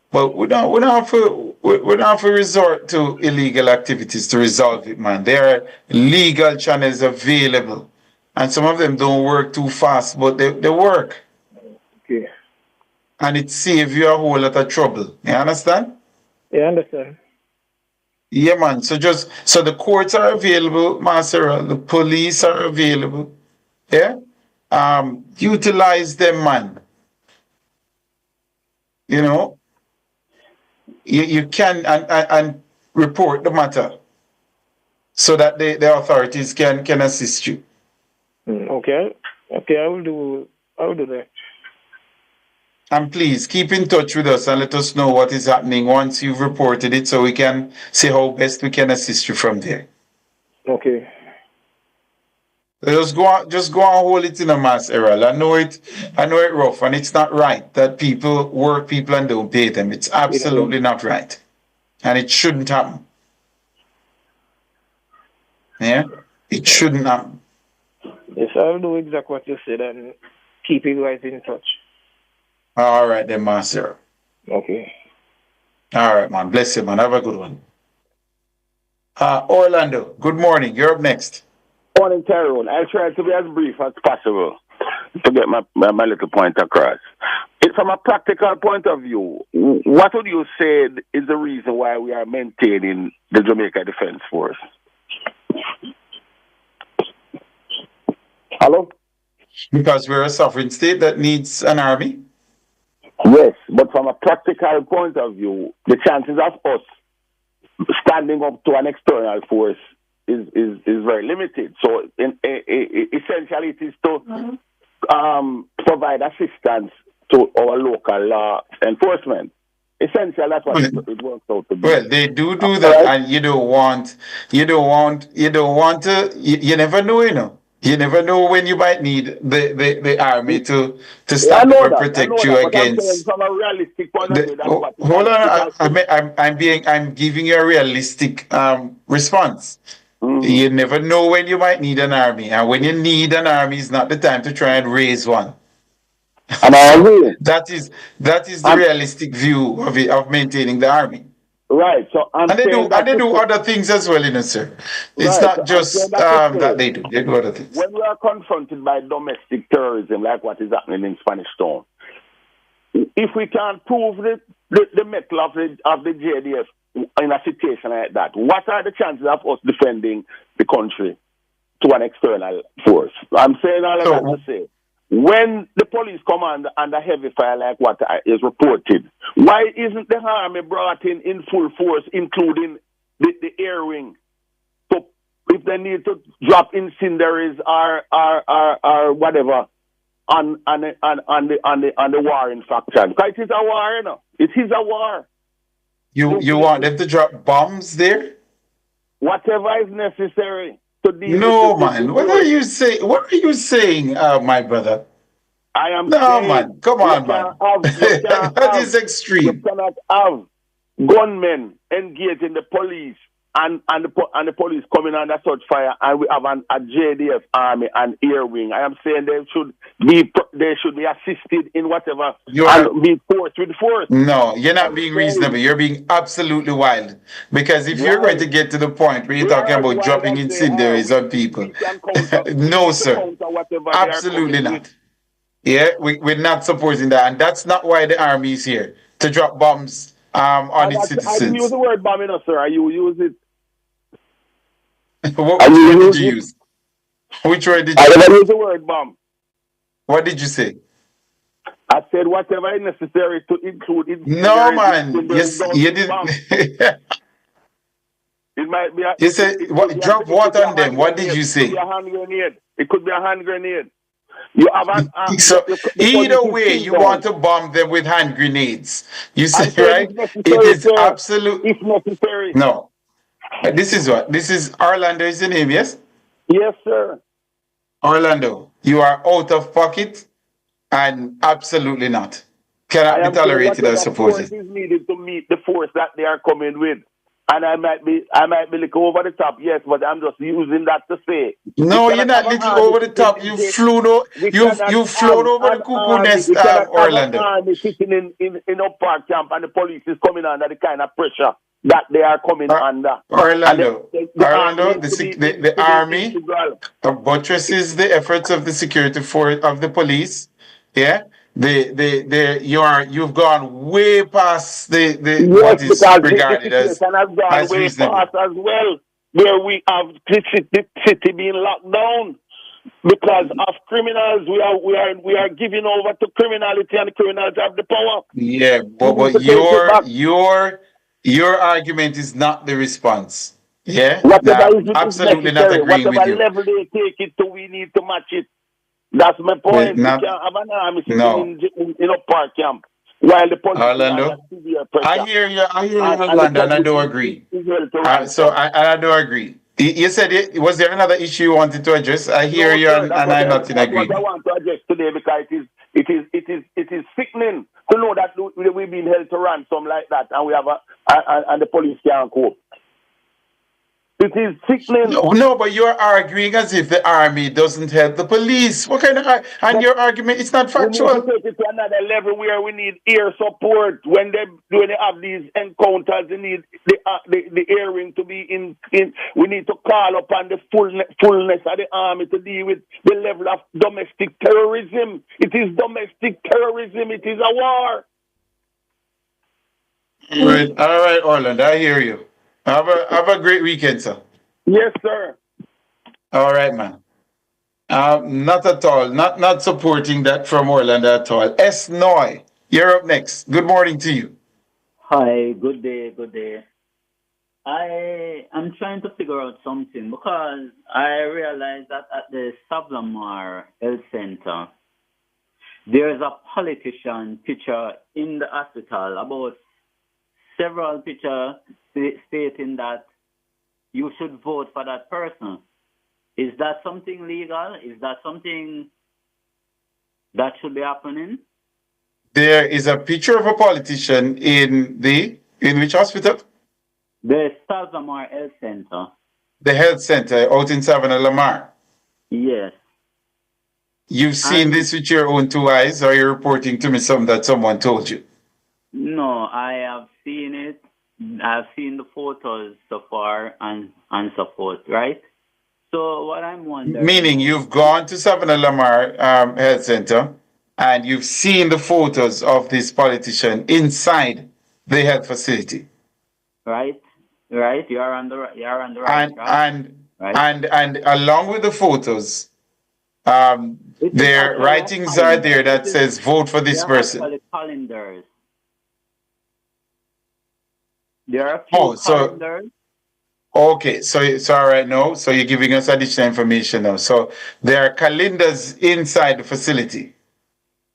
But we don't have to resort to illegal activities to resolve it, man. There are legal channels available. And some of them don't work too fast, but they work. Okay. And it saves you a whole lot of trouble. You understand? Yeah, I understand. Yeah, man. So the courts are available, Master. The police are available. Yeah. Utilize them, man. You can and report the matter so that the authorities can assist you. Okay. Okay, I will do that. And please keep in touch with us and let us know what is happening once you've reported it so we can see how best we can assist you from there. Okay. Just go and hold it in a Mass Errol. I know it rough and it's not right that people work people and don't pay them. It's absolutely not right. And it shouldn't happen. Yeah? It shouldn't happen. Yes, I'll do exactly what you said and keep you guys in touch. All right then, Master. Okay. All right, man. Bless you, man. Have a good one. Orlando, good morning. You're up next. Morning, Tyrone. I'll try to be as brief as possible to get my little point across. From a practical point of view, what would you say is the reason why we are maintaining the Jamaica Defense Force? Hello? Because we're a sovereign state that needs an army? Yes, but from a practical point of view, the chances of us standing up to an external force is very limited. So essentially it is to provide assistance to our local law enforcement. Essentially that's what it works out to be. Well, they do that, right? And you never know, You never know when you might need the army to stand up and protect you against. From a realistic point of view, hold on, I'm giving you a realistic response. Mm-hmm. You never know when you might need an army, and when you need an army, is not the time to try and raise one. And I agree. That is the realistic view of maintaining the army. Right. So they do other things as well, sir. It's not just that they do. They do other things. When we are confronted by domestic terrorism, like what is happening in Spanish Town, if we can prove the metal of the JDF in a situation like that, what are the chances of us defending the country to an external force? I'm saying all of that to say, when the police come under heavy fire like what is reported, why isn't the army brought in full force, including the air wing? So if they need to drop incendiaries or whatever on the warring faction, because it is a war, you know. It is a war. You want them to drop bombs there? Whatever is necessary to deal No, with man. What are you saying? What are you saying, my brother? I am no, saying, man. Come on, man. That is extreme. You cannot have gunmen engaging the police and the police coming under such fire, and we have a JDF army and air wing. I am saying they should be assisted in whatever and be forced with force. No, you're not being reasonable. You're being absolutely wild. Because if you're going to get to the point where you're talking about dropping incendiaries on people, no, sir. Absolutely not. Yeah, we're not supporting that. And that's not why the army is here, to drop bombs on its citizens. I didn't use the word bomb, sir. You use it. Which word did you use? Which word did you use? I never use the word bomb. What did you say? I said whatever is necessary to include. No, man. Yes, you didn't. It might be. You said drop what on them? What did you say? It could be a hand grenade. It could be a hand grenade. You have so either way, you want to bomb them with hand grenades. You say, right? It is absolute. If necessary. No. This is what? This is Orlando is the name, yes? Yes, sir. Orlando, you are out of pocket and absolutely not. Cannot be tolerated, I suppose. Force is needed to meet the force that they are coming with. And I might be looking over the top, yes, but I'm just using that to say. No, you're not looking over the top. You've flown over the cuckoo nest, Orlando. Army sitting in a park camp, and the police is coming under the kind of pressure that they are coming under. Orlando, the army buttresses the efforts of the security force of the police. Yeah. You've gone way past what is regarded as reasonable. As well, where we have the city being locked down because of criminals. We are giving over to criminality, and the criminals have the power. Yeah, but your argument is not the response. Yeah, absolutely not agreeing with you. Whatever level they take it to, we need to match it. That's my point. We can't have an army sitting in a park camp while the police Orlando, I hear you, Orlando, and I don't agree. I don't agree. You said it. Was there another issue you wanted to address? I hear you, and I'm not in agreement. What I want to address today, because it is sickening to know that we've been held to ransom like that, and we have and the police can't cope. It is sickening. No, but you're arguing as if the army doesn't help the police. What kind of and your argument is not factual. We need to take it to another level where we need air support when they have these encounters. They need the air wing to be in. We need to call upon the fullness of the army to deal with the level of domestic terrorism. It is domestic terrorism. It is a war. All right, Orlando. I hear you. Have a great weekend, sir. Yes, sir. All right, man. Not at all. Not supporting that from Orlando at all. S. Noy, you're up next. Good morning to you. Hi, good day, good day. I am trying to figure out something because I realized that at the Savlamar Health Center, there's a politician picture in the hospital, about several pictures stating that you should vote for that person. Is that something legal? Is that something that should be happening? There is a picture of a politician in which hospital? The Savlamar Health Center. The health center out in Savannah Lamar. Yes. You've seen this with your own two eyes, or you're reporting to me something that someone told you? No, I have seen it. I've seen the photos so far and so forth, right? So what I'm wondering... Meaning you've gone to Savannah Lamar Health Center, and you've seen the photos of this politician inside the health facility. Right. You're on the right And track. and Right. and along with the photos, It is their actually a writings are calendar. there that says vote for this They're person. actually calendars. There are a few Oh, so calendars. okay, so it's all right now. So you're giving us additional information now. So there are calendars inside the facility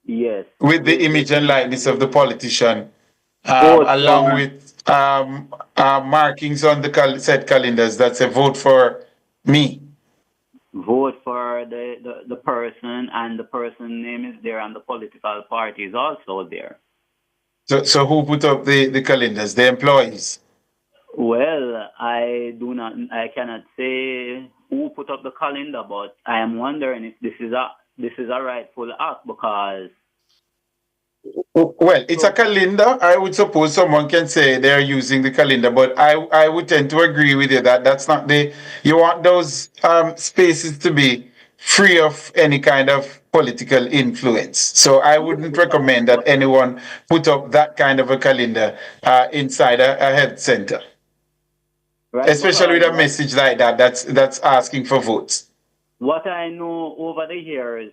Yes. with the image and likeness of the politician, Vote along for with markings on the said calendars that say vote for me. the person, and the person name is there, and the political party is also there. So who put up the calendars? The employees. Well, I cannot say who put up the calendar, but I am wondering if this is a rightful act, because Well, it's a calendar. I would suppose someone can say they're using the calendar, but I would tend to agree with you that that's not you want those spaces to be free of any kind of political influence. So I wouldn't recommend that anyone put up that kind of a calendar inside a health center, right, especially because with a message like that that's asking for votes. what I know over the years,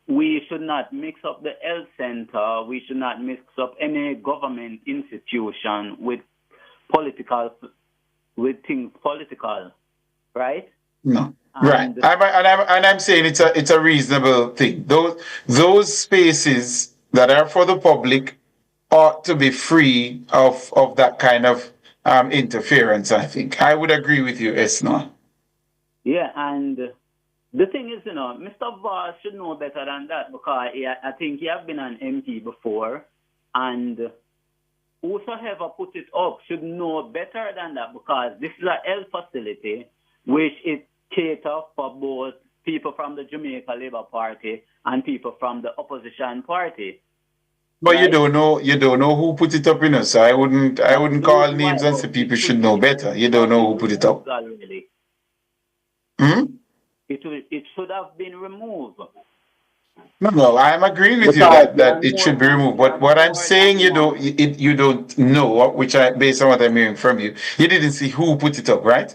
we should not mix up the health center. We should not mix up any government institution with things political, right? No. Right. I'm saying it's a reasonable thing. Those spaces that are for the public ought to be free of that kind of interference, I think. I would agree with you, Esna. Yeah, and the thing is, Mr. Voss should know better than that, because I think he has been an MP before, and whosoever put it up should know better than that, because this is a health facility which it caters for both people from the Jamaica Labour Party and people from the opposition party. But you don't know who put it up, so I wouldn't call names and say people should know better. You don't know who put it up. Already. It should have been removed. No, I'm agreeing with you that it should be removed. But what I'm saying, you don't know, which based on what I'm hearing from you, you didn't see who put it up, right?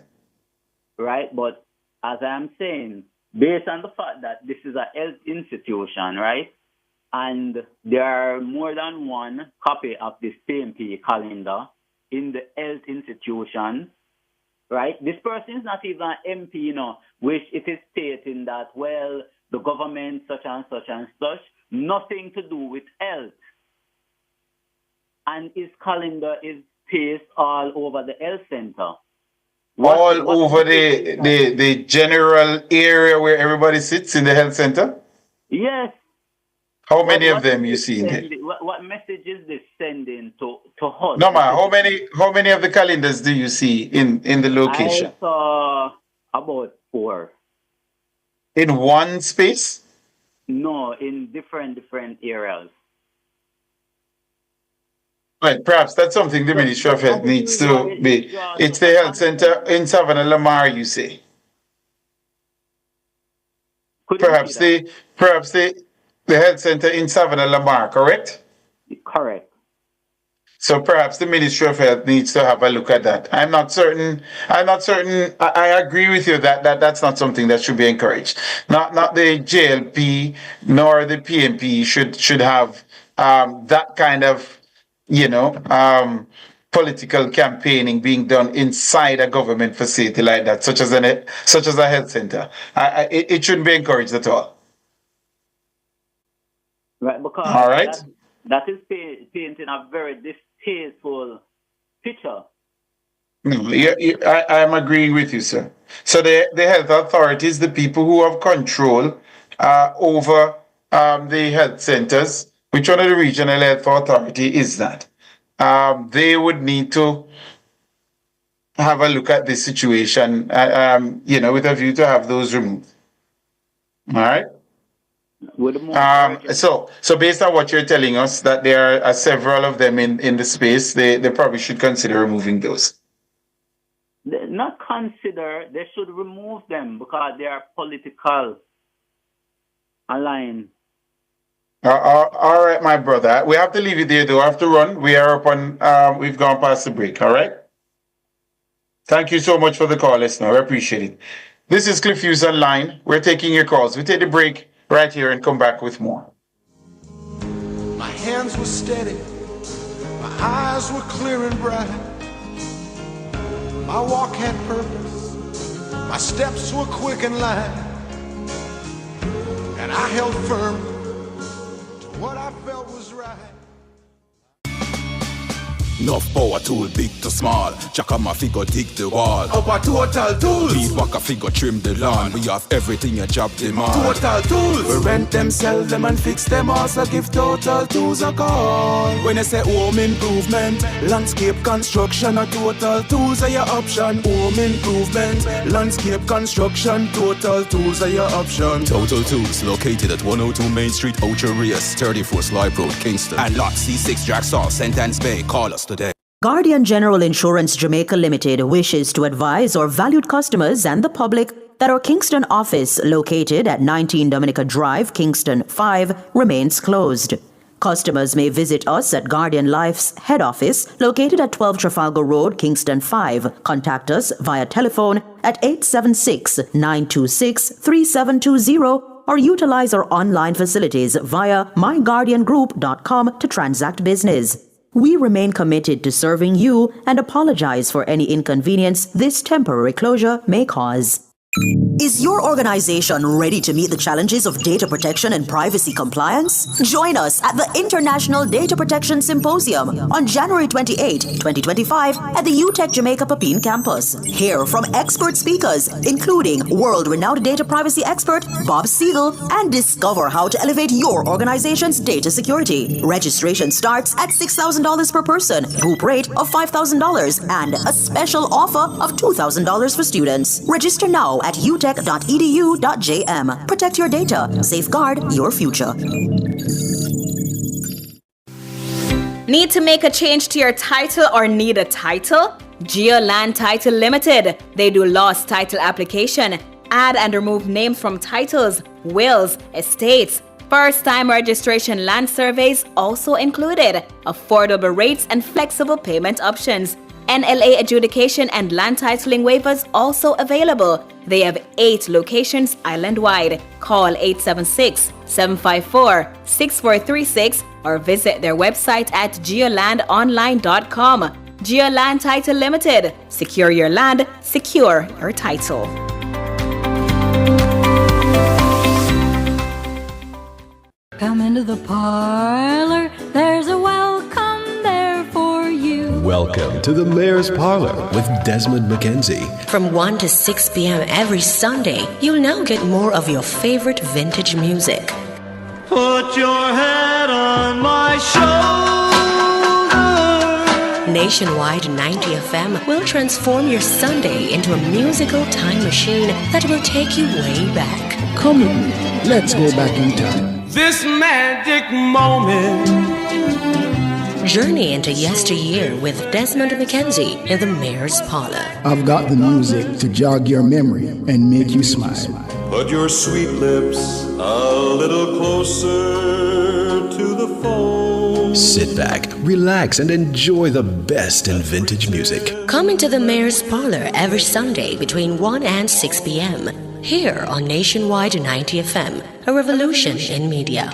Right, but as I'm saying, based on the fact that this is a health institution, right, and there are more than one copy of this PMP calendar in the health institution, right? This person is not even an MP, which it is stating that, well, the government such and such and such, nothing to do with health. And his calendar is pasted all over the health center. All over the general area where everybody sits in the health center? Yes. How many of them you see in there? What message is this sending to us? No, ma, how many of the calendars do you see in the location? I saw about 4. In one space? No, in different areas. Right, perhaps that's something the Ministry of Health needs to be. It's the health center in Savannah Lamar, you say. Perhaps the health center in Savannah Lamar, correct? Correct. So perhaps the Ministry of Health needs to have a look at that. I'm not certain. I agree with you that that's not something that should be encouraged. Not the JLP nor the PMP should have that kind of political campaigning being done inside a government facility like that, such as a health center. It shouldn't be encouraged at all. Right, because all right. That is painting a very distasteful picture. No, I'm agreeing with you, sir. So the health authorities, the people who have control over the health centers, which one of the regional health authority is that? They would need to have a look at this situation, with a view to have those removed. All right. So based on what you're telling us, that there are several of them in the space, they probably should consider removing those. Not consider, they should remove them because they are political aligned. All right, my brother. We have to leave it there, though. I have to run. We are up on, we've gone past the break. All right. Thank you so much for the call, listener. I appreciate it. This is Cliff Hughes Online. We're taking your calls. We take the break right here and come back with more. My hands were steady, my eyes were clear and bright. My walk had purpose, my steps were quick and light. And I held firm to what I felt was right. Enough power tool, big to small. Chaka my figure dig the wall. Our Total Tools. Beat waka figure trim the lawn. We have everything a job demand. Total Tools. We rent them, sell them and fix them. Also give Total Tools a call. When I say home improvement, landscape construction, a Total Tools are your option. Home improvement, landscape construction, Total Tools are your option. Total Tools located at 102 Main Street, Ocho Rios, 34 Slipe Road, Kingston. And lot C6 Jacksaw, Sentence Bay. Call us today. Guardian General Insurance Jamaica Limited wishes to advise our valued customers and the public that our Kingston office, located at 19 Dominica Drive, Kingston 5, remains closed. Customers may visit us at Guardian Life's head office, located at 12 Trafalgar Road, Kingston 5. Contact us via telephone at 876-926-3720 or utilize our online facilities via myguardiangroup.com to transact business. We remain committed to serving you and apologize for any inconvenience this temporary closure may cause. Is your organization ready to meet the challenges of data protection and privacy compliance? Join us at the International Data Protection Symposium on January 28, 2025 at the UTech Jamaica Papine campus. Hear from expert speakers, including world-renowned data privacy expert Bob Siegel, and discover how to elevate your organization's data security. Registration starts at $6,000 per person, group rate of $5,000, and a special offer of $2,000 for students. Register now at utech.edu.jm. Protect your data. Safeguard your future. Need to make a change to your title or need a title? Geoland Title Limited. They do lost title application, add and remove names from titles, wills, estates. First-time registration land surveys also included. Affordable rates and flexible payment options. NLA adjudication and land titling waivers also available. They have 8 locations island-wide. Call 876-754-6436 or visit their website at geolandonline.com. Geoland Title Limited. Secure your land, secure your title. Come into the parlor, there's a welcome there for you. Welcome to the Mayor's Parlor with Desmond McKenzie. From 1 to 6 p.m. every Sunday, you'll now get more of your favorite vintage music. Put your head on my shoulder. Nationwide 90 FM will transform your Sunday into a musical time machine that will take you way back. Come with me. Let's go back in time. This magic moment. Journey into yesteryear with Desmond McKenzie in the Mayor's Parlor. I've got the music to jog your memory and make you smile. Put your sweet lips a little closer to the phone. Sit back, relax, and enjoy the best in vintage music. Come into the Mayor's Parlor every Sunday between 1 and 6 p.m. here on Nationwide 90 FM, a revolution in media.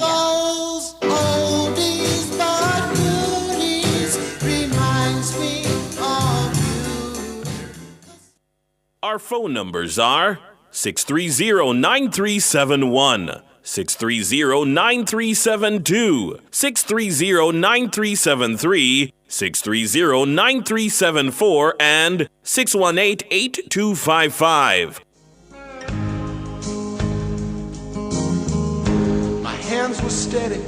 Our phone numbers are 630-9371, 630-9372, 630-9373, 630-9374, and 618-8255. My hands were steady,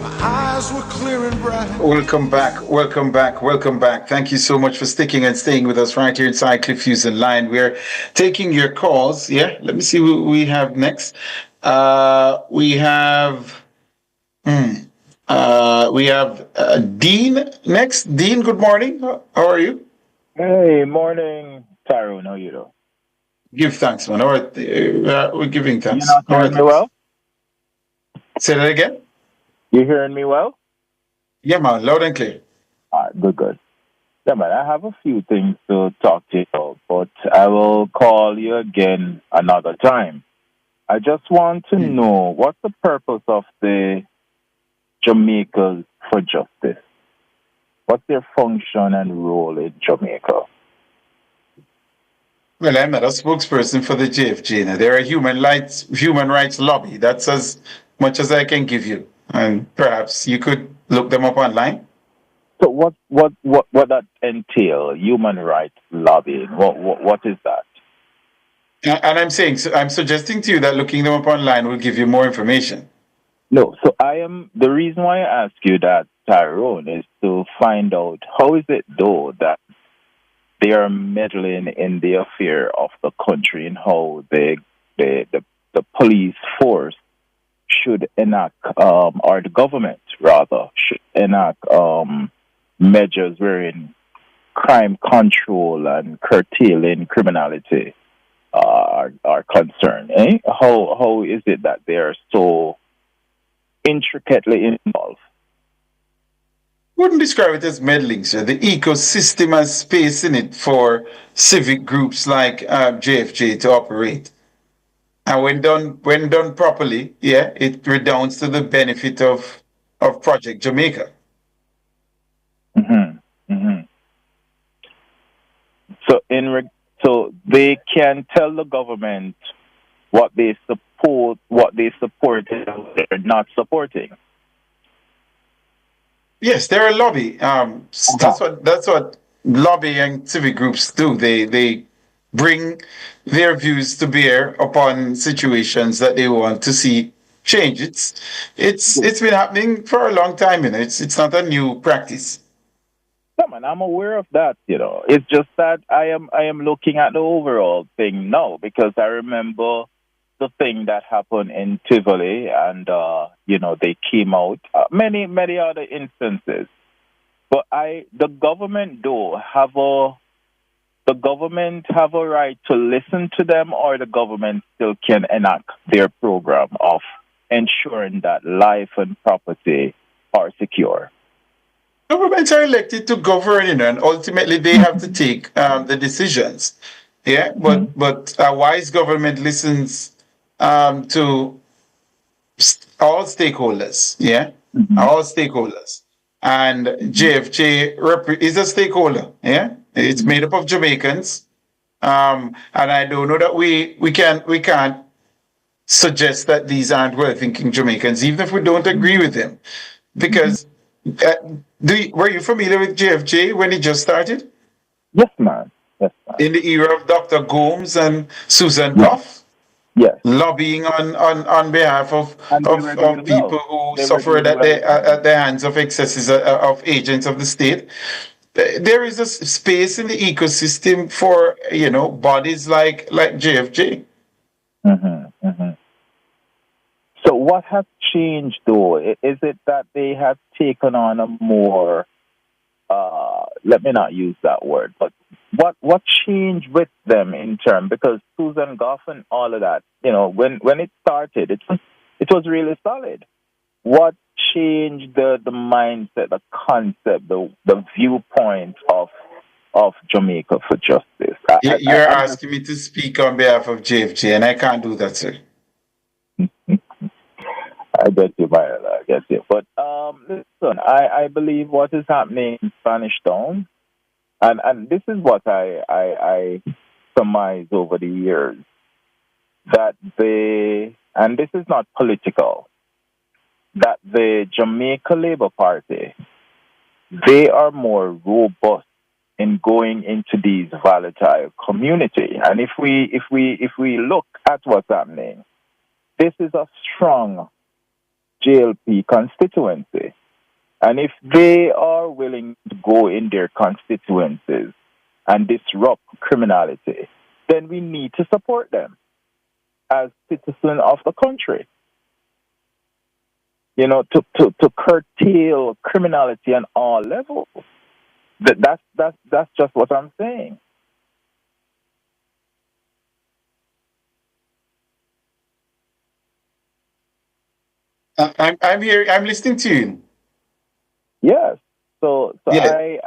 my eyes were clear and bright. Welcome back. Thank you so much for sticking and staying with us right here inside Cliff Hughes Line. We're taking your calls. Yeah, let me see who we have next. We have Dean next. Dean, good morning. How are you? Hey, morning, Tyrone. How are you doing? Give thanks, man. All right, we're giving thanks. You not hearing me well? Say that again. You hearing me well? Yeah, man, loud and clear. All right, good. Yeah, man, I have a few things to talk to you about, but I will call you again another time. I just want to know what's the purpose of the Jamaicans for Justice? What's their function and role in Jamaica? Well, I'm not a spokesperson for the JFJ. Now, they're a human rights lobby. That's as much as I can give you. And perhaps you could look them up online. So what that entail? Human rights lobbying. What is that? And I'm suggesting to you that looking them up online will give you more information. No, so the reason why I ask you that, Tyrone, is to find out how is it though that they are meddling in the affair of the country and how the police force should enact, or the government rather should enact measures wherein crime control and curtailing criminality are concerned. How is it that they are so intricately involved? Wouldn't describe it as meddling, sir. The ecosystem has space in it for civic groups like JFJ to operate. And when done properly, yeah, it redounds to the benefit of Project Jamaica. So they can tell the government what they support, and what they're not supporting. Yes, they're a lobby. That's what lobbying civic groups do. They bring their views to bear upon situations that they want to see change. It's been happening for a long time, It's not a new practice. Yeah, man, I'm aware of that. It's just that I am looking at the overall thing now because I remember the thing that happened in Tivoli, and they came out many other instances. But the government have a right to listen to them, or the government still can enact their program of ensuring that life and property are secure. Governments are elected to govern, and ultimately they have to take the decisions. Yeah, but a wise government listens to all stakeholders. Yeah, all stakeholders, and JFJ is a stakeholder. Yeah, it's made up of Jamaicans, and I don't know that we can't suggest that these aren't well-thinking Jamaicans, even if we don't agree with them, because. Were you familiar with JFJ when it just started? Yes, man. In the era of Dr. Gomes and Susan Goff? Yes. Lobbying on behalf of people who suffered at the hands of excesses of agents of the state. There is a space in the ecosystem for, bodies like JFJ. So what has changed, though? Is it that they have taken on a more, let me not use that word, but what changed with them in terms, because Susan Goff and all of that, when it started, it was really solid. What changed the mindset, the concept, the viewpoint of Jamaica for Justice? You're asking me to speak on behalf of JFJ, and I can't do that, sir. I get you, Viola. I get you. But listen, I believe what is happening in Spanish Town, and this is what I surmise over the years, that and this is not political, that the Jamaica Labour Party, they are more robust in going into these volatile community. And if we look at what's happening, this is a strong JLP constituency. And if they are willing to go in their constituencies and disrupt criminality, then we need to support them as citizens of the country. To curtail criminality on all levels. That's just what I'm saying. I'm here. I'm listening to you. Yes. So Yeah.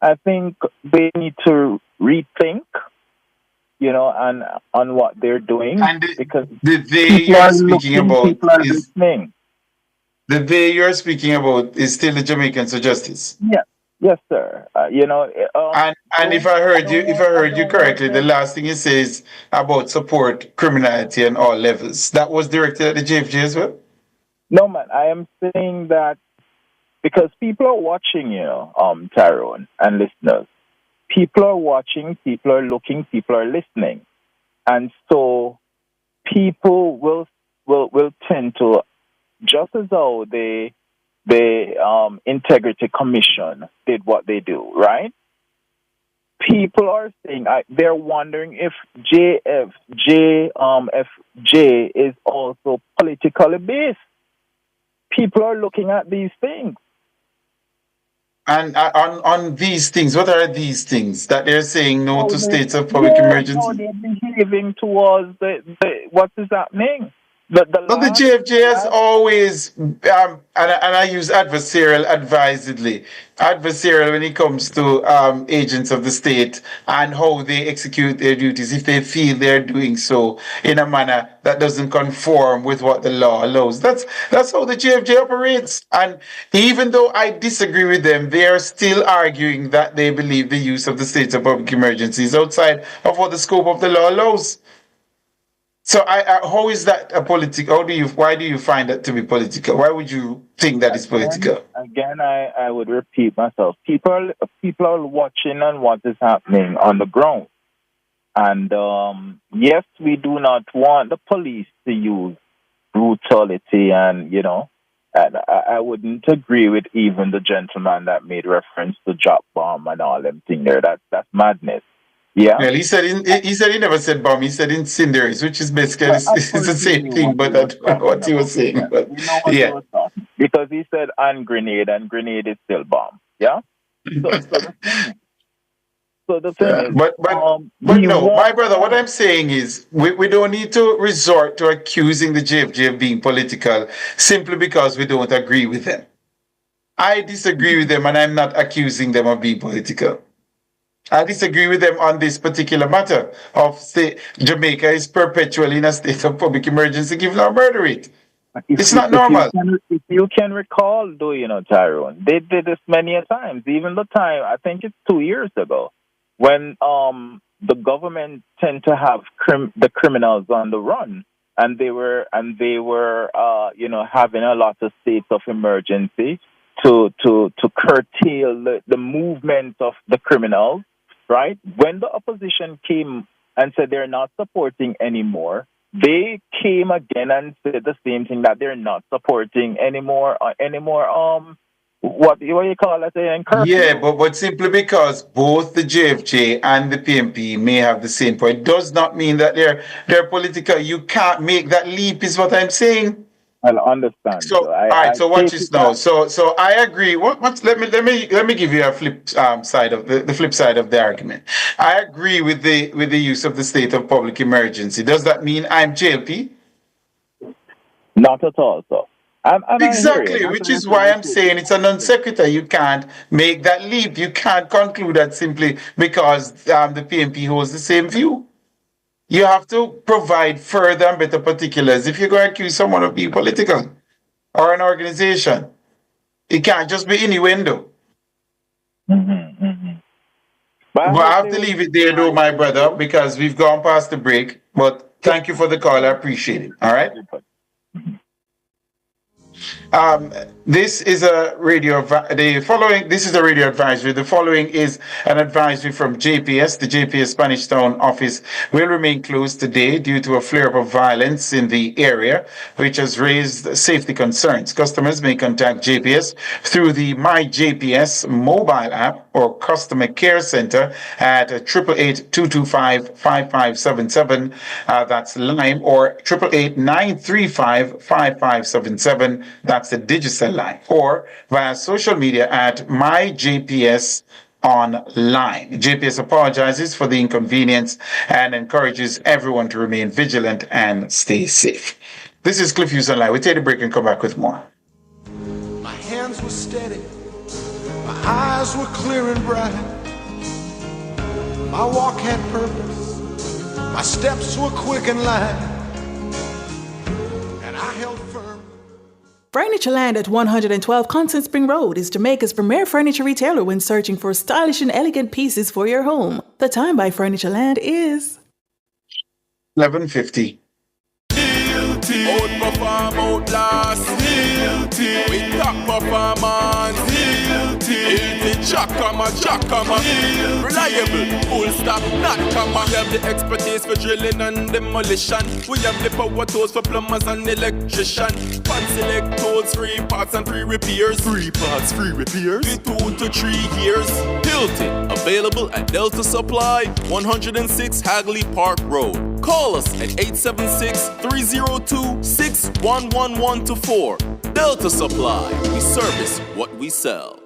I think they need to rethink, on what they're doing, And because the they people you're are speaking looking, about people are is listening. the they you're speaking about is still the Jamaicans for Justice. Yes, yes, sir. And if I heard you correctly, the last thing you say is about support criminality on all levels. That was directed at the JFJ as well. No, man. I am saying that because people are watching, Tyrone and listeners. People are watching, people are looking, people are listening, and so people will tend to, just as though the integrity commission did what they do, right? People are saying they're wondering if FJ is also politically based. People are looking at these things. And on these things, what are these things that they're saying no to states of public How emergency? they're behaving towards the what is happening. The But the last, JFJ has always, and I use adversarial advisedly, adversarial when it comes to agents of the state and how they execute their duties if they feel they're doing so in a manner that doesn't conform with what the law allows. That's how the JFJ operates. And even though I disagree with them, they are still arguing that they believe the use of the state of public emergency is outside of what the scope of the law allows. So, how is that a political? Why do you find that to be political? Why would you think that is political? again, I would repeat myself. People are watching on what is happening on the ground, and yes, we do not want the police to use brutality, and and I wouldn't agree with even the gentleman that made reference to drop bomb and all them thing there. That's madness. Yeah. Well, he said he never said bomb. He said incendiaries, which is basically Well, of it's course the he same knew thing, what he but was I don't know talking what he was about. saying. Yeah, But we know what he yeah, was talking, because he said and grenade is still bomb. Yeah. So the thing is, but we no, want. my brother. What I'm saying is, we don't need to resort to accusing the JFJ of being political simply because we don't agree with them. I disagree with them, and I'm not accusing them of being political. I disagree with them on this particular matter of say Jamaica is perpetually in a state of public emergency, given our murder rate. It's not normal. If you can recall, though, Tyrone, they did this many a times. Even the time, I think it's 2 years ago, when the government tend to have the criminals on the run, and they were having a lot of states of emergency to curtail the movement of the criminals. Right? When the opposition came and said they're not supporting anymore, they came again and said the same thing, that they're not supporting anymore. What you call it? Yeah, but simply because both the JFJ and the PMP may have the same point does not mean that they're political. You can't make that leap, is what I'm saying. I understand. So, all right. So watch this now. So I agree. Let me give you a flip side of the flip side of the argument. I agree with the use of the state of public emergency. Does that mean I'm JLP? Not at all, sir. Exactly, which is why I'm saying it's a non sequitur. You can't make that leap. You can't conclude that simply because the PMP holds the same view. You have to provide further and better particulars if you're going to accuse someone of being political or an organization. It can't just be innuendo. But I have to leave it there, though, my brother, because we've gone past the break. But thank you for the call. I appreciate it. All right. This is a radio. This is a radio advisory. The following is an advisory from JPS. The JPS Spanish Town office will remain closed today due to a flare-up of violence in the area, which has raised safety concerns. Customers may contact JPS through the My JPS mobile app or customer care center at 888-225-5577. That's Lime, or 888-935-5577. That's the digital line, or via social media at MyJPS online. JPS apologizes for the inconvenience and encourages everyone to remain vigilant and stay safe. This is Cliff Hughes Online. We take a break and come back with more. My hands were steady, my eyes were clear and bright. My walk had purpose, my steps were quick and light, and I held firm. Furnitureland at 112 Constant Spring Road is Jamaica's premier furniture retailer when searching for stylish and elegant pieces for your home. The time by Furnitureland is 11:50. Outperform, outlast, with top performance, Jackama, reliable, full stop, not comma. We have the expertise for drilling and demolition. We have the power tools for plumbers and electricians. Fancy select tools, free parts and free repairs. Free parts, free repairs. 2 to 3 years. Hilton, available at Delta Supply, 106 Hagley Park Road. Call us at 876-302-61124. Delta Supply. We service what we sell.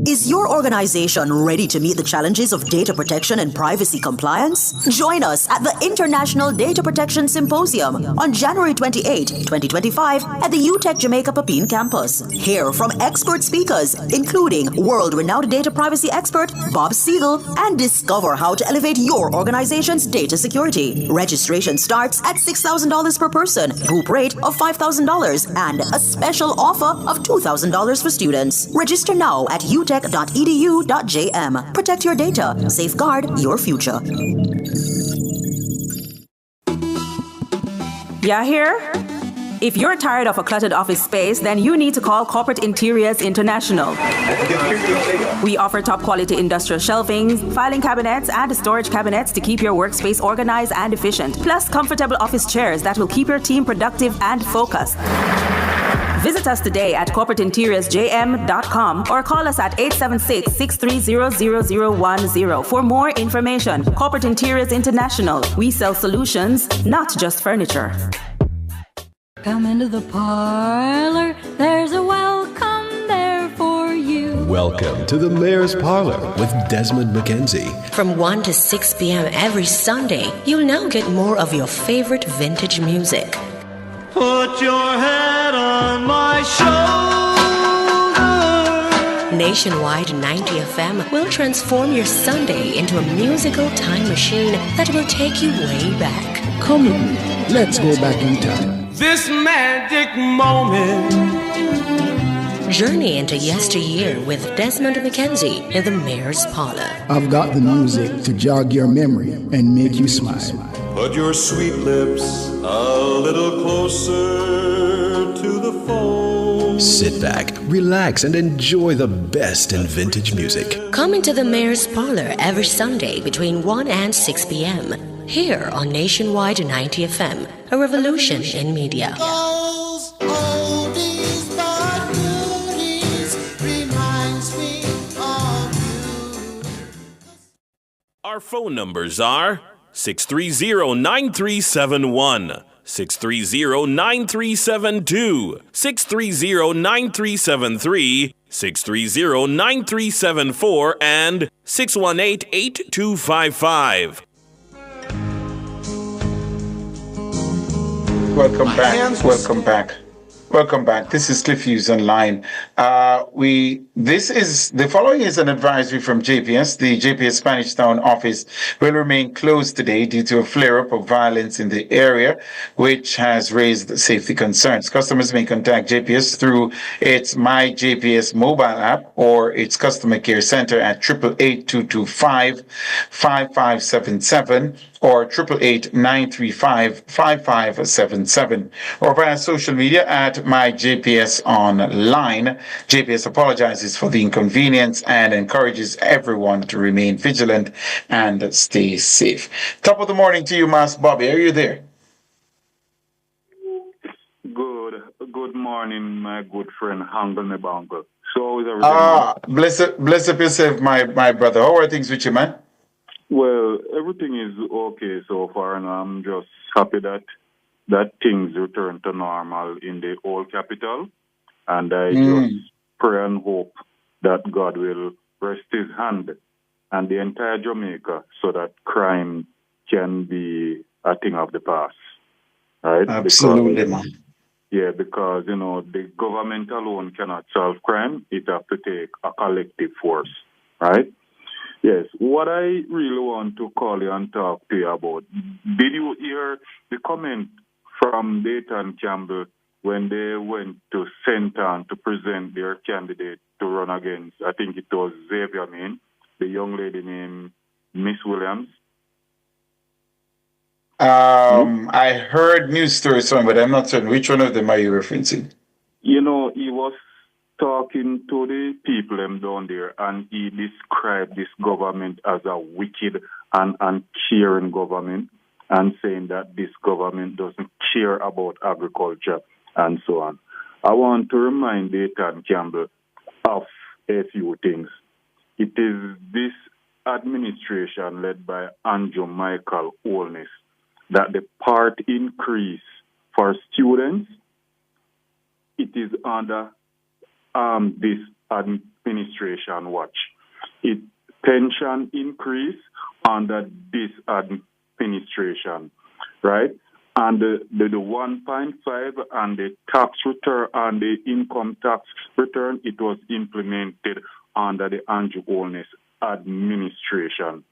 Is your organization ready to meet the challenges of data protection and privacy compliance? Join us at the International Data Protection Symposium on January 28, 2025 at the UTech Jamaica Papine campus. Hear from expert speakers, including world-renowned data privacy expert Bob Siegel, and discover how to elevate your organization's data security. Registration starts at $6,000 per person, group rate of $5,000, and a special offer of $2,000 for students. Register now at utech.edu.jm. Protect your data. Safeguard your future. Yeah, here? If you're tired of a cluttered office space, then you need to call Corporate Interiors International. We offer top quality industrial shelving, filing cabinets, and storage cabinets to keep your workspace organized and efficient. Plus comfortable office chairs that will keep your team productive and focused. Visit us today at corporateinteriorsjm.com or call us at 876-630-0010 for more information. Corporate Interiors International. We sell solutions, not just furniture. Come into the parlor. There's a welcome there for you. Welcome to the Mayor's Parlor with Desmond McKenzie. From 1 to 6 p.m. every Sunday, you'll now get more of your favorite vintage music. Put your head on my shoulder. Nationwide 90 FM will transform your Sunday into a musical time machine that will take you way back. Come with me. Let's go back in time. This magic moment. Journey into yesteryear with Desmond McKenzie in the Mayor's Parlor. I've got the music to jog your memory and make you smile. Put your sweet lips a little closer to the phone. Sit back, relax, and enjoy the best in vintage music. Come into the Mayor's Parlor every Sunday between 1 and 6 p.m. here on Nationwide 90 FM, a revolution in media. Our phone numbers are 630-9371, 630-9372, 630-9373, 630-9374, and 618-8255. Welcome back. Welcome back. This is Cliff Hughes Online. The following is an advisory from JPS. The JPS Spanish Town office will remain closed today due to a flare-up of violence in the area, which has raised safety concerns. Customers may contact JPS through its My JPS mobile app or its customer care center at 888-225-5577 or 888-935-5577 or via social media at My JPS Online. JPS apologizes for the inconvenience and encourages everyone to remain vigilant and stay safe. Top of the morning to you, Mas Bobby. Are you there? Good morning, my good friend Hangle Nebangle. So is everything? Bless up yourself, my brother. How are things with you, man? Well, everything is okay so far, and I'm just happy that things return to normal in the old capital. And I just pray and hope that God will rest his hand and the entire Jamaica so that crime can be a thing of the past. right? Absolutely, man. Yeah, because, the government alone cannot solve crime. It has to take a collective force, right? Yes, what I really want to call you and talk to you about, did you hear the comment from Dayton Campbell when they went to Centon to present their candidate to run against, I think it was Xavier Main, the young lady named Miss Williams? I heard news stories from, but I'm not certain which one of them are you referencing. He was talking to the people down there, and he described this government as a wicked and uncaring government, and saying that this government doesn't care about agriculture and so on. I want to remind Dayton Campbell of a few things. It is this administration led by Andrew Michael Holness that the part increase for students, it is under this administration watch. It pension increase under this administration, right? And the 1.5 and the tax return and the income tax return, it was implemented under the Andrew Holness administration.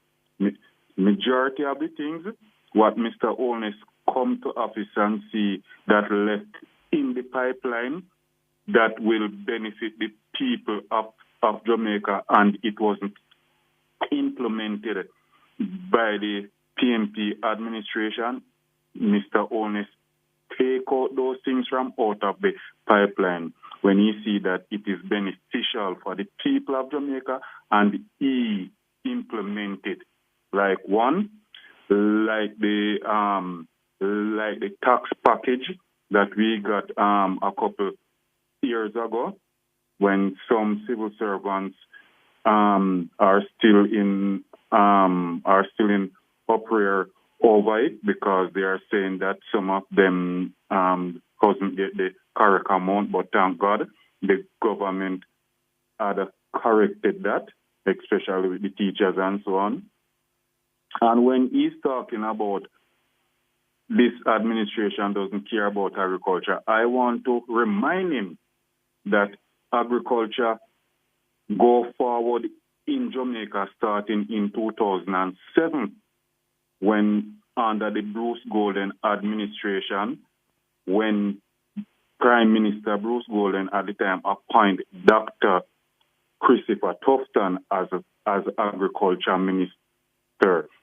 Majority of the things, what Mr. Holness come to office and see that left in the pipeline that will benefit the people of Jamaica, and it wasn't implemented by the PMP administration. Mr. Holness take out those things from out of the pipeline when he see that it is beneficial for the people of Jamaica, and he implemented like the tax package that we got a couple years ago, when some civil servants are still in uproar over it, because they are saying that some of them doesn't get the correct amount. But thank God the government had corrected that, especially with the teachers and so on. And when he's talking about this administration doesn't care about agriculture, I want to remind him that agriculture go forward in Jamaica starting in 2007, when under the Bruce Golden administration, when Prime Minister Bruce Golden at the time appointed Dr. Christopher Tufton as agriculture minister.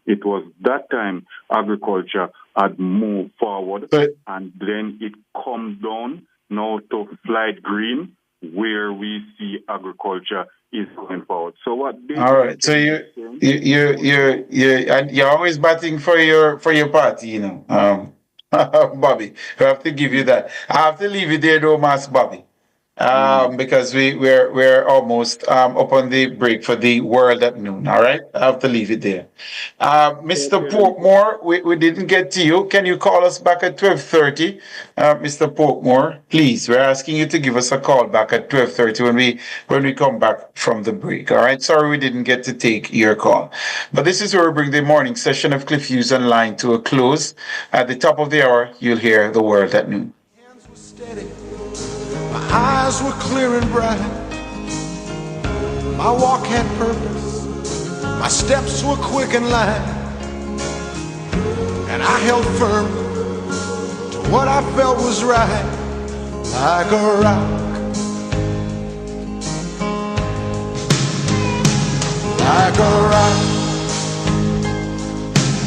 It was that time agriculture had moved forward, and then it come down now to flight green, where we see agriculture is going forward. So what? All right. So you're always batting for your party, Bobby. I have to give you that. I have to leave you there, though, Master Bobby. Because we're almost up on the break for the world at noon. All right, I have to leave it there. Mr. Portmore, we didn't get to you. Can you call us back at 12:30, Mr. Portmore? Please, we're asking you to give us a call back at 12:30 when we come back from the break. All right. Sorry we didn't get to take your call, but this is where we bring the morning session of Cliff Hughes Online to a close. At the top of the hour, you'll hear the world at noon. My eyes were clear and bright. My walk had purpose. My steps were quick and light. And I held firm to what I felt was right, like a rock. Like a rock.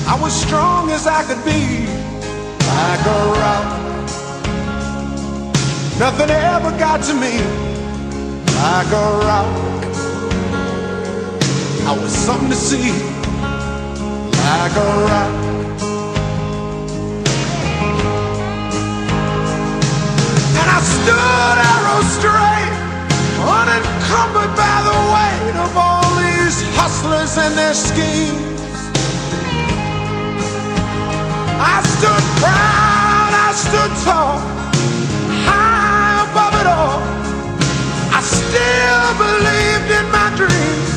I was strong as I could be, like a rock. Nothing ever got to me, like a rock. I was something to see, like a rock. And I stood arrow straight, unencumbered by the weight of all these hustlers and their schemes. I stood proud, I stood tall, above it all. I still believed in my dreams.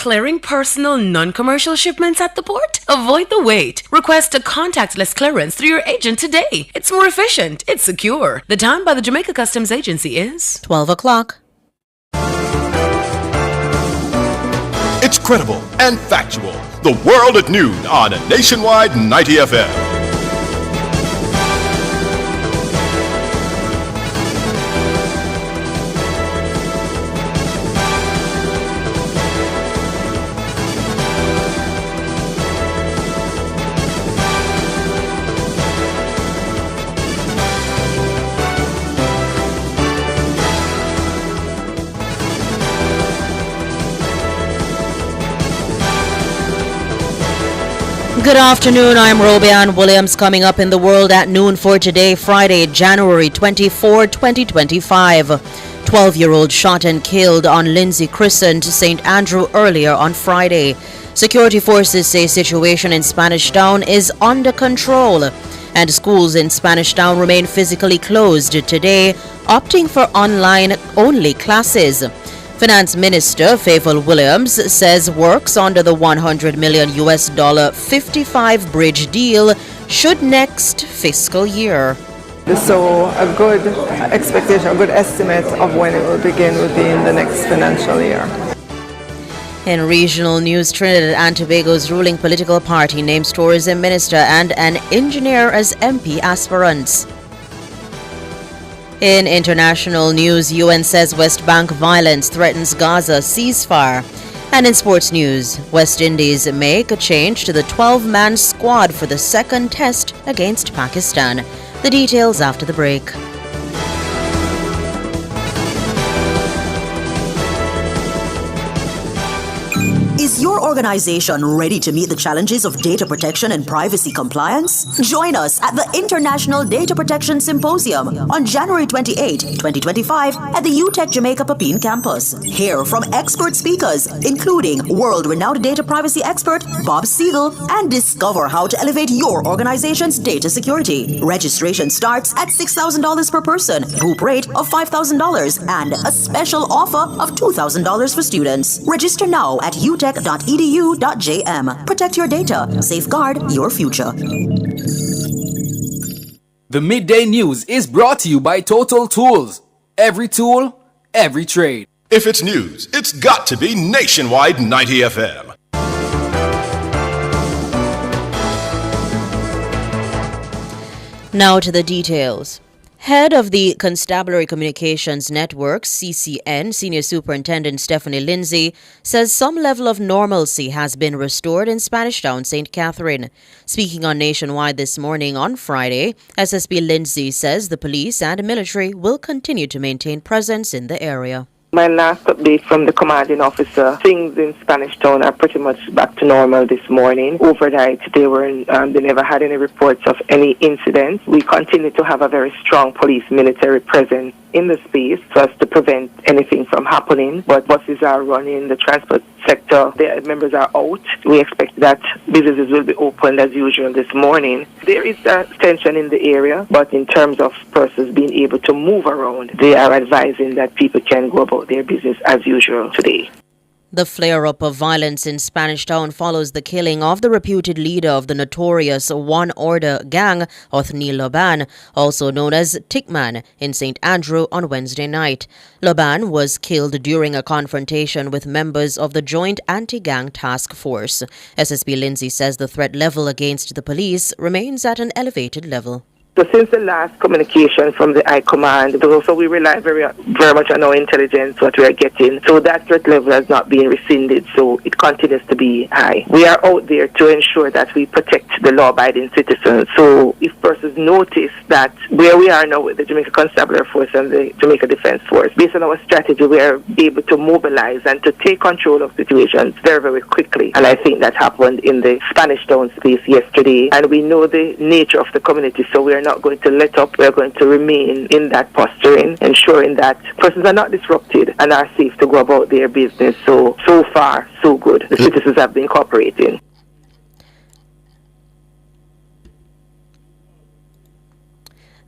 Clearing personal, non-commercial shipments at the port? Avoid the wait. Request a contactless clearance through your agent today. It's more efficient. It's secure. The time by the Jamaica Customs Agency is 12 o'clock. It's credible and factual. The World at Noon on Nationwide 90 FM. Good afternoon, I'm Robian Williams. Coming up in the World at Noon for today, Friday, January 24, 2025. 12-year-old shot and killed on Lindsay Crescent, St. Andrew earlier on Friday. Security forces say situation in Spanish Town is under control. And schools in Spanish Town remain physically closed today, opting for online-only classes. Finance Minister Faithful Williams says works under the $100 million 55 bridge deal should next fiscal year. So a good expectation, a good estimate of when it will begin would be in the next financial year. In regional news, Trinidad and Tobago's ruling political party names tourism minister and an engineer as MP aspirants. In international news, UN says West Bank violence threatens Gaza ceasefire. And in sports news, West Indies make a change to the 12-man squad for the second test against Pakistan. The details after the break. Is your organization ready to meet the challenges of data protection and privacy compliance? Join us at the International Data Protection Symposium on January 28, 2025 at the UTech Jamaica Papine campus. Hear from expert speakers, including world-renowned data privacy expert Bob Siegel, and discover how to elevate your organization's data security. Registration starts at $6,000 per person, group rate of $5,000, and a special offer of $2,000 for students. Register now at utech.edu.jm. Protect your data. Safeguard your future. The Midday News is brought to you by Total Tools. Every tool, every trade. If it's news, it's got to be Nationwide 90 FM. Now to the details. Head of the Constabulary Communications Network, CCN, Senior Superintendent Stephanie Lindsay, says some level of normalcy has been restored in Spanish Town, St. Catherine. Speaking on Nationwide this morning on Friday, SSP Lindsay says the police and military will continue to maintain presence in the area. My last update from the commanding officer, things in Spanish Town are pretty much back to normal this morning. Overnight, they never had any reports of any incidents. We continue to have a very strong police military presence in the space so as to prevent anything from happening. But buses are running, the transport sector, their members are out. We expect that businesses will be opened as usual this morning. There is a tension in the area, but in terms of persons being able to move around, they are advising that people can go about their business as usual today. The flare-up of violence in Spanish Town follows the killing of the reputed leader of the notorious One Order gang, Othniel Loban, also known as Tickman, in St. Andrew on Wednesday night. Loban was killed during a confrontation with members of the Joint Anti-Gang Task Force. SSP Lindsay says the threat level against the police remains at an elevated level. So since the last communication from the High Command, so we rely very much on our intelligence, what we are getting. So that threat level has not been rescinded, so it continues to be high. We are out there to ensure that we protect the law-abiding citizens. So if persons notice that where we are now with the Jamaica Constabulary Force and the Jamaica Defence Force, based on our strategy, we are able to mobilize and to take control of situations very, very quickly. And I think that happened in the Spanish Town space yesterday. And we know the nature of the community, so we are not going to let up. We're going to remain in that posturing, ensuring that persons are not disrupted and are safe to go about their business. So far, so good. The citizens have been cooperating.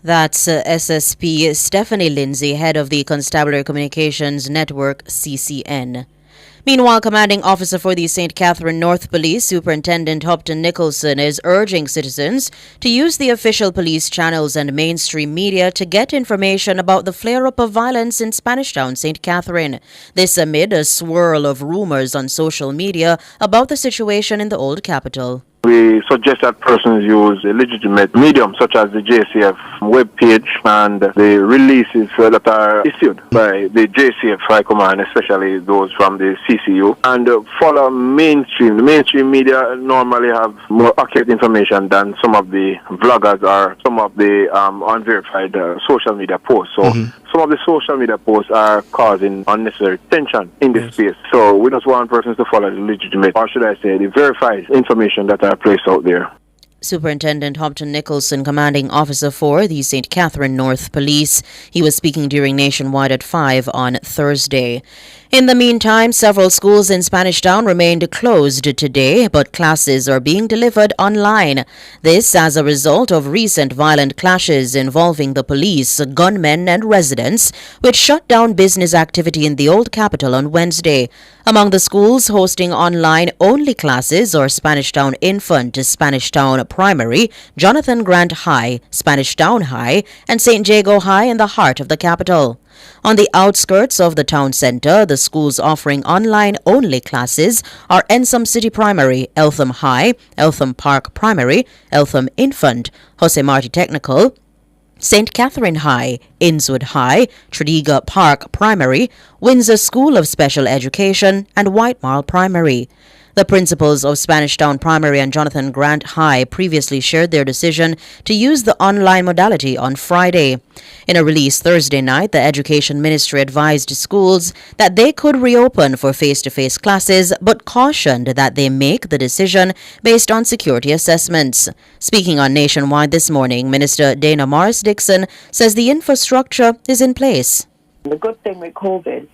That's SSP Stephanie Lindsay, head of the Constabulary Communications Network, CCN. Meanwhile, Commanding Officer for the St. Catherine North Police, Superintendent Hopton Nicholson, is urging citizens to use the official police channels and mainstream media to get information about the flare-up of violence in Spanish Town, St. Catherine. This amid a swirl of rumors on social media about the situation in the old capital. We suggest that persons use a legitimate medium such as the JCF webpage and the releases that are issued by the JCF High Command, especially those from the CCU, and follow mainstream. The mainstream media normally have more accurate information than some of the vloggers or some of the unverified social media posts. So some of the social media posts are causing unnecessary tension in this space. So we just want persons to follow the legitimate, or should I say, the verified information that are placed out there. Superintendent Hopton Nicholson, Commanding Officer for the St. Catherine North Police. He was speaking during Nationwide at 5 on Thursday. In the meantime, several schools in Spanish Town remained closed today, but classes are being delivered online. This as a result of recent violent clashes involving the police, gunmen, and residents, which shut down business activity in the old capital on Wednesday. Among the schools hosting online-only classes are Spanish Town Infant, Spanish Town Primary, Jonathan Grant High, Spanish Town High, and St. Jago High in the heart of the capital. On the outskirts of the town centre, the schools offering online-only classes are Ensom City Primary, Eltham High, Eltham Park Primary, Eltham Infant, Jose Marti Technical, St. Catherine High, Innswood High, Tredegar Park Primary, Windsor School of Special Education, and Whitemarl Primary. The principals of Spanish Town Primary and Jonathan Grant High previously shared their decision to use the online modality on Friday. In a release Thursday night, the Education Ministry advised schools that they could reopen for face-to-face classes, but cautioned that they make the decision based on security assessments. Speaking on Nationwide this morning, Minister Dana Morris-Dixon says the infrastructure is in place. The good thing with COVID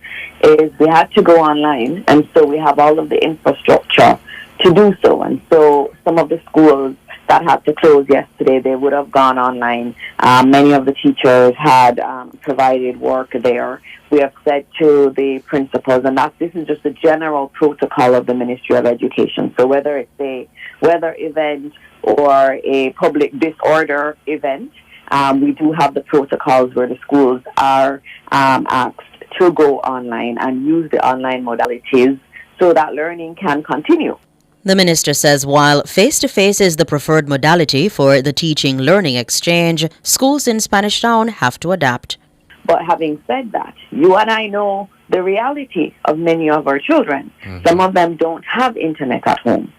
is we had to go online, and so we have all of the infrastructure to do so. And so some of the schools that had to close yesterday, they would have gone online. Many of the teachers had provided work there. We have said to the principals, and this is just a general protocol of the Ministry of Education. So whether it's a weather event or a public disorder event, we do have the protocols where the schools are asked to go online and use the online modalities so that learning can continue. The minister says while face-to-face is the preferred modality for the teaching-learning exchange, schools in Spanish Town have to adapt. But having said that, you and I know the reality of many of our children. Some of them don't have internet at home,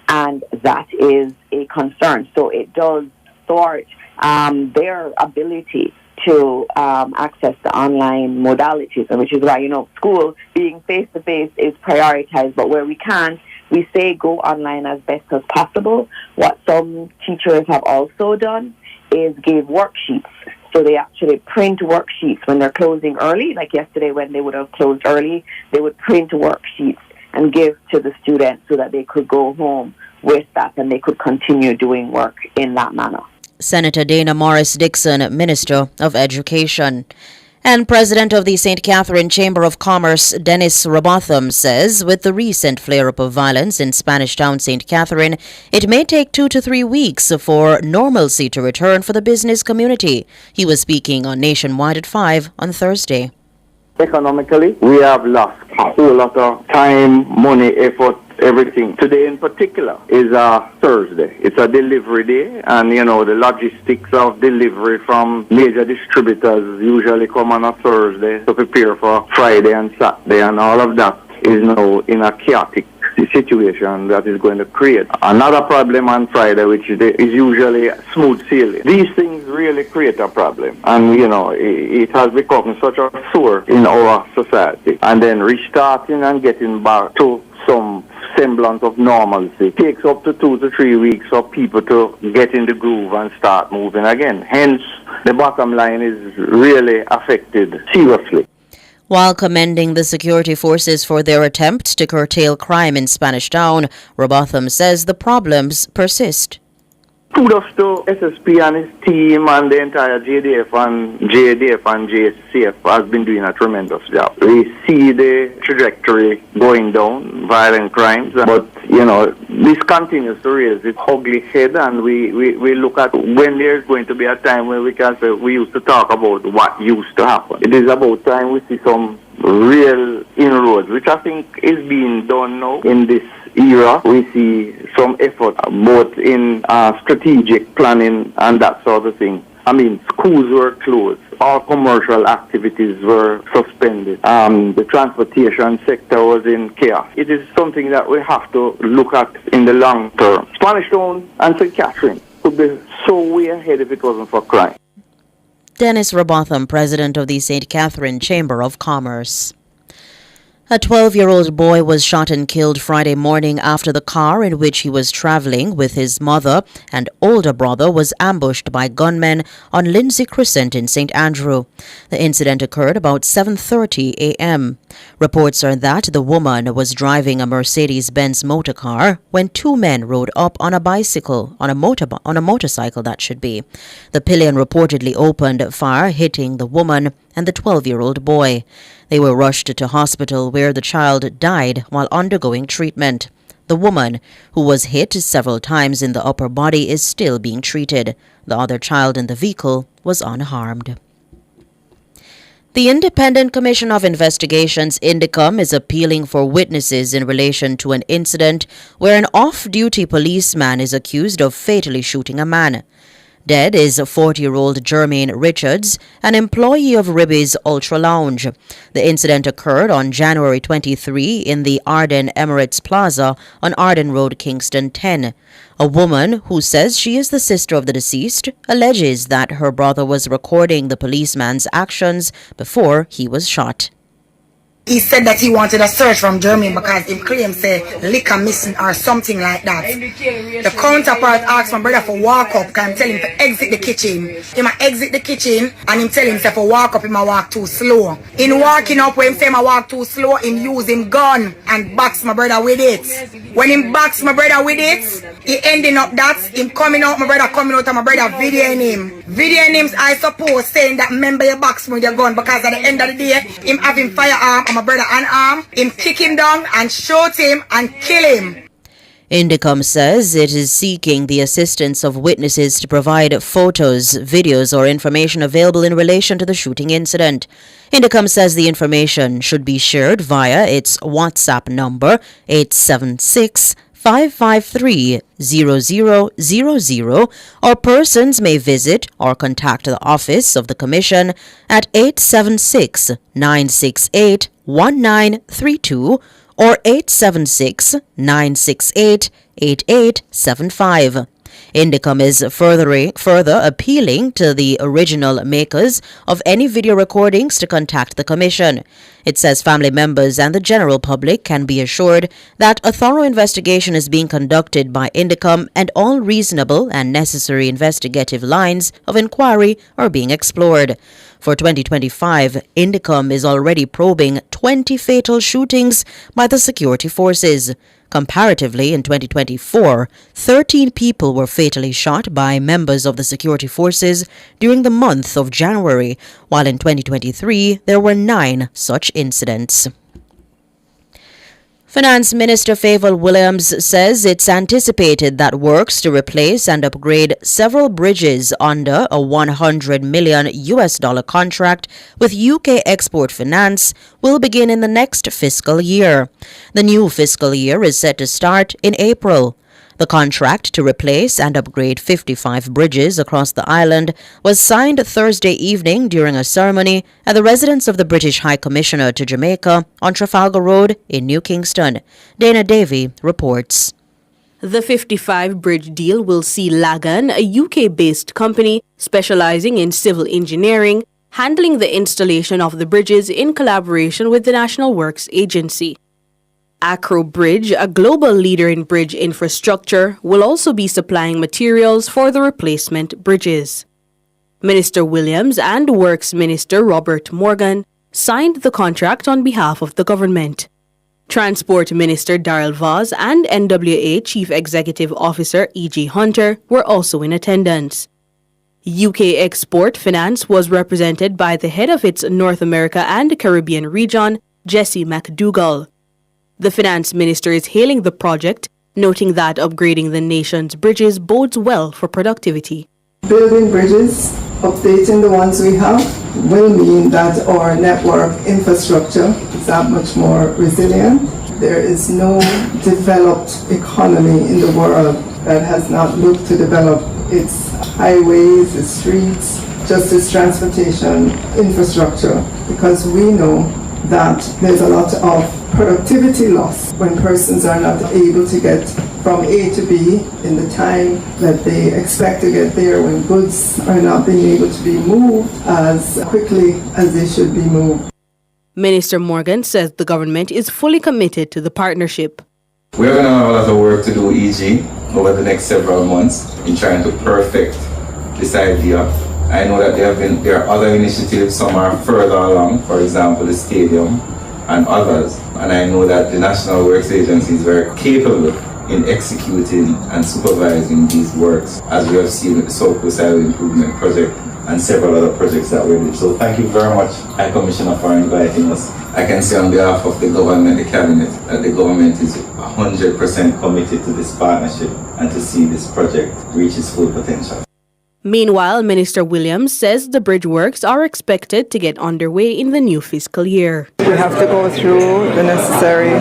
and that is a concern. So it does thwart their ability to access the online modalities, which is why, school being face-to-face is prioritized, but where we can't, we say go online as best as possible. What some teachers have also done is give worksheets. So they actually print worksheets when they're closing early, like yesterday when they would have closed early, they would print worksheets and give to the students so that they could go home with that and they could continue doing work in that manner. Senator Dana Morris-Dixon, Minister of Education. And President of the St. Catherine Chamber of Commerce, Dennis Robotham, says with the recent flare-up of violence in Spanish Town, St. Catherine, it may take 2 to 3 weeks for normalcy to return for the business community. He was speaking on Nationwide at 5 on Thursday. Economically, we have lost a whole lot of time, money, effort, everything. Today in particular is a Thursday. It's a delivery day, and the logistics of delivery from major distributors usually come on a Thursday to prepare for Friday and Saturday, and all of that is now in a chaotic situation that is going to create another problem on Friday, which is usually smooth sailing. These things really create a problem, and it has become such a sore in our society. And then restarting and getting back to some semblance of normalcy takes up to 2 to 3 weeks for people to get in the groove and start moving again. Hence, the bottom line is really affected seriously. While commending the security forces for their attempts to curtail crime in Spanish Town, Robotham says the problems persist. kudos to SSP and his team and the entire JDF and JCF has been doing a tremendous job. We see the trajectory going down, violent crimes, but this continues to raise its ugly head, and we look at when there's going to be a time when we can say we used to talk about what used to happen. It is about time we see some real inroads, which I think is being done now in this era. We see some effort both in strategic planning and that sort of thing. I mean, schools were closed. All commercial activities were suspended. The transportation sector was in chaos. It is something that we have to look at in the long term. Spanish Town and St. Catherine would be so way ahead if it wasn't for crime. Dennis Robotham, president of the St. Catherine Chamber of Commerce. A 12-year-old boy was shot and killed Friday morning after the car in which he was traveling with his mother and older brother was ambushed by gunmen on Lindsay Crescent in St. Andrew. The incident occurred about 7:30 a.m. Reports are that the woman was driving a Mercedes-Benz motor car when two men rode up on a motorcycle that should be. The pillion reportedly opened fire, hitting the woman and the 12-year-old boy. They were rushed to hospital where the child died while undergoing treatment. The woman, who was hit several times in the upper body, is still being treated. The other child in the vehicle was unharmed. The Independent Commission of Investigations, INDECOM, is appealing for witnesses in relation to an incident where an off-duty policeman is accused of fatally shooting a man. Dead is 40-year-old Jermaine Richards, an employee of Ribby's Ultra Lounge. The incident occurred on January 23 in the Arden Emirates Plaza on Arden Road, Kingston 10. A woman who says she is the sister of the deceased alleges that her brother was recording the policeman's actions before he was shot. He said that he wanted a search from Jermaine because he claims say liquor missing or something like that. The counterpart asked my brother for walk up because I'm telling him to exit the kitchen. He might exit the kitchen and him tell him say for walk up, he might walk too slow. In walking up when him say I walk too slow, him use him gun and box my brother with it. When him box my brother with it, he ending up that him coming out, my brother coming out and my brother videoing him. Videoing him, I suppose, saying that remember you box me with your gun because at the end of the day, him having firearm and my brother unarmed, him kick him down and shoot him and kill him. INDECOM says it is seeking the assistance of witnesses to provide photos, videos, or information available in relation to the shooting incident. INDECOM says the information should be shared via its WhatsApp number 876-553-0000, or persons may visit or contact the office of the Commission at 876-968-1932 or 876-968-8875. INDECOM is further appealing to the original makers of any video recordings to contact the Commission. It says family members and the general public can be assured that a thorough investigation is being conducted by INDECOM and all reasonable and necessary investigative lines of inquiry are being explored. For 2025, INDECOM is already probing 20 fatal shootings by the security forces. Comparatively, in 2024, 13 people were fatally shot by members of the security forces during the month of January, while in 2023 there were 9 such incidents. Finance Minister Favour Williams says it's anticipated that works to replace and upgrade several bridges under a $100 million contract with UK Export Finance will begin in the next fiscal year. The new fiscal year is set to start in April. The contract to replace and upgrade 55 bridges across the island was signed Thursday evening during a ceremony at the residence of the British High Commissioner to Jamaica on Trafalgar Road in New Kingston. Dana Davey reports. The 55-bridge deal will see Lagan, a UK-based company specializing in civil engineering, handling the installation of the bridges in collaboration with the National Works Agency. Acro Bridge, a global leader in bridge infrastructure, will also be supplying materials for the replacement bridges. Minister Williams and Works Minister Robert Morgan signed the contract on behalf of the government. Transport Minister Darrell Vaz and NWA Chief Executive Officer E.G. Hunter were also in attendance. UK Export Finance was represented by the head of its North America and Caribbean region, Jesse McDougall. The finance minister is hailing the project, noting that upgrading the nation's bridges bodes well for productivity. Building bridges, updating the ones we have, will mean that our network infrastructure is that much more resilient. There is no developed economy in the world that has not looked to develop its highways, its streets, just its transportation infrastructure, because we know that there's a lot of productivity loss when persons are not able to get from A to B in the time that they expect to get there, when goods are not being able to be moved as quickly as they should be moved. Minister Morgan says the government is fully committed to the partnership. We're going to have a lot of work to do, EG, over the next several months in trying to perfect this idea. I know that there are other initiatives, some are further along, for example, the stadium and others. And I know that the National Works Agency is very capable in executing and supervising these works, as we have seen with the South Coast Highway Improvement Project and several other projects that we did. So thank you very much, High Commissioner, for inviting us. I can say on behalf of the government, the cabinet, that the government is 100% committed to this partnership and to see this project reach its full potential. Meanwhile, Minister Williams says the bridge works are expected to get underway in the new fiscal year. We have to go through the necessary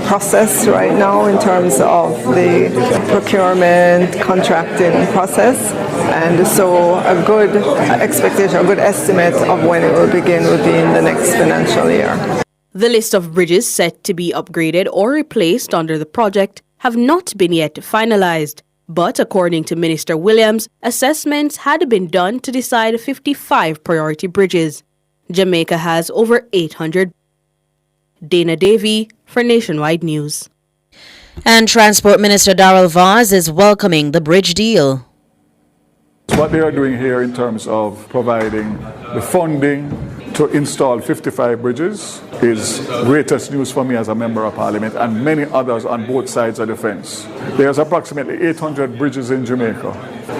process right now in terms of the procurement, contracting process, and so a good expectation, a good estimate of when it will begin would be in the next financial year. The list of bridges set to be upgraded or replaced under the project have not been yet finalized. But according to Minister Williams, assessments had been done to decide 55 priority bridges. Jamaica has over 800. Dana Davey for Nationwide News. And Transport Minister Darrell Vaz is welcoming the bridge deal. What they are doing here in terms of providing the funding to install 55 bridges is greatest news for me as a Member of Parliament and many others on both sides of the fence. There's approximately 800 bridges in Jamaica,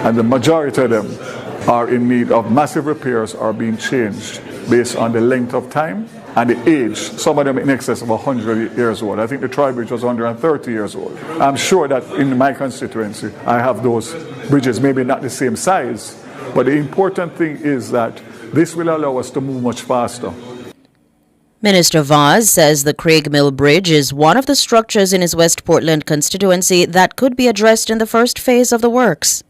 and the majority of them are in need of massive repairs or being changed based on the length of time and the age. Some of them in excess of 100 years old. I think the Tri-Bridge was 130 years old. I'm sure that in my constituency I have those bridges, maybe not the same size, but the important thing is that this will allow us to move much faster. Minister Vaz says the Craig Mill Bridge is one of the structures in his West Portland constituency that could be addressed in the first phase of the works.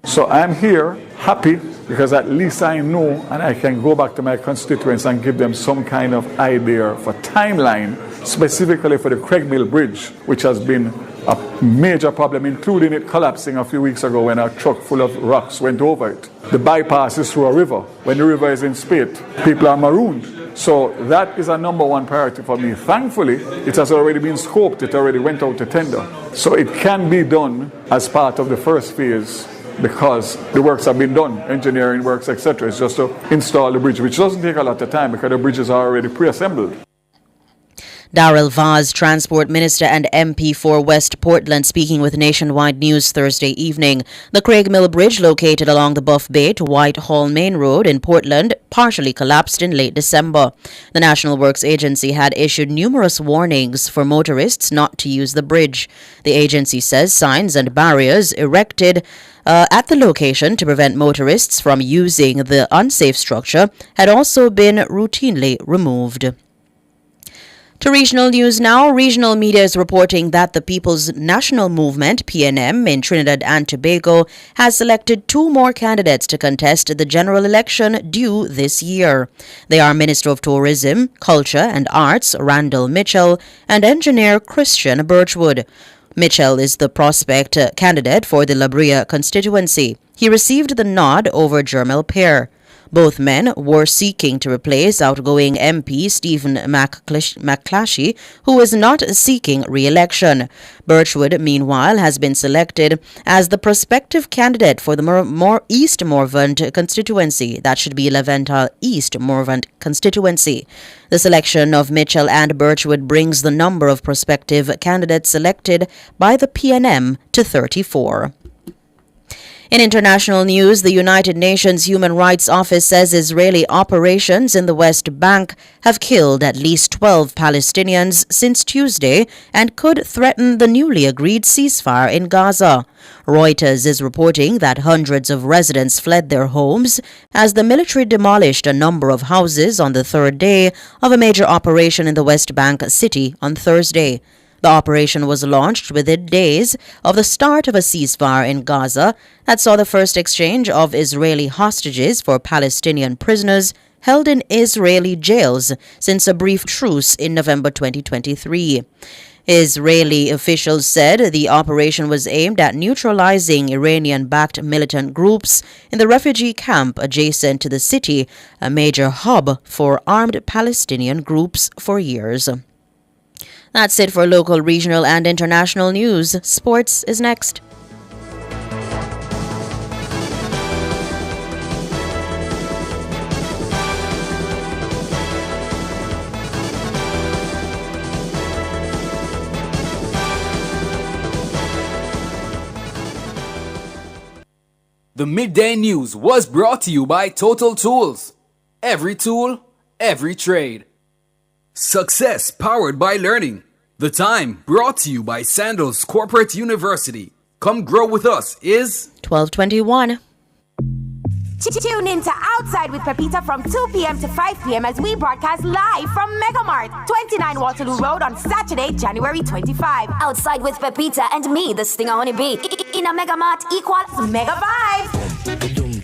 So I'm here happy because at least I know and I can go back to my constituents and give them some kind of idea for timeline, specifically for the Craig Mill Bridge, which has been a major problem, including it collapsing a few weeks ago when a truck full of rocks went over it. The bypass is through a river. When the river is in spate, people are marooned. So that is a number one priority for me. Thankfully, it has already been scoped. It already went out to tender. So it can be done as part of the first phase because the works have been done, engineering works, etc. It's just to install the bridge, which doesn't take a lot of time because the bridges are already pre-assembled. Darrell Vaz, Transport Minister and MP for West Portland, speaking with Nationwide News Thursday evening. The Craig Mill Bridge, located along the Buff Bay to Whitehall Main Road in Portland, partially collapsed in late December. The National Works Agency had issued numerous warnings for motorists not to use the bridge. The agency says signs and barriers erected at the location to prevent motorists from using the unsafe structure had also been routinely removed. To regional news now. Regional media is reporting that the People's National Movement, PNM, in Trinidad and Tobago has selected 2 more candidates to contest the general election due this year. They are Minister of Tourism, Culture and Arts, Randall Mitchell, and Engineer Christian Birchwood. Mitchell is the prospect candidate for the La Brea constituency. He received the nod over Jermel Pear. Both men were seeking to replace outgoing MP Stephen McClashy, who is not seeking re-election. Birchwood, meanwhile, has been selected as the prospective candidate for the East Morvant constituency. That should be Leventhal East Morvant constituency. The selection of Mitchell and Birchwood brings the number of prospective candidates selected by the PNM to 34. In international news, the United Nations Human Rights Office says Israeli operations in the West Bank have killed at least 12 Palestinians since Tuesday and could threaten the newly agreed ceasefire in Gaza. Reuters is reporting that hundreds of residents fled their homes as the military demolished a number of houses on the third day of a major operation in the West Bank city on Thursday. The operation was launched within days of the start of a ceasefire in Gaza that saw the first exchange of Israeli hostages for Palestinian prisoners held in Israeli jails since a brief truce in November 2023. Israeli officials said the operation was aimed at neutralizing Iranian-backed militant groups in the refugee camp adjacent to the city, a major hub for armed Palestinian groups for years. That's it for local, regional, and international news. Sports is next. The Midday News was brought to you by Total Tools. Every tool, every trade. Success powered by learning. The Time brought to you by Sandals Corporate University. Come grow with us is 12:21. Tune in to Outside with Pepita from 2 p.m. to 5 p.m. as we broadcast live from Megamart, 29 Waterloo Road on Saturday, January 25. Outside with Pepita and me, the Stinger Honeybee. In a Megamart equals Mega Vibes.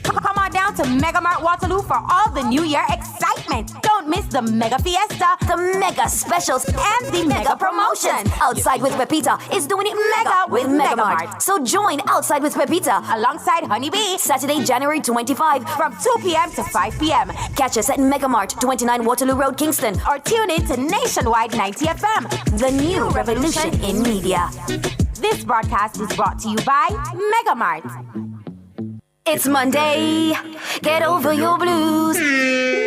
Come on down to Megamart Waterloo for all the New Year excitement. Don't miss the Mega Fiesta, the Mega Specials, and the Mega Promotion. Outside with Pepita is doing it mega with Megamart. So join Outside with Pepita alongside Honeybee, Saturday, January 25 from 2 p.m. to 5 p.m. Catch us at Megamart, 29 Waterloo Road, Kingston. Or tune in to Nationwide 90 FM, the new revolution in media. This broadcast is brought to you by Megamart. It's Monday, get over your blues.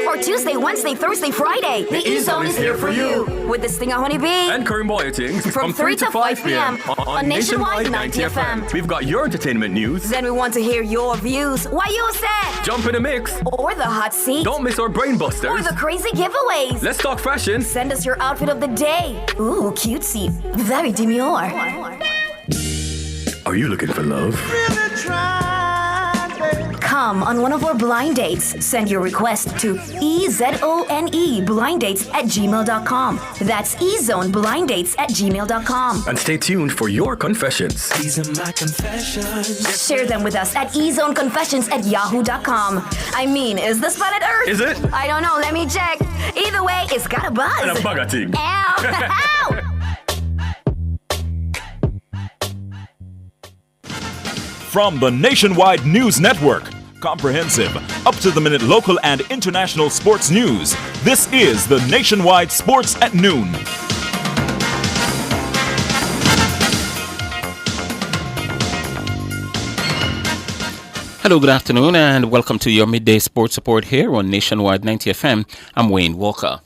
Or Tuesday, Wednesday, Thursday, Friday. The E-Zone is here for you. With the Stinger Honeybee and Karim Boyatings from 3 to 5 p.m. on Nationwide 90 FM. We've got your entertainment news. Then we want to hear your views. What you said? Jump in the mix. Or the hot seat. Don't miss our brain busters. Or the crazy giveaways. Let's talk fashion. Send us your outfit of the day. Ooh, cutesy. Very demure. Are you looking for love? Come on one of our blind dates. Send your request to ezoneblindates@gmail.com. That's ezoneblindates@gmail.com. And stay tuned for your confessions. These are my confessions. Share them with us at ezoneconfessions@yahoo.com. I mean, is this planet Earth? Is it? I don't know. Let me check. Either way, it's got a buzz. And a bugger thing. Ow! Ow! From the Nationwide News Network, comprehensive, up-to-the-minute local and international sports news. This is the Nationwide Sports at Noon. Hello, good afternoon, and welcome to your midday sports report here on Nationwide 90 FM. I'm Wayne Walker.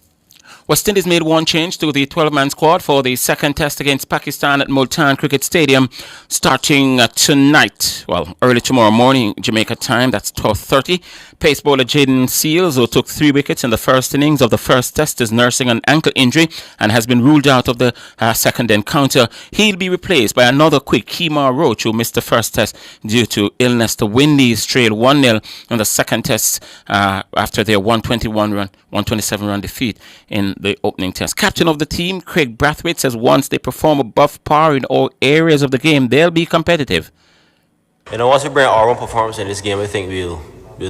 West Indies made one change to the 12-man squad for the second test against Pakistan at Multan Cricket Stadium starting tonight. Well, early tomorrow morning, Jamaica time, that's 12:30. Pace bowler Jaden Seals, who took 3 wickets in the first innings of the first test, is nursing an ankle injury and has been ruled out of the second encounter. He'll be replaced by another quick, Kemar Roach, who missed the first test due to illness. The Windies trailed 1-0 in the second test after their 127-run defeat in the opening test. Captain of the team, Craig Brathwaite, says once they perform above par in all areas of the game, they'll be competitive. Once we bring our own performance in this game, I think we'll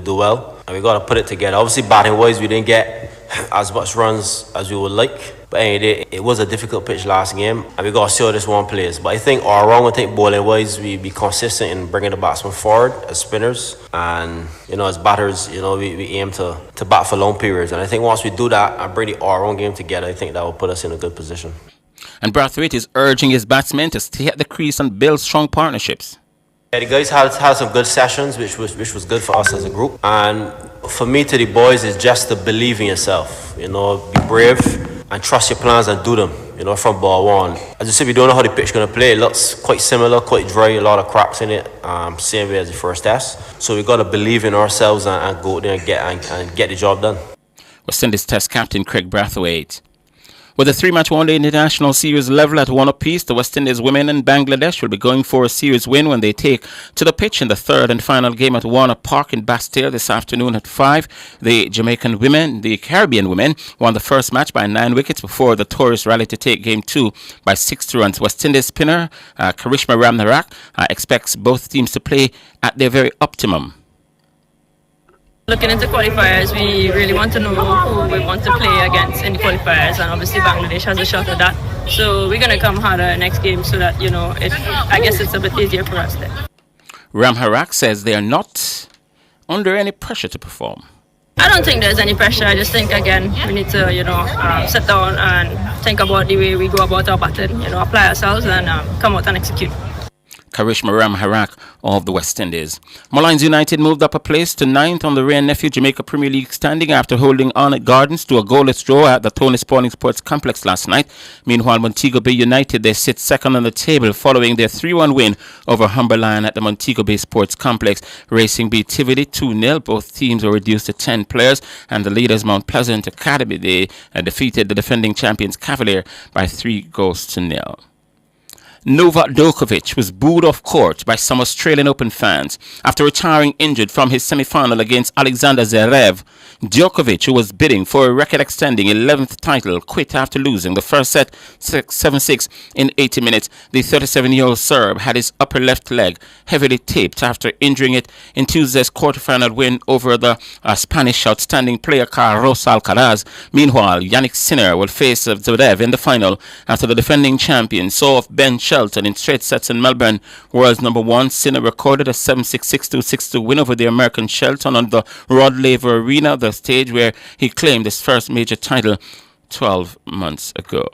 do well. And we got to put it together. Obviously, batting-wise, we didn't get as much runs as we would like. But anyway, it was a difficult pitch last game, and we got to see how this one plays. But I think all around, I think bowling-wise, we be consistent in bringing the batsmen forward as spinners. And, as batters, we aim to bat for long periods. And I think once we do that and bring the all-around game together, I think that will put us in a good position. And Brathwaite is urging his batsmen to stay at the crease and build strong partnerships. Yeah, the guys had some good sessions, which was good for us as a group. And for me, to the boys, is just to believe in yourself. Be brave and trust your plans and do them. From ball one. As you said, we don't know how the pitch is going to play. It looks quite similar, quite dry, a lot of cracks in it. Same way as the first test. So we got to believe in ourselves and go there and get the job done. West Indies Test captain Craig Brathwaite. With a 3-match one-day international series level at 1 apiece, the West Indies women and Bangladesh will be going for a series win when they take to the pitch in the third and final game at Warner Park in Bastille this afternoon at 5. The Caribbean women, won the first match by 9 wickets before the tourists rallied to take game 2 by 6 runs. West Indies spinner Karishma Ramnarak expects both teams to play at their very optimum. Looking into qualifiers, we really want to know who we want to play against in the qualifiers, and obviously Bangladesh has a shot at that. So we're going to come harder next game so that, I guess it's a bit easier for us there. Ramharak says they are not under any pressure to perform. I don't think there's any pressure. I just think, again, we need to, sit down and think about the way we go about our batting, apply ourselves and come out and execute. Karishma Ramharak of the West Indies. Moulins United moved up a place to 9th on the Ray and Nephew Jamaica Premier League standing after holding on at Gardens to a goalless draw at the Tony Spalding Sports Complex last night. Meanwhile, Montego Bay United, they sit second on the table following their 3-1 win over Humberline at the Montego Bay Sports Complex. Racing beat Tivoli 2-0. Both teams were reduced to 10 players, and the leaders Mount Pleasant Academy, they defeated the defending champions Cavalier by 3-0. Novak Djokovic was booed off court by some Australian Open fans after retiring injured from his semi-final against Alexander Zverev. Djokovic, who was bidding for a record-extending 11th title, quit after losing the first set 7-6 in 80 minutes. The 37-year-old Serb had his upper left leg heavily taped after injuring it in Tuesday's quarterfinal win over the Spanish outstanding player Carlos Alcaraz. Meanwhile, Yannick Sinner will face Zverev in the final after the defending champion saw off Ben Shelton in straight sets in Melbourne. World's number 1, Sinner recorded a 7-6, 6-2, 6-2 win over the American Shelton on the Rod Laver Arena, the stage where he claimed his first major title 12 months ago.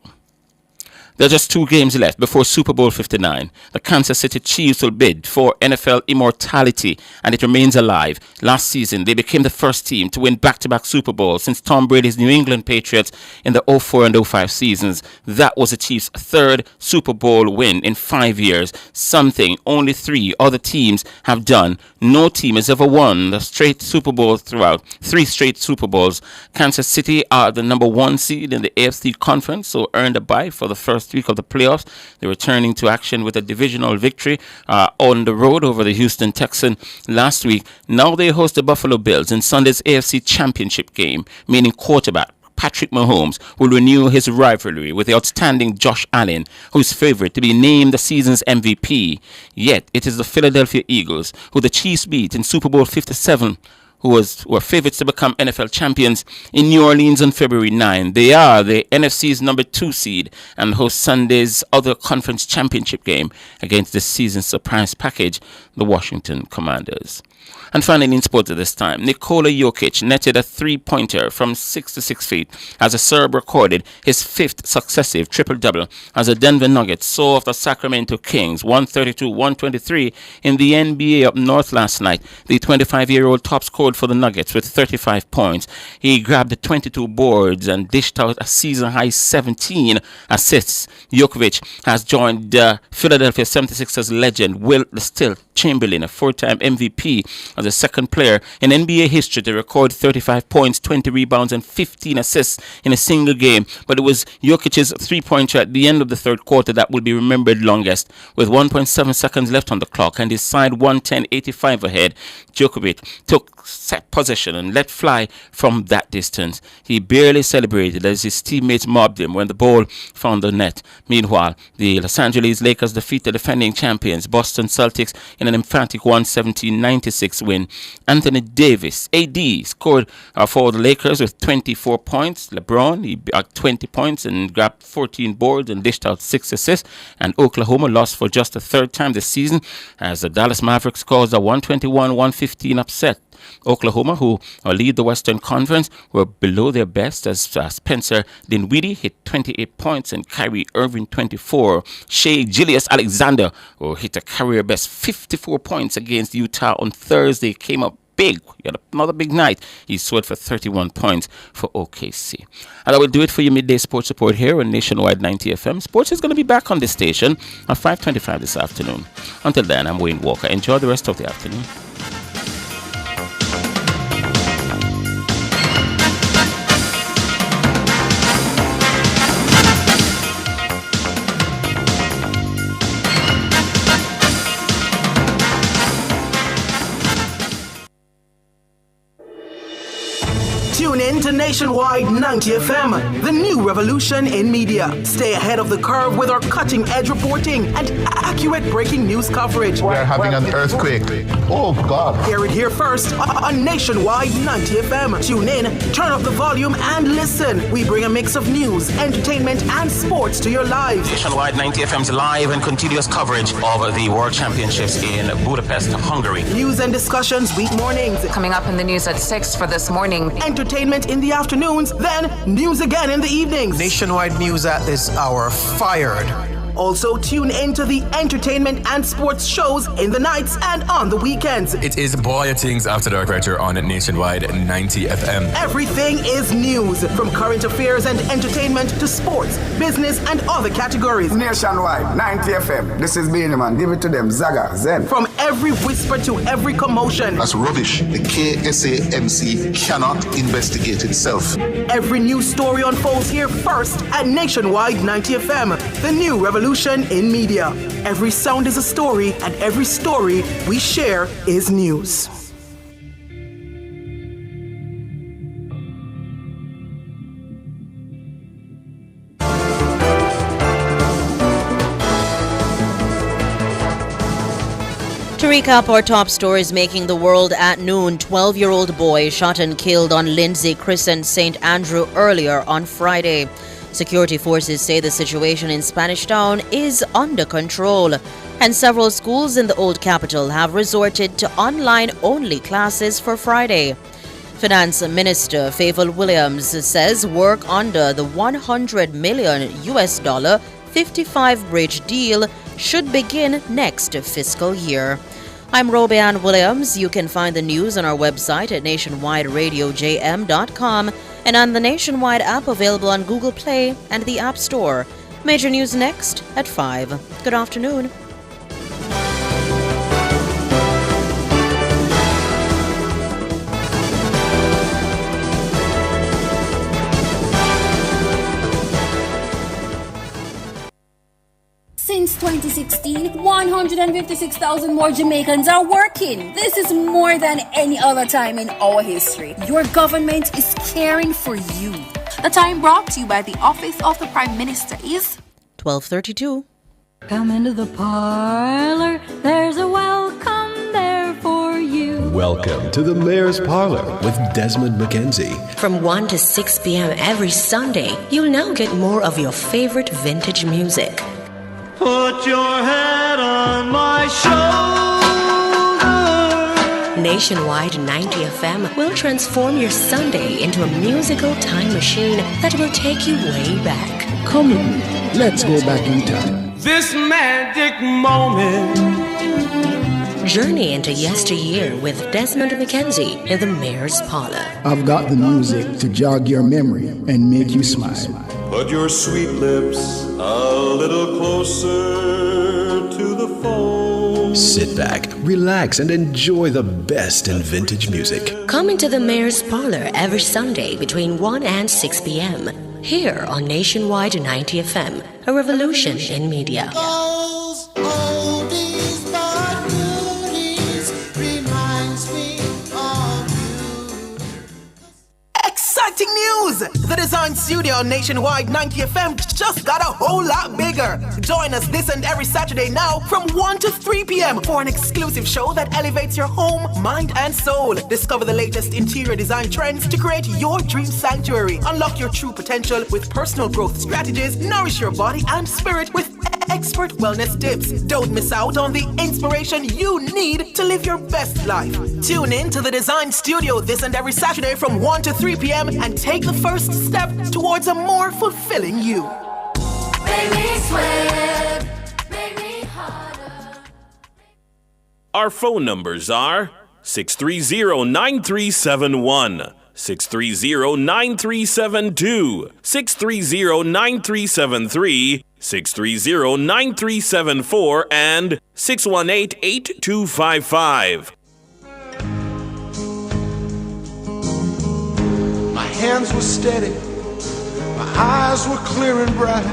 There are just 2 games left before Super Bowl 59. The Kansas City Chiefs will bid for NFL immortality, and it remains alive. Last season, they became the first team to win back-to-back Super Bowls since Tom Brady's New England Patriots in the 04 and 05 seasons. That was the Chiefs' 3rd Super Bowl win in 5 years, something only 3 other teams have done. No team has ever won the straight Super Bowl throughout 3 straight Super Bowls. Kansas City are the number 1 seed in the AFC Conference, so earned a bye for the first week of the playoffs. They're returning to action with a divisional victory on the road over the Houston Texans last week. Now they host the Buffalo Bills in Sunday's AFC Championship game, meaning quarterback Patrick Mahomes will renew his rivalry with the outstanding Josh Allen, who is favored to be named the season's MVP. Yet it is the Philadelphia Eagles, who the Chiefs beat in Super Bowl 57, who were favorites to become NFL champions in New Orleans on February 9. They are the NFC's number 2 seed and host Sunday's other conference championship game against this season's surprise package, the Washington Commanders. And finally in sports at this time, Nikola Jokic netted a 3-pointer from 6 to 6 feet as the Serb recorded his 5th successive triple-double as the Denver Nuggets saw off the Sacramento Kings 132-123 in the NBA up north last night. The 25-year-old top scored for the Nuggets with 35 points. He grabbed 22 boards and dished out a season-high 17 assists. Jokic has joined Philadelphia 76ers legend Will the Still Chamberlain, a 4-time MVP, as the second player in NBA history to record 35 points, 20 rebounds, and 15 assists in a single game. But it was Jokic's 3-pointer at the end of the third quarter that will be remembered longest. With 1.7 seconds left on the clock and his side 110-85 ahead, Djokovic took set possession and let fly from that distance. He barely celebrated as his teammates mobbed him when the ball found the net. Meanwhile, the Los Angeles Lakers defeat the defending champions Boston Celtics in an emphatic 117-96 win. Anthony Davis, AD, scored for the Lakers with 24 points. LeBron, he got 20 points and grabbed 14 boards and dished out 6 assists. And Oklahoma lost for just the third time this season as the Dallas Mavericks caused a 121-115 upset. Oklahoma, who lead the Western Conference, were below their best as Spencer Dinwiddie hit 28 points and Kyrie Irving 24. Shai Gilgeous-Alexander, who hit a career-best 54 points against Utah on Thursday, came up big. He had another big night. He scored for 31 points for OKC. And that will do it for your midday sports report here on Nationwide 90 FM. Sports is going to be back on this station at 5:25 this afternoon. Until then, I'm Wayne Walker. Enjoy the rest of the afternoon. Tune in to Nationwide 90 FM, the new revolution in media. Stay ahead of the curve with our cutting-edge reporting and accurate breaking news coverage. We're having an earthquake. Oh, God. Hear it here first on Nationwide 90 FM. Tune in, turn up the volume, and listen. We bring a mix of news, entertainment, and sports to your lives. Nationwide 90 FM's live and continuous coverage of the World Championships in Budapest, Hungary. News and discussions week mornings. Coming up in the news at 6 for this morning. Entertainment in the afternoons, then news again in the evenings. Nationwide news at this hour, fired. Also, tune into the entertainment and sports shows in the nights and on the weekends. It is Boy Things After Dark right here on Nationwide 90 FM. Everything is news, from current affairs and entertainment to sports, business, and other categories. Nationwide 90 FM. This is Beaniman. Give it to them. Zaga, Zen. From every whisper to every commotion. That's rubbish. The KSAMC cannot investigate itself. Every news story unfolds here first at Nationwide 90 FM, the new revolution in media. Every sound is a story, and every story we share is news. To recap our top stories making the world at noon, 12-year-old boy shot and killed on Lindsay Crescent, St. Andrew earlier on Friday. Security forces say the situation in Spanish Town is under control, and several schools in the Old Capital have resorted to online-only classes for Friday. Finance Minister Favour Williams says work under the $100 million 55 bridge deal should begin next fiscal year. I'm Robeanne Williams. You can find the news on our website at nationwideradiojm.com and on the Nationwide app available on Google Play and the App Store. Major news next at 5. Good afternoon. Since 2016, 156,000 more Jamaicans are working. This is more than any other time in our history. Your government is caring for you. The time brought to you by the Office of the Prime Minister is 12:32. Come into the parlor. There's a welcome there for you. Welcome to the Mayor's Parlor with Desmond McKenzie. From 1 to 6 p.m. every Sunday, you'll now get more of your favorite vintage music. Put your head on my shoulder. Nationwide 90 FM will transform your Sunday into a musical time machine that will take you way back. Come on, let's go back in time. This magic moment. Journey into yesteryear with Desmond McKenzie in the Mayor's Parlor. I've got the music to jog your memory and make you smile. Put your sweet lips a little closer to the phone. Sit back, relax, and enjoy the best in vintage music. Come into the Mayor's Parlor every Sunday between 1 and 6 p.m. here on Nationwide 90 FM, a revolution in media. news! The design studio on Nationwide 90 FM just got a whole lot bigger. Join us this and every Saturday now from 1 to 3 p.m. for an exclusive show that elevates your home, mind, and soul. Discover the latest interior design trends to create your dream sanctuary. Unlock your true potential with personal growth strategies. Nourish your body and spirit with expert wellness tips. Don't miss out on the inspiration you need to live your best life. Tune in to the Design Studio this and every Saturday from 1 to 3 p.m. and take the first step towards a more fulfilling you. Make me sweat, make me harder. Our phone numbers are 630-9371, 630-9372, 630-9373, 630-9374, and 618-8255. My hands were steady, my eyes were clear and bright.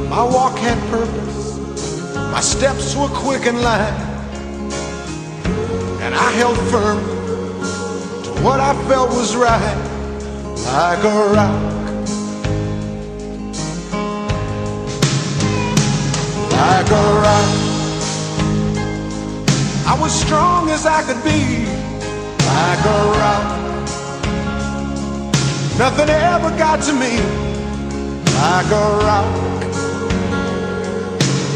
My walk had purpose, my steps were quick and light. And I held firm to what I felt was right, like a rock. Like a rock. I was strong as I could be, like a rock. Nothing ever got to me, like a rock.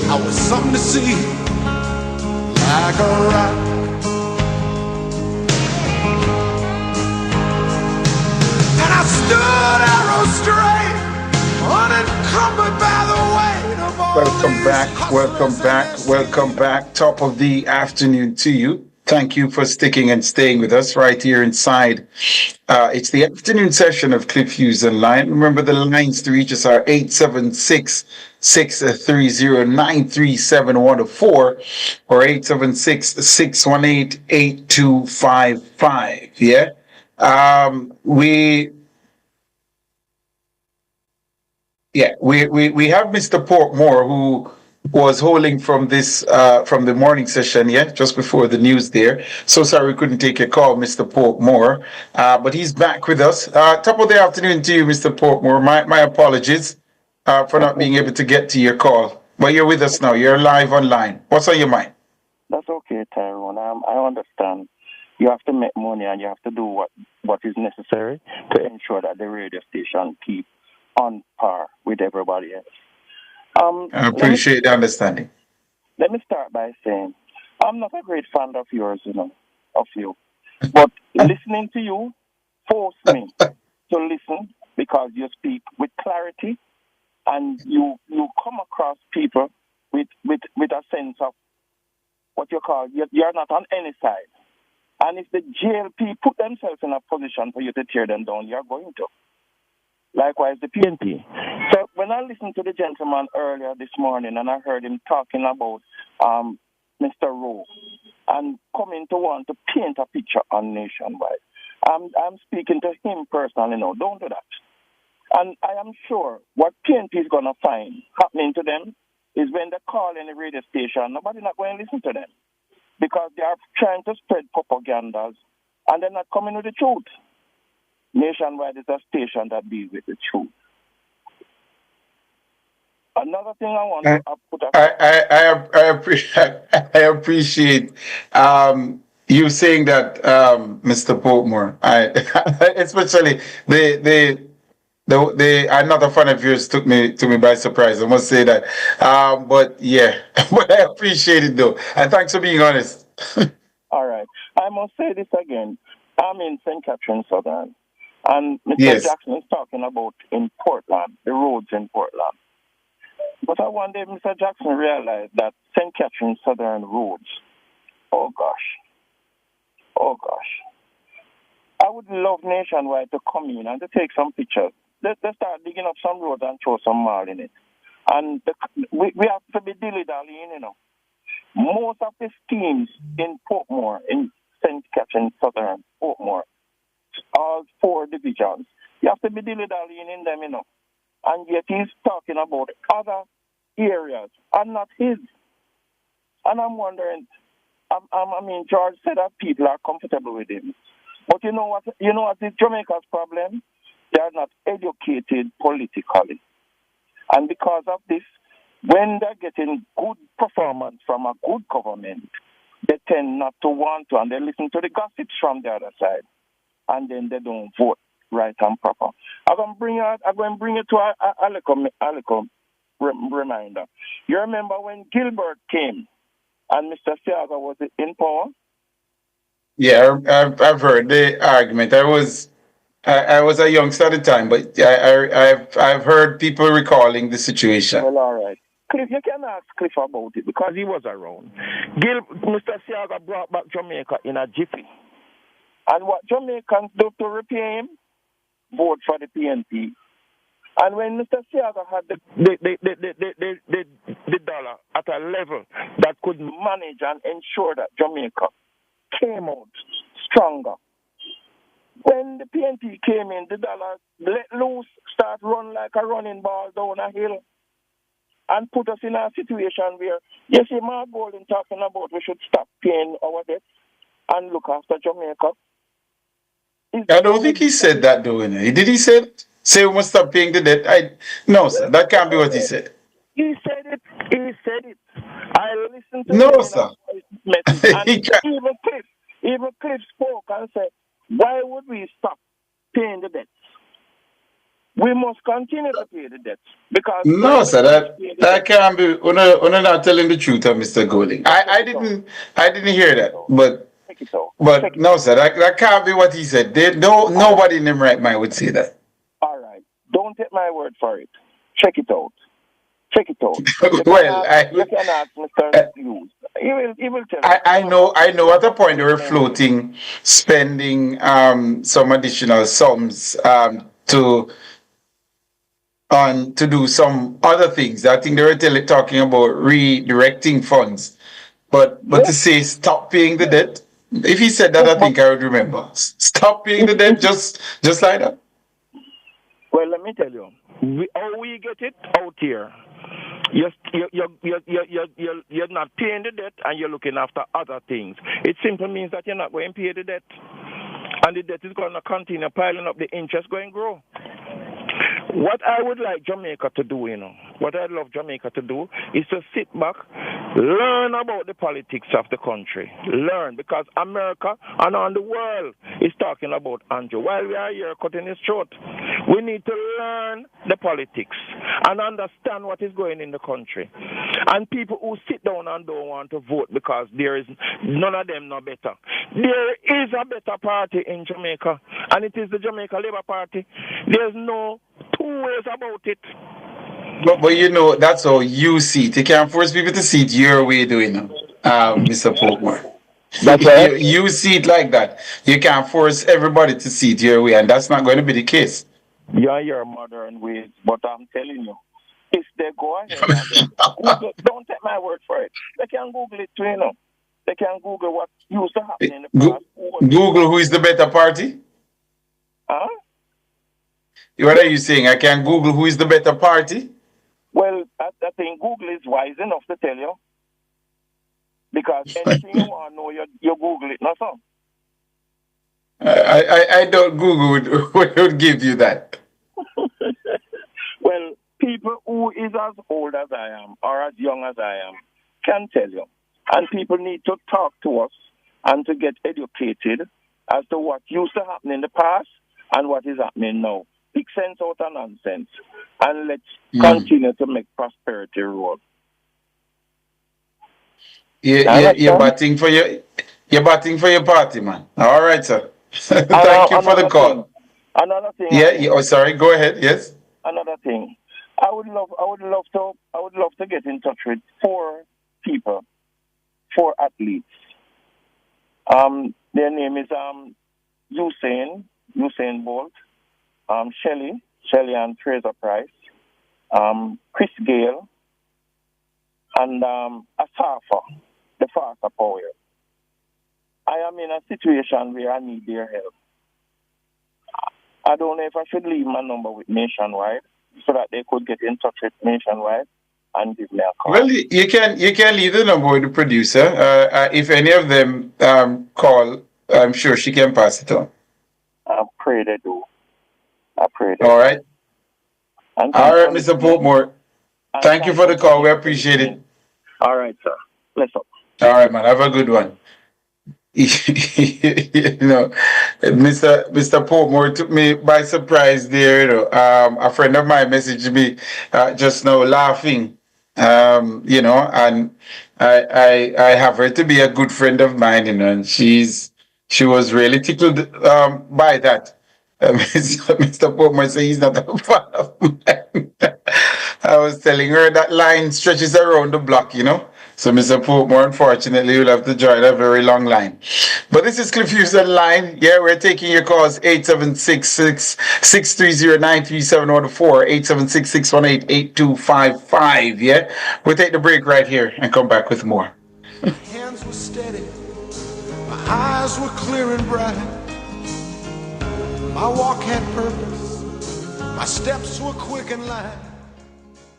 I was something to see, like a rock. And I stood arrow straight, unencumbered by the weight of all. Welcome back. Top of the afternoon to you. Thank you for sticking and staying with us right here inside. It's the afternoon session of Cliff Hughes Online. Remember, the lines to reach us are 876-630-9371 or 876-618-8255. Yeah. We have Mr. Portmore, who was holding from the morning session, just before the news there. So sorry we couldn't take your call, Mr. Portmore, but he's back with us. Top of the afternoon to you, Mr. Portmore. My apologies for not being able to get to your call. But you're with us now. You're live online. What's on your mind? That's okay, Tyrone. I understand. You have to make money and you have to do what is necessary to ensure that the radio station keep on par with everybody else. I appreciate the understanding. Let me start by saying I'm not a great fan of yours, of you. But listening to you forced me to listen because you speak with clarity and you come across people with a sense of what you call, you're not on any side. And if the GLP put themselves in a position for you to tear them down, you're going to. Likewise, the PNP. So when I listened to the gentleman earlier this morning and I heard him talking about Mr. Rowe and coming to want to paint a picture on Nationwide, I'm speaking to him personally now. Don't do that. And I am sure what PNP is going to find happening to them is when they call any radio station, nobody's not going to listen to them because they are trying to spread propagandas and they're not coming with the truth. Nationwide is a station that deals with the truth. Another thing I want to put up. I appreciate you saying that, Mr. Portmore. Especially the another fan of yours took me by surprise. I must say that. But I appreciate it though, and thanks for being honest. All right, I must say this again. I'm in St. Catherine, Southern. And Mr. Jackson is talking about in Portland, the roads in Portland. But I wonder if Mr. Jackson realized that St. Catherine Southern roads, oh gosh. I would love Nationwide to come in and to take some pictures. Let's start digging up some roads and throw some mall in it. And we have to be dilly-dallying, Most of the schemes in Portmore, in St. Catherine Southern, Portmore, all 4 divisions. You have to be dilly-dallying in them, And yet he's talking about other areas and not his. And I'm wondering, George said that people are comfortable with him. But you know what? You know what is Jamaica's problem? They are not educated politically, and because of this, when they're getting good performance from a good government, they tend not to want to, and they listen to the gossips from the other side, and then they don't vote right and proper. I'm going to bring it to a little reminder. You remember when Gilbert came and Mr. Siaga was in power? Yeah, I've heard the argument. I was a youngster at the time, but I've heard people recalling the situation. Well, all right. Cliff, you can ask Cliff about it because he was around. Mr. Siaga brought back Jamaica in a jiffy. And what Jamaicans do to repay him? Vote for the PNP. And when Mr. Siaga had the dollar at a level that could manage and ensure that Jamaica came out stronger. When the PNP came in, the dollar let loose, start run like a running ball down a hill, and put us in a situation where, you see, Mark Golden talking about we should stop paying our debts and look after Jamaica. I don't think he said that, though. Did he say we must stop paying the debt? No, sir, that can't be what he said. He said it. He said it. I listened to no, him sir. in a message, and even Cliff spoke and said, why would we stop paying the debts? We must continue to pay the debts because no, sir, that can't be. We're not telling the truth, Mr. Golding. I didn't hear that, but no, sir, that can't be what he said. Nobody in their right mind would say that. All right, don't take my word for it. Check it out. Well, you can ask Mr. Hughes. He will tell you. I know. At a point they were floating, spending some additional sums to do some other things. I think they were talking about redirecting funds, but to say stop paying the debt. If he said that, I think I would remember. Stop paying the debt, just like that. Well, let me tell you, how we get it out here. You're not paying the debt and you're looking after other things. It simply means that you're not going to pay the debt. And the debt is going to continue piling up, the interest going to grow. What I would like Jamaica to do, what I'd love Jamaica to do is to sit back, learn about the politics of the country. Learn, because America and on the world is talking about Andrew. While we are here cutting his throat, we need to learn the politics and understand what is going in the country. And people who sit down and don't want to vote because there is none of them no better. There is a better party in Jamaica, and it is the Jamaica Labour Party. There's no two ways about it. But that's how you see it. You can't force people to see it your way, Mr. Polkmore. That's right. You see it like that. You can't force everybody to see it your way, and that's not going to be the case. Yeah, your modern ways, but I'm telling you, if they go ahead and Google, don't take my word for it. They can Google it too, They can Google what used to happen in the past. Google who is the better party? Huh? What are you saying? I can Google who is the better party? Well, I think Google is wise enough to tell you. Because anything you want to know, you Google it, not so. I don't Google would give you that. Well, people who is as old as I am or as young as I am can tell you. And people need to talk to us and to get educated as to what used to happen in the past and what is happening now. Pick sense out of nonsense and let's continue to make prosperity rule. You're batting for your party, man. All right, sir. Thank you for the call. Another thing. Yeah. Sorry. Go ahead. Yes. Another thing. I would love to get in touch with 4 people, 4 athletes. Their name is Usain Bolt, Shelley and Fraser Price, Chris Gale, and Asafa, the faster power. I am in a situation where I need their help. I don't know if I should leave my number with Nationwide so that they could get in touch with Nationwide and give me a call. Well, you can leave the number with the producer. If any of them call, I'm sure she can pass it on. pray they do. I pray they All do. right. And All thanks right, for Mr. listening. Portmore. And Thank you thanks for the call. We for appreciate it. listening. All right, sir. Bless up. All right, man. Have a good one. Mr. Portmore took me by surprise there. A friend of mine messaged me just now laughing. And I have her to be a good friend of mine, and she was really tickled by that. Mr. Portmore said he's not a fan of mine. I was telling her that line stretches around the block. So, Mr. Portmore, unfortunately, you'll have to join a very long line. But this is Cliff Hughes Line. Yeah, we're taking your calls 876-630-93714, 876-618-8255. Yeah, we'll take the break right here and come back with more. My hands were steady, my eyes were clear and bright. My walk had purpose, my steps were quick and light.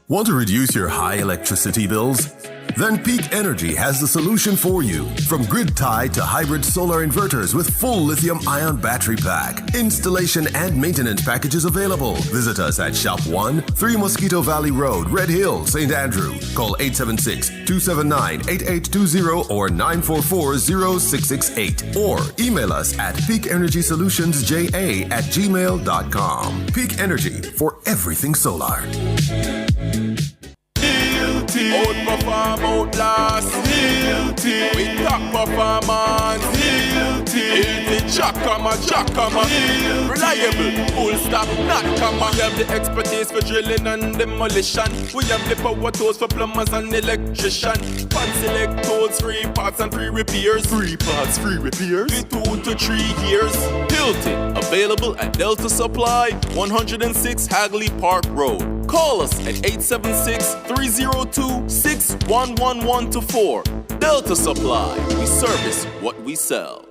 Want to reduce your high electricity bills? Then Peak Energy has the solution for you. From grid-tied to hybrid solar inverters with full lithium-ion battery pack. Installation and maintenance packages available. Visit us at Shop 1, 3 Mosquito Valley Road, Red Hill, St. Andrew. Call 876-279-8820 or 944-0668. Or email us at peakenergysolutionsja@gmail.com. Peak Energy for everything solar. Outperform, outlast. We top performance. Chakama. Reliable, full stop, not comma. We have the expertise for drilling and demolition. We have the power tools for plumbers and electrician. Fancy select tools, 3 parts and 3 repairs. 3 parts, 3 repairs. 2 to 3 years. Hilton, available at Delta Supply, 106 Hagley Park Road. Call us at 876-302-61114. Delta Supply. We service what we sell.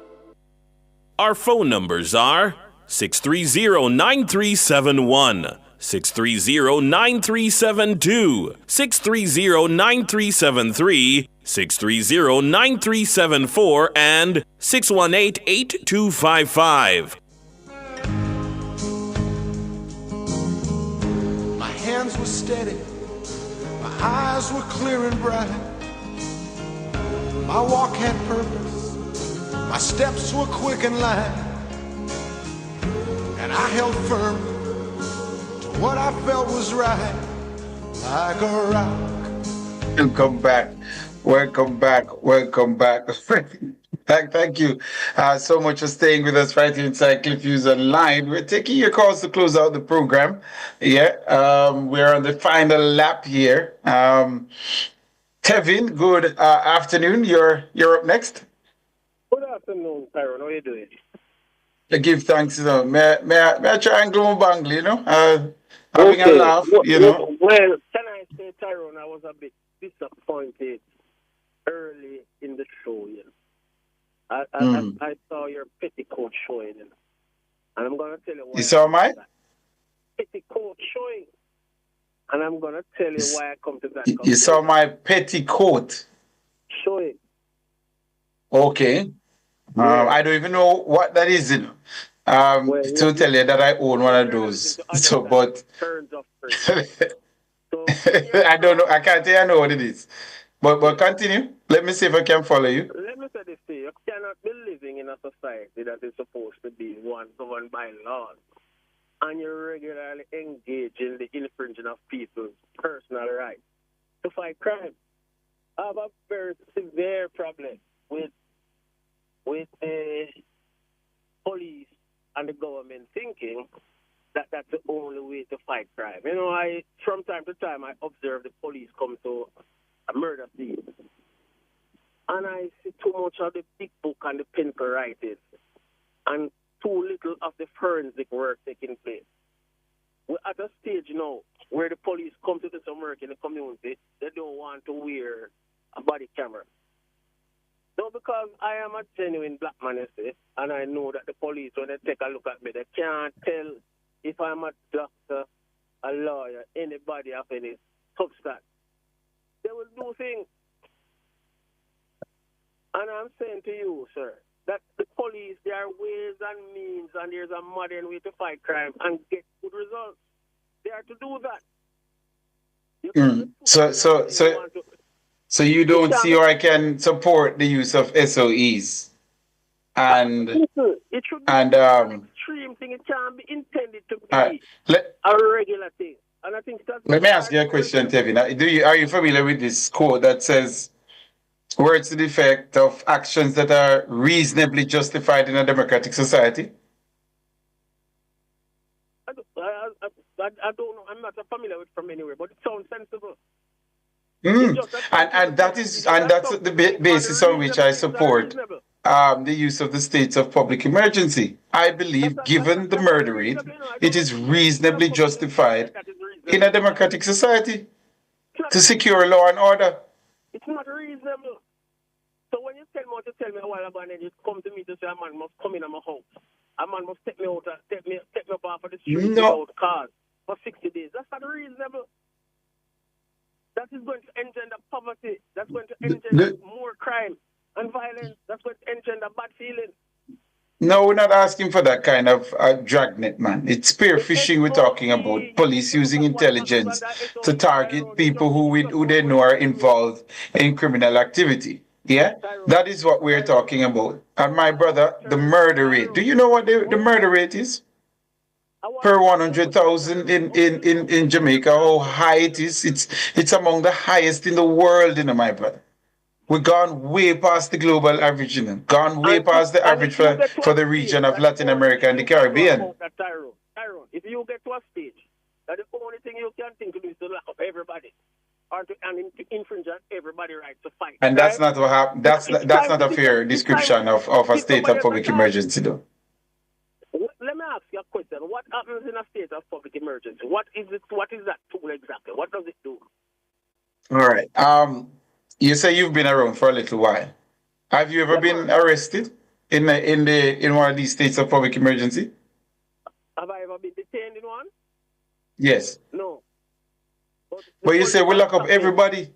Our phone numbers are 630-9371, 630-9372, 630-9373, 630-9374, and 618-8255. My hands were steady, my eyes were clear and bright. My walk had purpose, my steps were quick and light. And I held firm to what I felt was right, like a rock. Welcome back. Thank you so much for staying with us right here inside Cliff Hughes Online. We're taking your calls to close out the program. Yeah, we're on the final lap here. Kevin, good afternoon. You're up next. Good afternoon, Tyrone. How are you doing? I give thanks. May I try and go bangle, having a laugh, Well, can I say, Tyrone, I was a bit disappointed early in the show, I saw your petticoat showing, and I'm going to tell you why. You saw my petticoat showing, and I'm going to tell you why I come to that. You saw my petticoat showing. Okay. I don't even know what that is, to tell you that I own one of those. So, but I don't know. I can't tell you I know what it is. But continue. Let me see if I can follow you. Let me say this to you. You cannot be living in a society that is supposed to be one governed by laws, and you regularly engage in the infringing of people's personal rights to fight crime. I have a very severe problem with the police and the government thinking that that's the only way to fight crime. From time to time, I observe the police come to a murder scene, and I see too much of the big book and the pinnacle writings, and too little of the forensic work taking place. We're at a stage now where the police come to do some work in the community. They don't want to wear a body camera. No, because I am a genuine black man, you see, and I know that the police, when they take a look at me, they can't tell if I'm a doctor, a lawyer, anybody of any substance. They will do things. And I'm saying to you, sir, that the police, there are ways and means, and there's a modern way to fight crime and get good results. They are to do that. So you don't see how I can support the use of SOEs and it should be an extreme thing. It can't be intended to be a regular thing. And I think that's. Let me ask you a question, Tevin. Are you familiar with this quote that says, "Words to the effect of actions that are reasonably justified in a democratic society"? I don't know. I'm not familiar with it from anywhere, but it sounds sensible. And that's the basis on which I support the use of the states of public emergency. I believe, given the murder rate, it is reasonably justified in a democratic society to secure law and order. It's not reasonable. So when you tell me a while ago, and then you come to me to say a man must come in my house, a man must take me out, take me up off of the street without cars for 60 days. That's not reasonable. That is going to engender poverty. That's going to engender more crime and violence. That's going to engender bad feeling. No, we're not asking for that kind of dragnet, man. It's spear phishing we're talking about. Police using intelligence to target people who they know are involved in criminal activity. Yeah? That is what we're talking about. And my brother, the murder rate. Do you know what the murder rate is? Per 100,000 in Jamaica, how high it is. It's among the highest in the world, my brother. We've gone way past the global average, gone way past the average for the region of Latin America and the Caribbean. Tyrone, if you get to a stage that the only thing you can think to do is to lock up everybody or to infringe on everybody's right to fight. And that's not what happened. That's not a fair description of a state of public emergency, though. Let me ask you a question. What happens in a state of public emergency? What is it? What is that tool exactly? What does it do? All right. You say you've been around for a little while. Have you ever been arrested in one of these states of public emergency? Have I ever been detained in one? Yes. No. But you say we lock up everybody.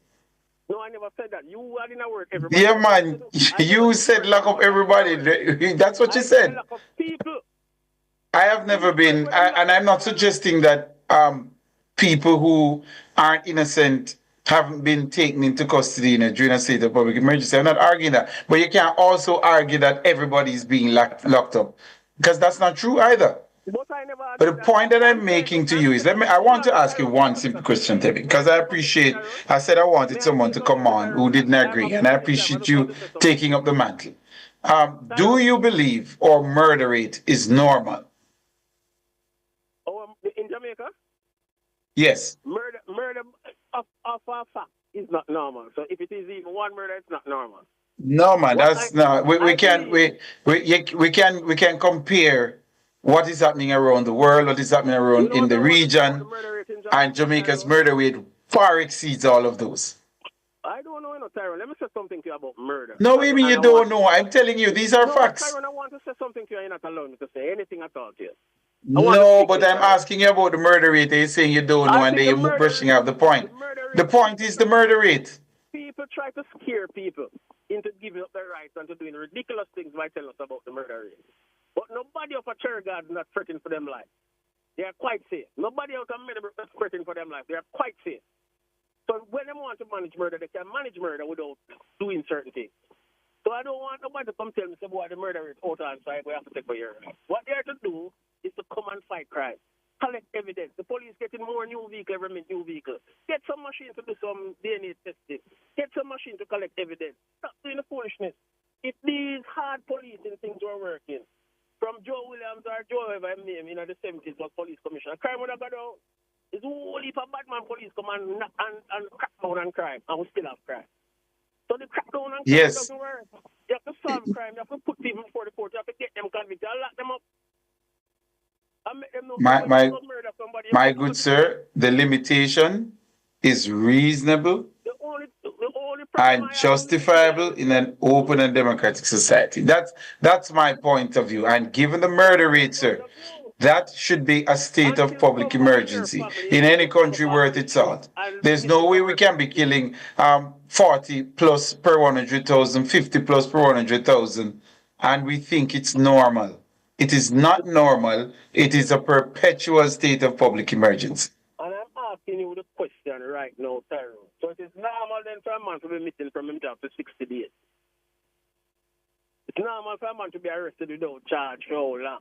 No, I never said that. You had in a word everybody. Yeah, man. You said lock up everybody. That's what you said. Lock up people. I have never been, and I'm not suggesting that people who aren't innocent haven't been taken into custody during a state of public emergency. I'm not arguing that. But you can't also argue that everybody is being locked up, because that's not true either. But the point that I'm making to you is, I want to ask you one simple question, Tevin, because I said I wanted someone to come on who didn't agree, and I appreciate you taking up the mantle. Do you believe our murder rate is normal? In Jamaica? Yes. Murder of a fact is not normal. So if it is even one murder, it's not normal. No, man, that's not. We can compare what is happening around the world, what is happening around in the region, and Jamaica's murder rate far exceeds all of those. I don't know, Tyrone. Let me say something to you about murder. No, maybe you don't know. I'm telling you, these are facts. Tyrone, I want to say something to you. You're not allowing me to say anything at all to you. No, but I'm asking you about the murder rate. You're saying you don't know, and then you're brushing off the point. The point is the murder rate. People try to scare people into giving up their rights and to doing ridiculous things by telling us about the murder rate. But nobody of a church guard is not threatening for them life. They are quite safe. Nobody out of Medicare is threatening for them life. They are quite safe. So when they want to manage murder, they can manage murder without doing certain things. So I don't want nobody to come tell me, say, boy, the murder is out on side, we have to take for your life. What they are to do is to come and fight crime. Collect evidence. The police getting more new vehicle, every minute new vehicle. Get some machine to do some DNA testing. Get some machine to collect evidence. Stop doing the foolishness. If these hard policing things were working, from Joe Williams or Joe whoever his name in the 70s was police commissioner, crime would have gone down. It's only if a bad man police come and crack down on crime, and we still have crime. So the crackdown on crime doesn't work. You have to solve crime. You have to put people before the court. You have to get them convicted and lock them up. And make them know murder somebody. My good sir, the limitation is reasonable and justifiable in an open and democratic society. That's my point of view. And given the murder rate, sir, that should be a state of public emergency in any country worth its salt. There's no way we can be killing 40 plus per 100,000, 50 plus per 100,000 and we think it's normal. It is not normal. It is a perpetual state of public emergency. And I'm asking you the question right now, Tyrone. So it is normal then for a man to be missing from him job for 60 days. It's normal for a man to be arrested without charge for how long.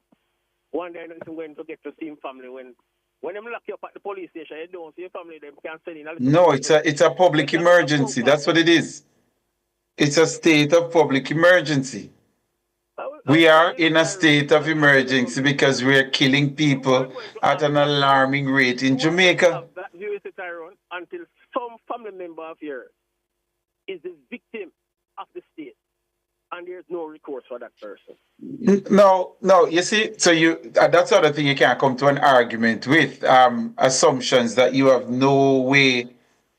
One day he's going to get to see his family when them lock you up at the police station, you don't see your family, they can send in a little. No, it's a public emergency. That's what it is. It's a state of public emergency. We are in a state of emergency because we are killing people at an alarming rate in Jamaica. That view is Tyrone until some family member of yours is the victim of the state, and there's no recourse for that person. No, you see, so that's the other thing you can't come to an argument with, assumptions that you have no way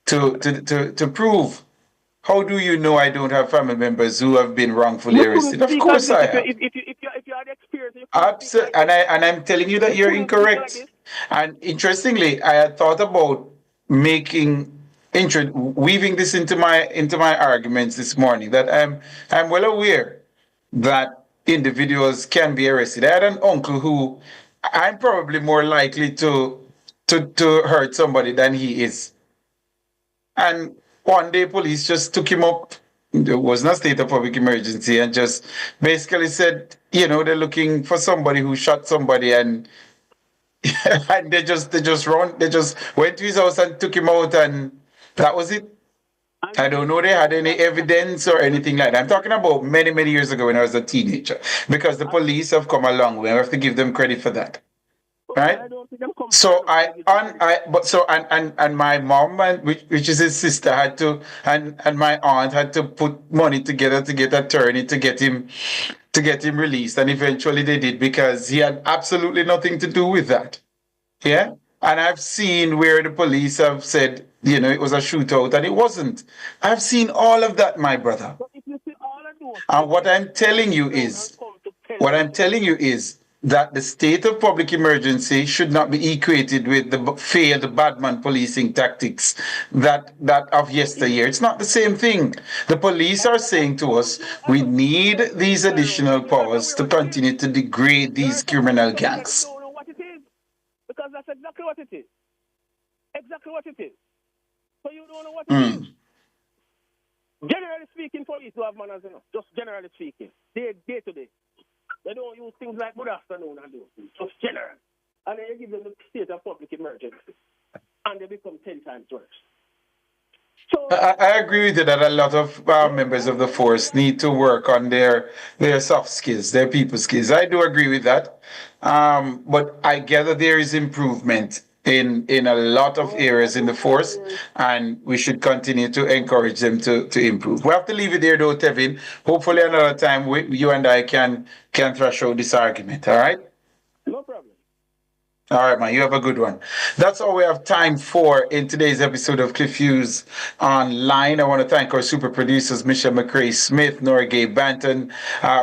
to prove. How do you know I don't have family members who have been wrongfully arrested? Of course I have. If you had experience, Absolutely, and I'm telling you that you're incorrect. And interestingly, I had thought about weaving this into my arguments this morning. That I'm well aware that individuals can be arrested. I had an uncle who I'm probably more likely to hurt somebody than he is, and one day police just took him up. There was no state of public emergency, and just basically said, they're looking for somebody who shot somebody, and and they just went to his house and took him out, and that was it. I don't know they had any evidence or anything like that. I'm talking about many, many years ago when I was a teenager, because the police have come a long way. I have to give them credit for that. Right? So and my mom, which is his sister, had to, and my aunt had to put money together to get an attorney to get him released, and eventually they did, because he had absolutely nothing to do with that. Yeah, and I've seen where the police have said, it was a shootout, and it wasn't. I've seen all of that, my brother. And what I'm telling you is that the state of public emergency should not be equated with the failed badman policing tactics that of yesteryear. It's not the same thing. The police are saying to us, we need these additional powers to continue to degrade these criminal gangs. I don't know what it is, because that's exactly what it is. Exactly what it is. So you don't know what it is. Generally speaking, police do have manners, just generally speaking. Day to day. They don't use things like good afternoon and those things, just general. And then you give them the state of public emergency, and they become 10 times worse. So I agree with you that a lot of members of the force need to work on their soft skills, their people skills. I do agree with that. But I gather there is improvement in a lot of areas in the force, and we should continue to encourage them to improve. We have to leave it there though, Tevin. Hopefully another time you and I can thrash out this argument, all right? No problem. All right, man, you have a good one. That's all we have time for in today's episode of Cliff Hughes Online. I want to thank our super producers, Michelle McCrae Smith, Nora Gay Banton,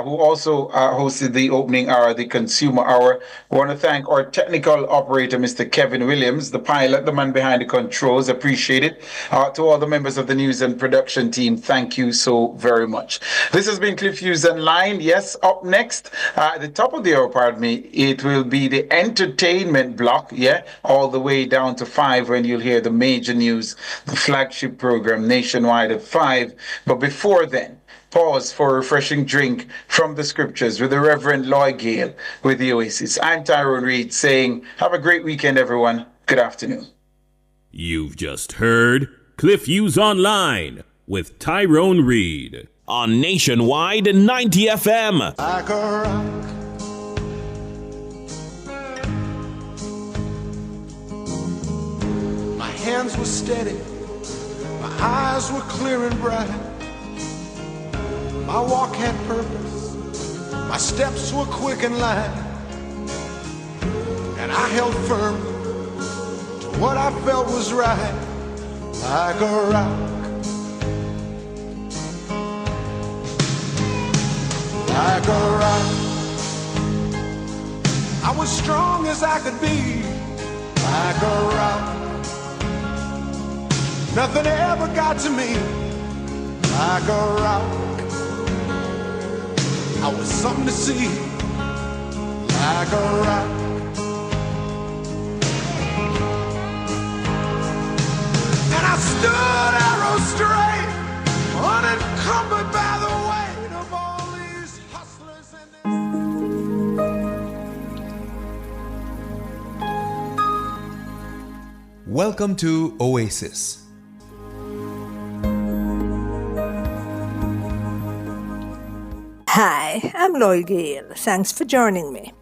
who also hosted the opening hour, the consumer hour. I want to thank our technical operator, Mr. Kevin Williams, the pilot, the man behind the controls. Appreciate it. To all the members of the news and production team, thank you so very much. This has been Cliff Hughes Online. Yes, up next, at the top of the hour, it will be the entertainment block, all the way down to 5, when you'll hear the major news, the flagship program Nationwide at 5. But before then, pause for a refreshing drink from the scriptures with the Reverend Lloyd Gale with the Oasis. I'm Tyrone Reid saying, have a great weekend, everyone. Good afternoon. You've just heard Cliff Hughes Online with Tyrone Reid on Nationwide 90 FM. Like a rock. My hands were steady, my eyes were clear and bright. My walk had purpose, my steps were quick and light. And I held firm to what I felt was right, like a rock. Like a rock. I was strong as I could be, like a rock. Nothing ever got to me, like a rock. I was something to see, like a rock. And I stood arrow straight, unencumbered by the weight of all these hustlers and Welcome to Oasis. Hi, I'm Loy Gale. Thanks for joining me.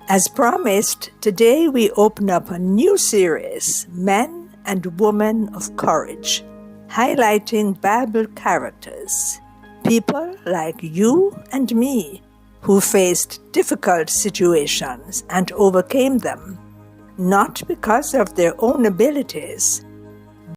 As promised, today we open up a new series, Men and Women of Courage, highlighting Bible characters, people like you and me who faced difficult situations and overcame them, not because of their own abilities,